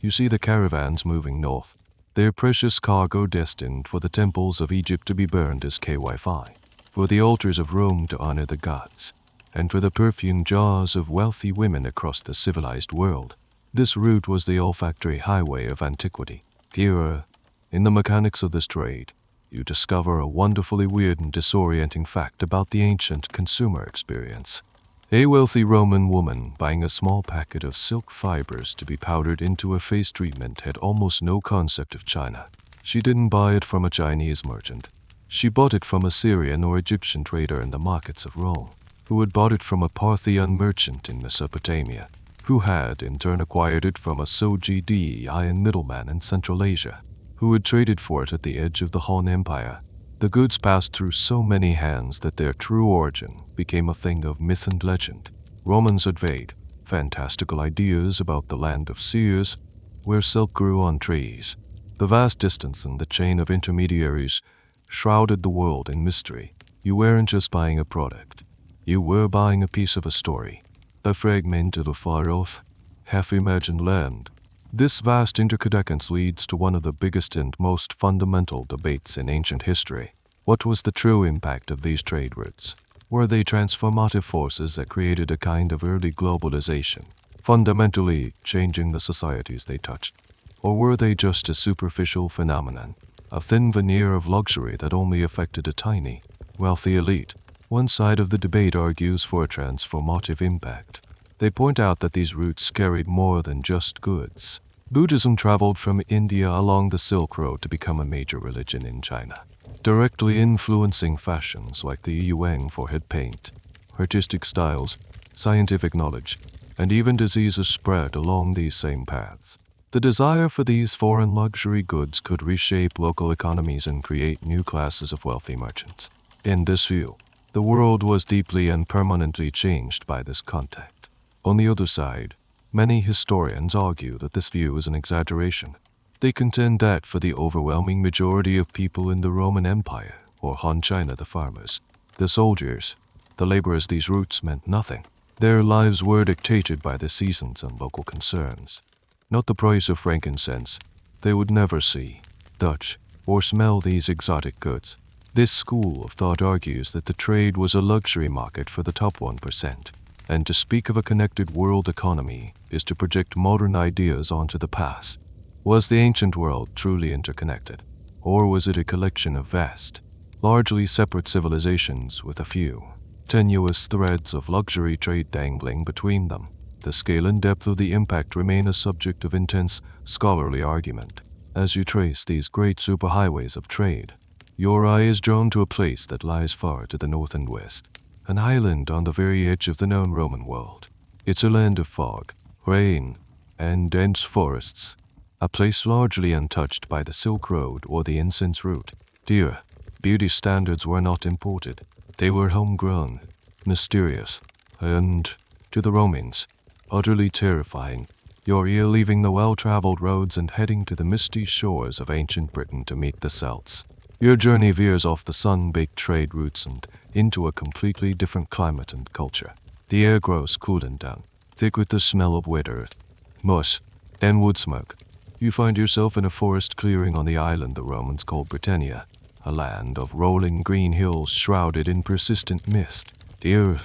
You see the caravans moving north, their precious cargo destined for the temples of Egypt to be burned as KY5, for the altars of Rome to honor the gods, and for the perfumed jars of wealthy women across the civilized world. This route was the olfactory highway of antiquity. Here, in the mechanics of this trade, you discover a wonderfully weird and disorienting fact about the ancient consumer experience. A wealthy Roman woman buying a small packet of silk fibers to be powdered into a face treatment had almost no concept of China. She didn't buy it from a Chinese merchant. She bought it from a Syrian or Egyptian trader in the markets of Rome, who had bought it from a Parthian merchant in Mesopotamia, who had in turn acquired it from a Sogdian middleman in Central Asia, who had traded for it at the edge of the Han Empire. The goods passed through so many hands that their true origin became a thing of myth and legend. Romans had vague, fantastical ideas about the land of Seers, where silk grew on trees. The vast distance and the chain of intermediaries shrouded the world in mystery. You weren't just buying a product. You were buying a piece of a story, a fragment of a far-off, half-imagined land. This vast interconnectance leads to one of the biggest and most fundamental debates in ancient history. What was the true impact of these trade routes? Were they transformative forces that created a kind of early globalization, fundamentally changing the societies they touched? Or were they just a superficial phenomenon, a thin veneer of luxury that only affected a tiny, wealthy elite? One side of the debate argues for a transformative impact. They point out that these routes carried more than just goods. Buddhism traveled from India along the Silk Road to become a major religion in China, directly influencing fashions like the yuan for head paint, artistic styles, scientific knowledge, and even diseases spread along these same paths. The desire for these foreign luxury goods could reshape local economies and create new classes of wealthy merchants. In this view, the world was deeply and permanently changed by this contact. On the other side, many historians argue that this view is an exaggeration. They contend that for the overwhelming majority of people in the Roman Empire, or Han China, the farmers, the soldiers, the laborers, these routes meant nothing. Their lives were dictated by the seasons and local concerns, not the price of frankincense. They would never see, touch, or smell these exotic goods. This school of thought argues that the trade was a luxury market for the top 1%. And to speak of a connected world economy is to project modern ideas onto the past. Was the ancient world truly interconnected? Or was it a collection of vast, largely separate civilizations with a few tenuous threads of luxury trade dangling between them? The scale and depth of the impact remain a subject of intense scholarly argument. As you trace these great superhighways of trade, your eye is drawn to a place that lies far to the north and west. An island on the very edge of the known Roman world. It's a land of fog, rain, and dense forests, a place largely untouched by the Silk Road or the incense route. Dear, beauty standards were not imported. They were homegrown, mysterious, and, to the Romans, utterly terrifying. You're here leaving the well-traveled roads and heading to the misty shores of ancient Britain to meet the Celts. Your journey veers off the sun-baked trade routes and into a completely different climate and culture. The air grows cool and down, thick with the smell of wet earth, moss, and wood smoke. You find yourself in a forest clearing on the island the Romans called Britannia, a land of rolling green hills shrouded in persistent mist. Dear,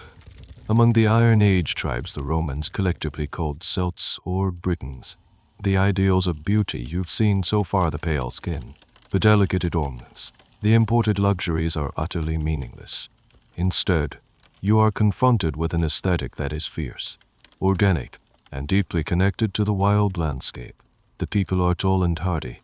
Among the Iron Age tribes, the Romans collectively called Celts or Britons. The ideals of beauty you've seen so far, the pale skin, the delicate adornments, the imported luxuries, are utterly meaningless. Instead, you are confronted with an aesthetic that is fierce, organic, and deeply connected to the wild landscape. The people are tall and hardy.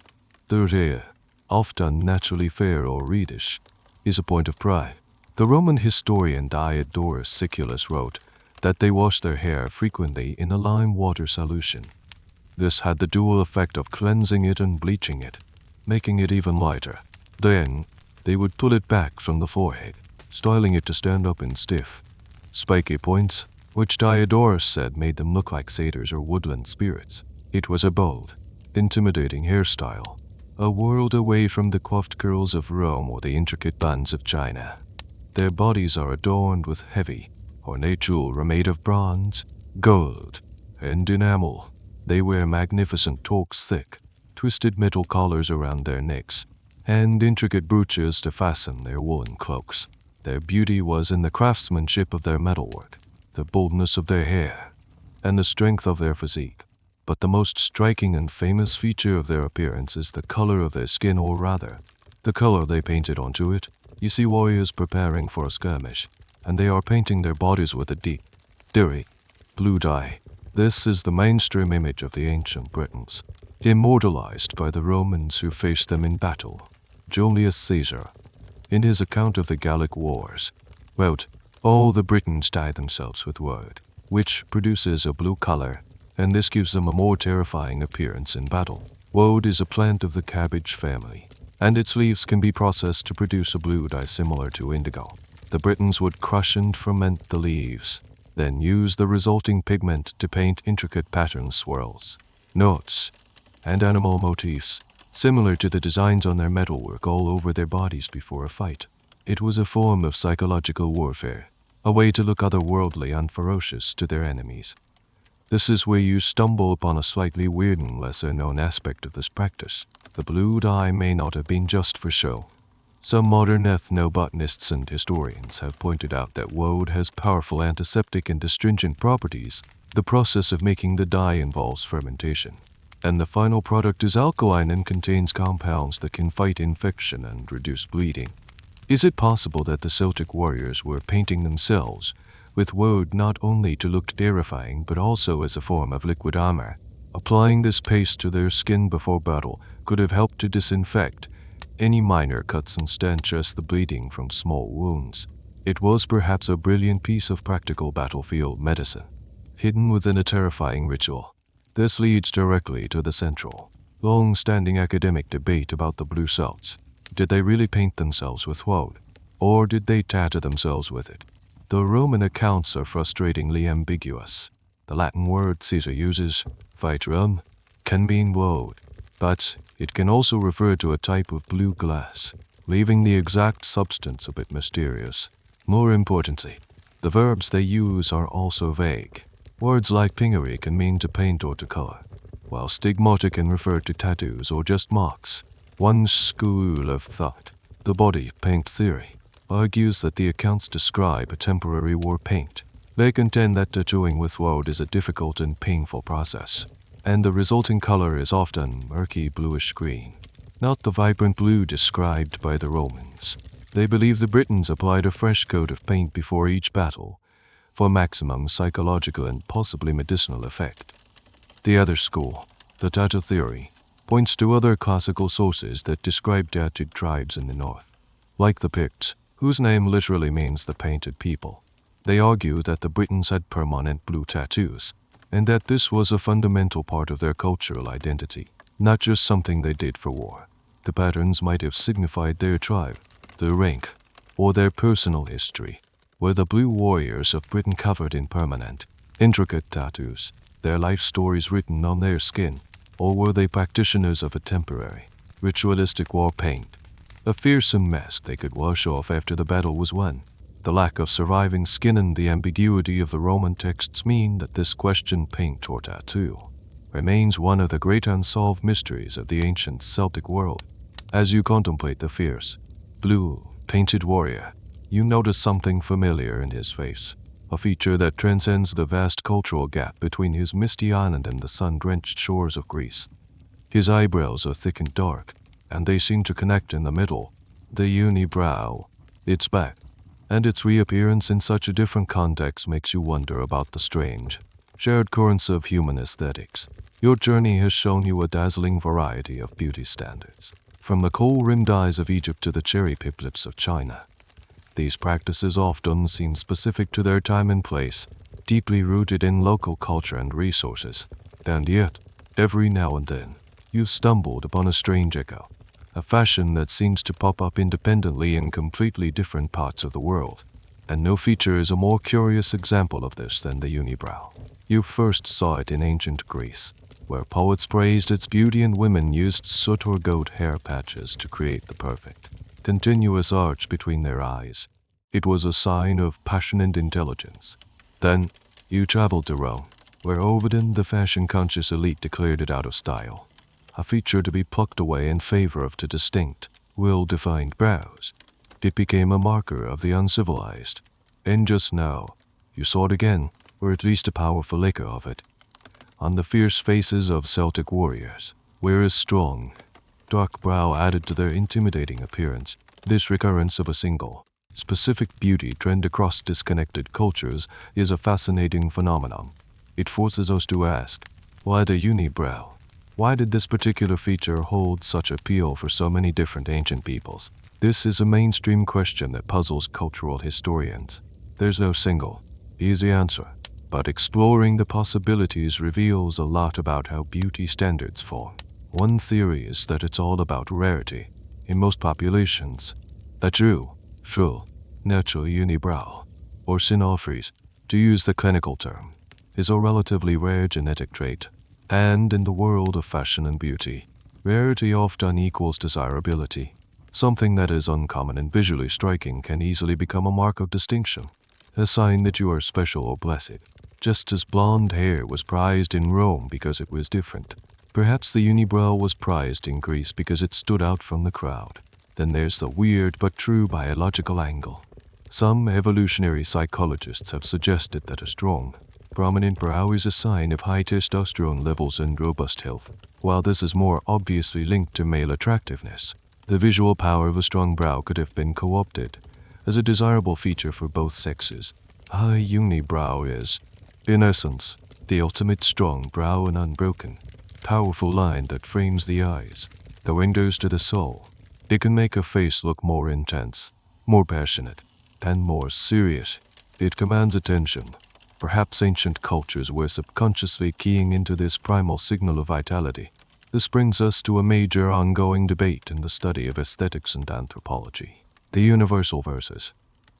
Their hair, often naturally fair or reddish, is a point of pride. The Roman historian Diodorus Siculus wrote that they washed their hair frequently in a lime water solution. This had the dual effect of cleansing it and bleaching it, making it even lighter. Then, they would pull it back from the forehead, styling it to stand up in stiff, spiky points, which Diodorus said made them look like satyrs or woodland spirits. It was a bold, intimidating hairstyle, a world away from the coiffed curls of Rome or the intricate buns of China. Their bodies are adorned with heavy, ornate jewelry made of bronze, gold, and enamel. They wear magnificent toques, thick, twisted metal collars around their necks, and intricate brooches to fasten their woolen cloaks. Their beauty was in the craftsmanship of their metalwork, the boldness of their hair, and the strength of their physique. But the most striking and famous feature of their appearance is the color of their skin, or rather, the color they painted onto it. You see warriors preparing for a skirmish, and they are painting their bodies with a deep, dirty, blue dye. This is the mainstream image of the ancient Britons, immortalized by the Romans who faced them in battle. Julius Caesar, in his account of the Gallic Wars, wrote, "All the Britons dye themselves with woad, which produces a blue color, and this gives them a more terrifying appearance in battle." Woad is a plant of the cabbage family, and its leaves can be processed to produce a blue dye similar to indigo. The Britons would crush and ferment the leaves, then use the resulting pigment to paint intricate pattern swirls, notes, and animal motifs, similar to the designs on their metalwork, all over their bodies before a fight. It was a form of psychological warfare, a way to look otherworldly and ferocious to their enemies. This is where you stumble upon a slightly weird and lesser-known aspect of this practice. The blue dye may not have been just for show. Some modern ethnobotanists and historians have pointed out that woad has powerful antiseptic and astringent properties. The process of making the dye involves fermentation, and the final product is alkaline and contains compounds that can fight infection and reduce bleeding. Is it possible that the Celtic warriors were painting themselves with woad not only to look terrifying but also as a form of liquid armor? Applying this paste to their skin before battle could have helped to disinfect any minor cuts and stanch the bleeding from small wounds. It was perhaps a brilliant piece of practical battlefield medicine, hidden within a terrifying ritual. This leads directly to the central, long-standing academic debate about the blue Celts. Did they really paint themselves with woad, or did they tattoo themselves with it? The Roman accounts are frustratingly ambiguous. The Latin word Caesar uses, vitrum, can mean woad, but it can also refer to a type of blue glass, leaving the exact substance a bit mysterious. More importantly, the verbs they use are also vague. Words like pingere can mean to paint or to color, while stigmata can refer to tattoos or just marks. One school of thought, the body paint theory, argues that the accounts describe a temporary war paint. They contend that tattooing with woad is a difficult and painful process, and the resulting color is often murky bluish-green, not the vibrant blue described by the Romans. They believe the Britons applied a fresh coat of paint before each battle for maximum psychological and possibly medicinal effect. The other school, the tattoo theory, points to other classical sources that describe tattooed tribes in the north, like the Picts, whose name literally means the painted people. They argue that the Britons had permanent blue tattoos, and that this was a fundamental part of their cultural identity, not just something they did for war. The patterns might have signified their tribe, their rank, or their personal history. Were the blue warriors of Britain covered in permanent, intricate tattoos, their life stories written on their skin, or were they practitioners of a temporary, ritualistic war paint, a fearsome mask they could wash off after the battle was won? The lack of surviving skin and the ambiguity of the Roman texts mean that this question, paint or tattoo, remains one of the great unsolved mysteries of the ancient Celtic world. As you contemplate the fierce, blue, painted warrior, you notice something familiar in his face, a feature that transcends the vast cultural gap between his misty island and the sun-drenched shores of Greece. His eyebrows are thick and dark, and they seem to connect in the middle. The unibrow. It's back, and its reappearance in such a different context makes you wonder about the strange, shared currents of human aesthetics. Your journey has shown you a dazzling variety of beauty standards, from the kohl-rimmed eyes of Egypt to the cherry-picked lips of China. These practices often seem specific to their time and place, deeply rooted in local culture and resources, and yet, every now and then, you've stumbled upon a strange echo, a fashion that seems to pop up independently in completely different parts of the world, and no feature is a more curious example of this than the unibrow. You first saw it in ancient Greece, where poets praised its beauty and women used soot or goat hair patches to create the perfect, continuous arch between their eyes. It was a sign of passion and intelligence. Then, you traveled to Rome, where Ovidin, the fashion-conscious elite, declared it out of style, a feature to be plucked away in favor of two distinct, well-defined brows. It became a marker of the uncivilized, and just now, you saw it again, or at least a powerful echo of it, on the fierce faces of Celtic warriors, where a strong, dark brow added to their intimidating appearance. This recurrence of a single, specific beauty trend across disconnected cultures is a fascinating phenomenon. It forces us to ask, why the unibrow? Why did this particular feature hold such appeal for so many different ancient peoples? This is a mainstream question that puzzles cultural historians. There's no single, easy answer, but exploring the possibilities reveals a lot about how beauty standards form. One theory is that it's all about rarity. In most populations, a true, full, natural unibrow, or synalphries, to use the clinical term, is a relatively rare genetic trait. And in the world of fashion and beauty, rarity often equals desirability. Something that is uncommon and visually striking can easily become a mark of distinction, a sign that you are special or blessed. Just as blonde hair was prized in Rome because it was different, perhaps the unibrow was prized in Greece because it stood out from the crowd. Then there's the weird but true biological angle. Some evolutionary psychologists have suggested that a strong, prominent brow is a sign of high testosterone levels and robust health. While this is more obviously linked to male attractiveness, the visual power of a strong brow could have been co-opted as a desirable feature for both sexes. A unibrow is, in essence, the ultimate strong brow, an unbroken, powerful line that frames the eyes, the windows to the soul. It can make a face look more intense, more passionate, and more serious. It commands attention. Perhaps ancient cultures were subconsciously keying into this primal signal of vitality. This brings us to a major ongoing debate in the study of aesthetics and anthropology. The universal versus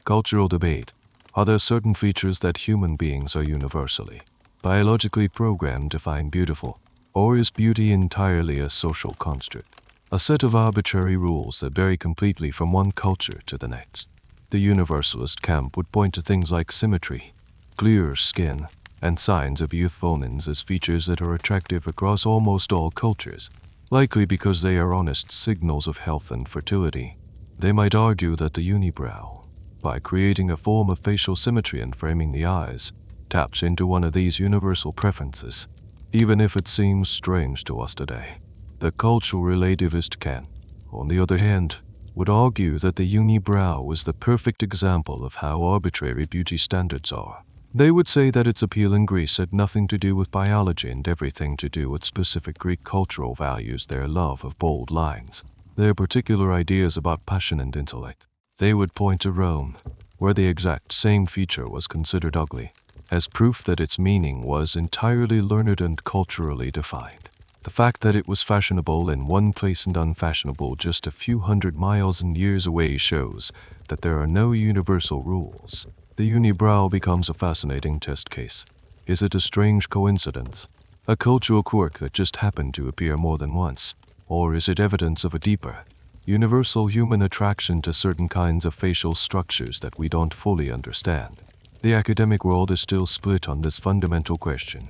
cultural debate. Are there certain features that human beings are universally, biologically programmed to find beautiful, or is beauty entirely a social construct, a set of arbitrary rules that vary completely from one culture to the next? The universalist camp would point to things like symmetry, clear skin, and signs of youthfulness as features that are attractive across almost all cultures, likely because they are honest signals of health and fertility. They might argue that the unibrow, by creating a form of facial symmetry and framing the eyes, taps into one of these universal preferences, even if it seems strange to us today. The cultural relativist can, on the other hand, would argue that the unibrow is the perfect example of how arbitrary beauty standards are. They would say that its appeal in Greece had nothing to do with biology and everything to do with specific Greek cultural values, their love of bold lines, their particular ideas about passion and intellect. They would point to Rome, where the exact same feature was considered ugly, as proof that its meaning was entirely learned and culturally defined. The fact that it was fashionable in one place and unfashionable just a few hundred miles and years away shows that there are no universal rules. The unibrow becomes a fascinating test case. Is it a strange coincidence, a cultural quirk that just happened to appear more than once, or is it evidence of a deeper, universal human attraction to certain kinds of facial structures that we don't fully understand? The academic world is still split on this fundamental question.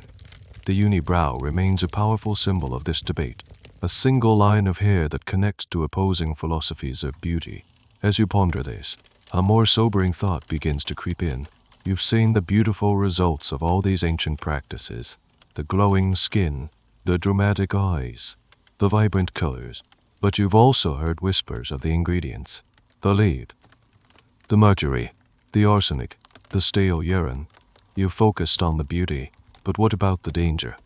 The unibrow remains a powerful symbol of this debate, a single line of hair that connects to opposing philosophies of beauty. As you ponder this, a more sobering thought begins to creep in. You've seen the beautiful results of all these ancient practices, the glowing skin, the dramatic eyes, the vibrant colors, but you've also heard whispers of the ingredients, the lead, the mercury, the arsenic, the stale urine. You've focused on the beauty, but what about the danger?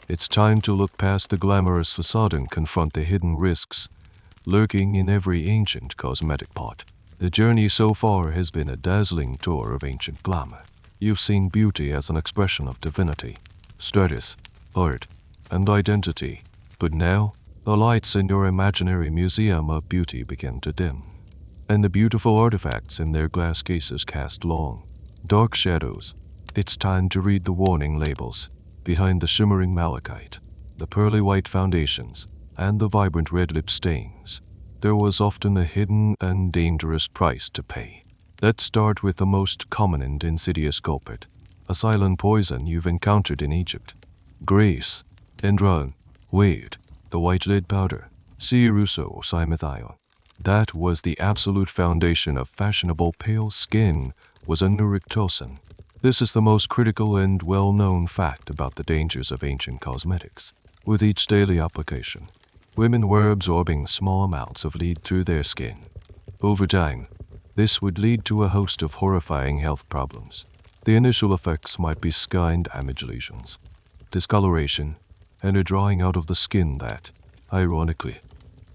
It's time to look past the glamorous facade and confront the hidden risks lurking in every ancient cosmetic pot. The journey so far has been a dazzling tour of ancient glamour. You've seen beauty as an expression of divinity, status, art, and identity. But now, the lights in your imaginary museum of beauty begin to dim, and the beautiful artifacts in their glass cases cast long, dark shadows. It's time to read the warning labels behind the shimmering malachite, the pearly white foundations, and the vibrant red lip stains. There was often a hidden and dangerous price to pay. Let's start with the most common and insidious culprit, a silent poison you've encountered in Egypt. Greece, Indran, Wade, the white lead powder, Russo Simethion. That was the absolute foundation of fashionable pale skin, was a neurotoxin. This is the most critical and well-known fact about the dangers of ancient cosmetics. With each daily application, women were absorbing small amounts of lead through their skin. Over time, this would lead to a host of horrifying health problems. The initial effects might be skin damage lesions, discoloration, and a drying out of the skin that, ironically,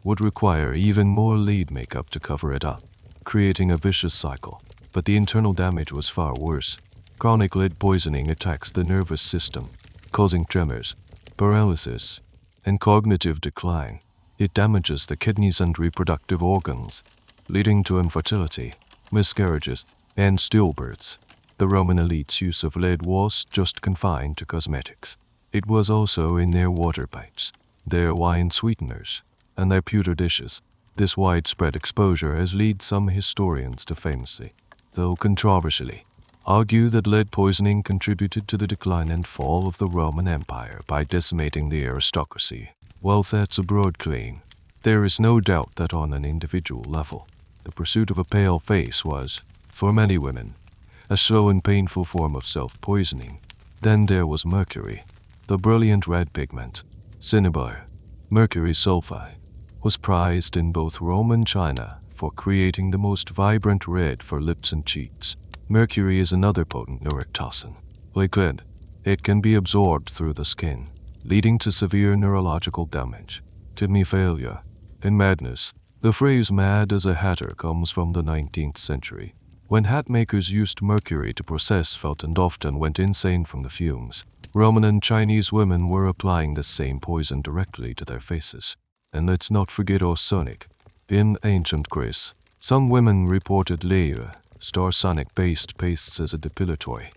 would require even more lead makeup to cover it up, creating a vicious cycle. But the internal damage was far worse. Chronic lead poisoning attacks the nervous system, causing tremors, paralysis, and cognitive decline. It damages the kidneys and reproductive organs, leading to infertility, miscarriages, and stillbirths. The Roman elite's use of lead was just confined to cosmetics. It was also in their water pipes, their wine sweeteners, and their pewter dishes. This widespread exposure has led some historians to famously, though controversially, argue that lead poisoning contributed to the decline and fall of the Roman Empire by decimating the aristocracy. While that's a broad claim, there is no doubt that on an individual level, the pursuit of a pale face was, for many women, a slow and painful form of self-poisoning. Then there was mercury, the brilliant red pigment. Cinnabar, mercury sulfide, was prized in both Rome and China for creating the most vibrant red for lips and cheeks. Mercury is another potent neurotoxin. Like lead, it can be absorbed through the skin, leading to severe neurological damage, kidney failure, and madness. The phrase mad as a hatter comes from the 19th century, when hat makers used mercury to process felt and often went insane from the fumes. Roman and Chinese women were applying the same poison directly to their faces. And let's not forget arsenic. In ancient Greece, some women reported layer, arsenic-based pastes as a depilatory,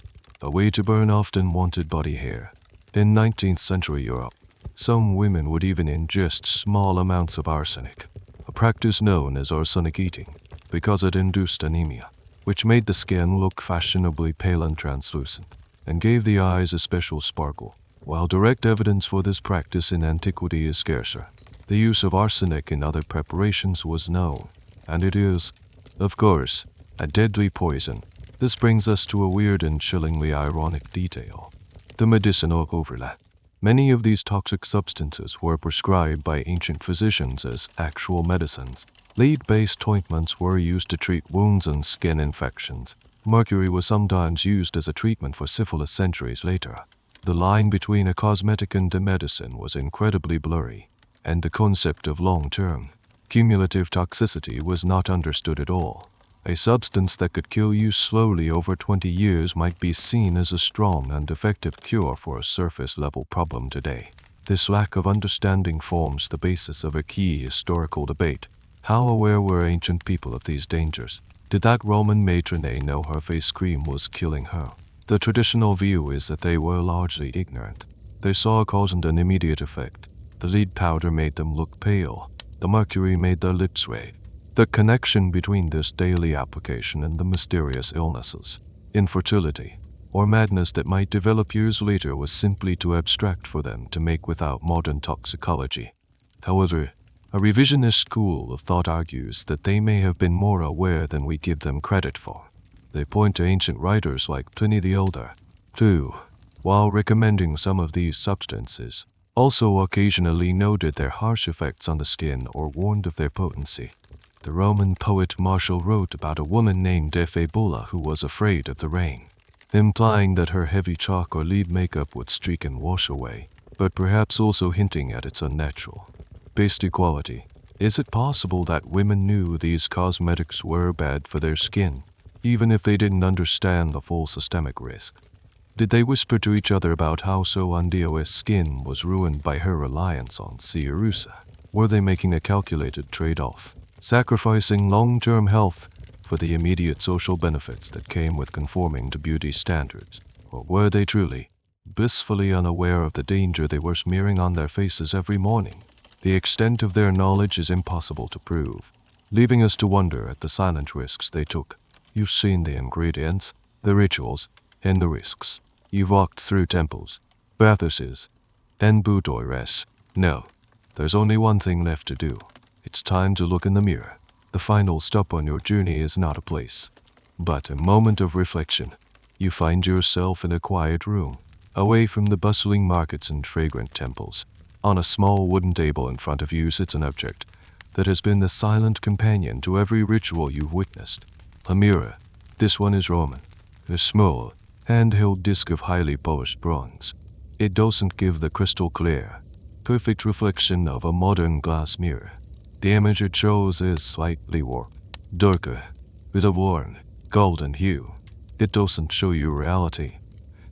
a way to burn often wanted body hair. In 19th century Europe, some women would even ingest small amounts of arsenic, a practice known as arsenic eating, because it induced anemia, which made the skin look fashionably pale and translucent, and gave the eyes a special sparkle. While direct evidence for this practice in antiquity is scarcer, the use of arsenic in other preparations was known, and it is, of course, a deadly poison. This brings us to a weird and chillingly ironic detail: the medicinal overlap. Many of these toxic substances were prescribed by ancient physicians as actual medicines. Lead-based ointments were used to treat wounds and skin infections. Mercury was sometimes used as a treatment for syphilis centuries later. The line between a cosmetic and a medicine was incredibly blurry, and the concept of long-term, cumulative toxicity was not understood at all. A substance that could kill you slowly over 20 years might be seen as a strong and effective cure for a surface-level problem today. This lack of understanding forms the basis of a key historical debate. How aware were ancient people of these dangers? Did that Roman matrone know her face cream was killing her? The traditional view is that they were largely ignorant. They saw a cause and an immediate effect. The lead powder made them look pale. The mercury made their lips red. The connection between this daily application and the mysterious illnesses, infertility, or madness that might develop years later was simply too abstract for them to make without modern toxicology. However, a revisionist school of thought argues that they may have been more aware than we give them credit for. They point to ancient writers like Pliny the Elder, too, while recommending some of these substances. Also occasionally noted their harsh effects on the skin or warned of their potency. The Roman poet Martial wrote about a woman named Ephebola who was afraid of the rain, implying that her heavy chalk or lead makeup would streak and wash away, but perhaps also hinting at its unnatural based equality. Is it possible that women knew these cosmetics were bad for their skin, even if they didn't understand the full systemic risk? Did they whisper to each other about how Soandio's skin was ruined by her reliance on Sirusa? Were they making a calculated trade-off, sacrificing long-term health for the immediate social benefits that came with conforming to beauty standards? Or were they truly, blissfully unaware of the danger they were smearing on their faces every morning? The extent of their knowledge is impossible to prove, leaving us to wonder at the silent risks they took. You've seen the ingredients, the rituals, and the risks. You've walked through temples, bathhouses, and boudoirs. No, there's only one thing left to do. It's time to look in the mirror. The final stop on your journey is not a place, but a moment of reflection. You find yourself in a quiet room, away from the bustling markets and fragrant temples. On a small wooden table in front of you sits an object that has been the silent companion to every ritual you've witnessed. A mirror. This one is Roman. A small, hand-held disc of highly polished bronze. It doesn't give the crystal clear, perfect reflection of a modern glass mirror. The image it shows is slightly warped, darker, with a worn, golden hue. It doesn't show you reality.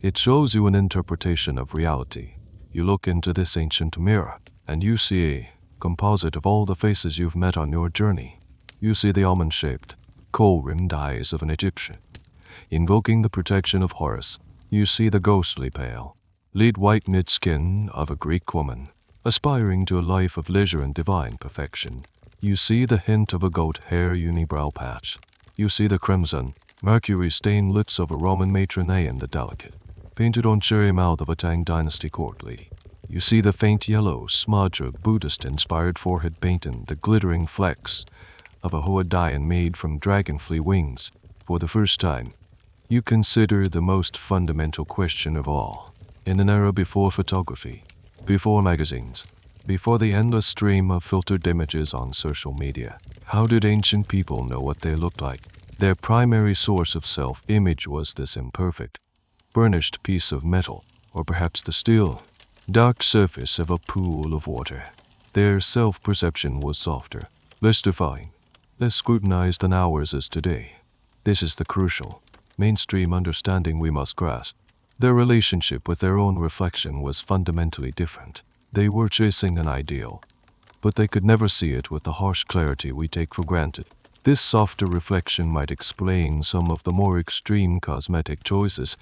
It shows you an interpretation of reality. You look into this ancient mirror, and you see a composite of all the faces you've met on your journey. You see the almond-shaped, kohl-rimmed eyes of an Egyptian, invoking the protection of Horus. You see the ghostly pale, lead-white-knit skin of a Greek woman, aspiring to a life of leisure and divine perfection. You see the hint of a goat hair unibrow patch. You see the crimson, mercury-stained lips of a Roman matronay and the delicate, painted-on cherry mouth of a Tang Dynasty court lady. You see the faint yellow smudge of Buddhist-inspired forehead paint and the glittering flecks of a Hoadian made from dragonfly wings. For the first time, you consider the most fundamental question of all. In an era before photography, before magazines, before the endless stream of filtered images on social media, how did ancient people know what they looked like? Their primary source of self-image was this imperfect, burnished piece of metal, or perhaps the still, dark surface of a pool of water. Their self-perception was softer, less defined, less scrutinized than ours is today. This is the crucial, mainstream understanding we must grasp. Their relationship with their own reflection was fundamentally different. They were chasing an ideal, but they could never see it with the harsh clarity we take for granted. This softer reflection might explain some of the more extreme cosmetic choices.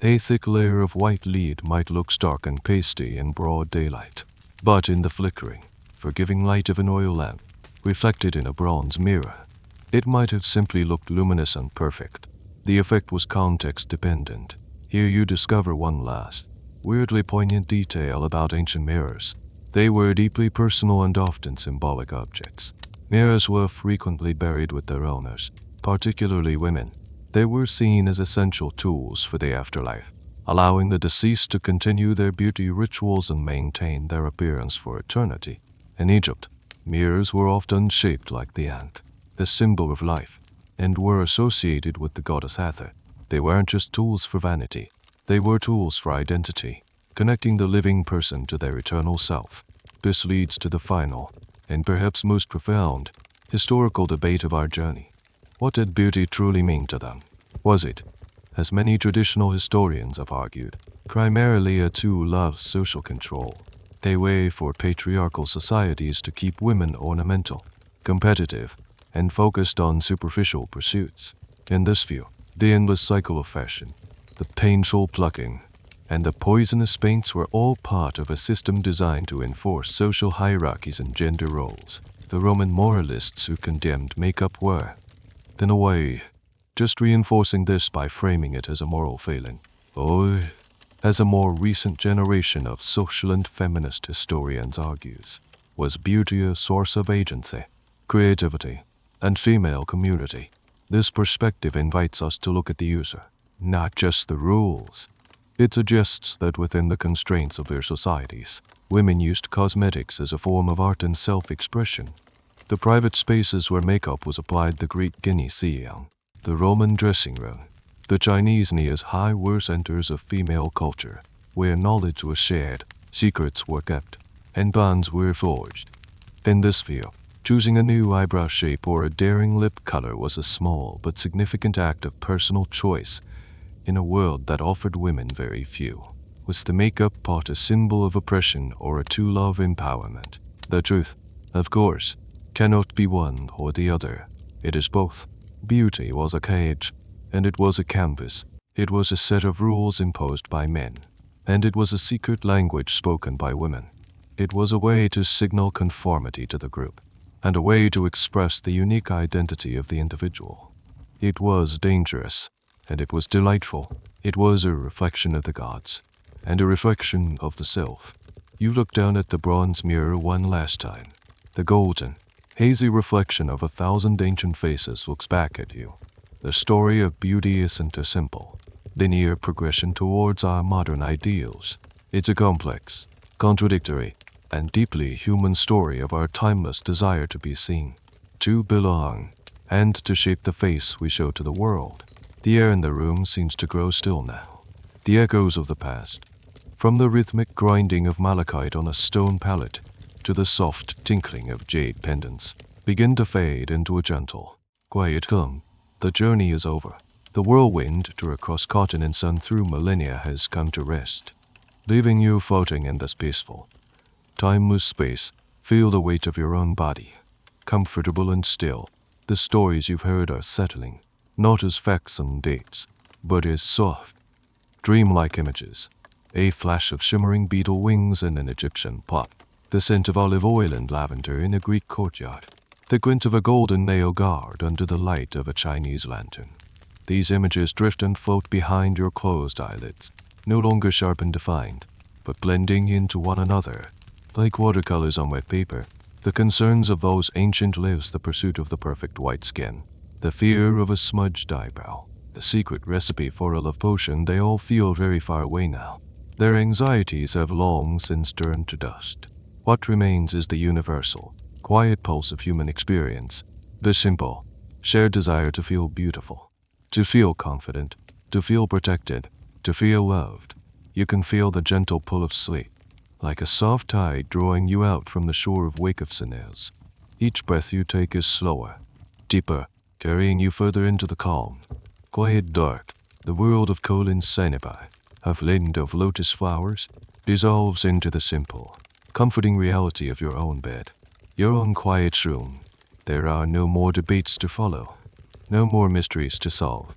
A thick layer of white lead might look stark and pasty in broad daylight, but in the flickering, forgiving light of an oil lamp, reflected in a bronze mirror, it might have simply looked luminous and perfect. The effect was context-dependent. Here you discover one last, weirdly poignant detail about ancient mirrors. They were deeply personal and often symbolic objects. Mirrors were frequently buried with their owners, particularly women. They were seen as essential tools for the afterlife, allowing the deceased to continue their beauty rituals and maintain their appearance for eternity. In Egypt, mirrors were often shaped like the ant, the symbol of life, and were associated with the goddess Hathor. They weren't just tools for vanity. They were tools for identity, connecting the living person to their eternal self. This leads to the final, and perhaps most profound, historical debate of our journey. What did beauty truly mean to them? Was it, as many traditional historians have argued, primarily a tool of social control, a way for patriarchal societies to keep women ornamental, competitive, and focused on superficial pursuits? In this view, the endless cycle of fashion, the painful plucking, and the poisonous paints were all part of a system designed to enforce social hierarchies and gender roles. The Roman moralists who condemned makeup were, in a way, just reinforcing this by framing it as a moral failing. Or, as a more recent generation of social and feminist historians argues, was beauty a source of agency, creativity, and female community? This perspective invites us to look at the user, not just the rules. It suggests that within the constraints of their societies, women used cosmetics as a form of art and self-expression. The private spaces where makeup was applied, the Greek gyneceion, the Roman dressing room, the Chinese knees high were centers of female culture, where knowledge was shared, secrets were kept, and bonds were forged. In this field, choosing a new eyebrow shape or a daring lip color was a small but significant act of personal choice. In a world that offered women very few, was the makeup pot a symbol of oppression or a tool of empowerment? The truth, of course, cannot be one or the other. It is both. Beauty was a cage, and it was a canvas. It was a set of rules imposed by men, and it was a secret language spoken by women. It was a way to signal conformity to the group, and a way to express the unique identity of the individual. It was dangerous, and it was delightful. It was a reflection of the gods, and a reflection of the self. You look down at the bronze mirror one last time. The golden, hazy reflection of 1,000 ancient faces looks back at you. The story of beauty isn't a simple, linear progression towards our modern ideals. It's a complex, contradictory, and deeply human story of our timeless desire to be seen, to belong, and to shape the face we show to the world. The air in the room seems to grow still now. The echoes of the past, from the rhythmic grinding of malachite on a stone pallet to the soft tinkling of jade pendants, begin to fade into a gentle, quiet hum. The journey is over. The whirlwind to across cotton and sun through millennia has come to rest, leaving you floating in this peaceful, timeless space. Feel the weight of your own body, comfortable and still. The stories you've heard are settling, not as facts and dates, but as soft, dreamlike images. A flash of shimmering beetle wings in an Egyptian pot, the scent of olive oil and lavender in a Greek courtyard, the glint of a golden nail guard under the light of a Chinese lantern. These images drift and float behind your closed eyelids, no longer sharp and defined, but blending into one another, like watercolors on wet paper. The concerns of those ancient lives, the pursuit of the perfect white skin, the fear of a smudged eyebrow, the secret recipe for a love potion, they all feel very far away now. Their anxieties have long since turned to dust. What remains is the universal, quiet pulse of human experience, the simple, shared desire to feel beautiful, to feel confident, to feel protected, to feel loved. You can feel the gentle pull of sleep, like a soft tide drawing you out from the shore of wakefulness. Each breath you take is slower, deeper, carrying you further into the calm, quiet dark. The world of kohl and cinnabar, of lind of lotus flowers, dissolves into the simple, comforting reality of your own bed, your own quiet room. There are no more debates to follow, no more mysteries to solve.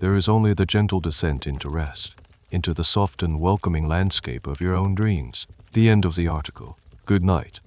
There is only the gentle descent into rest, into the soft and welcoming landscape of your own dreams. The end of the article. Good night.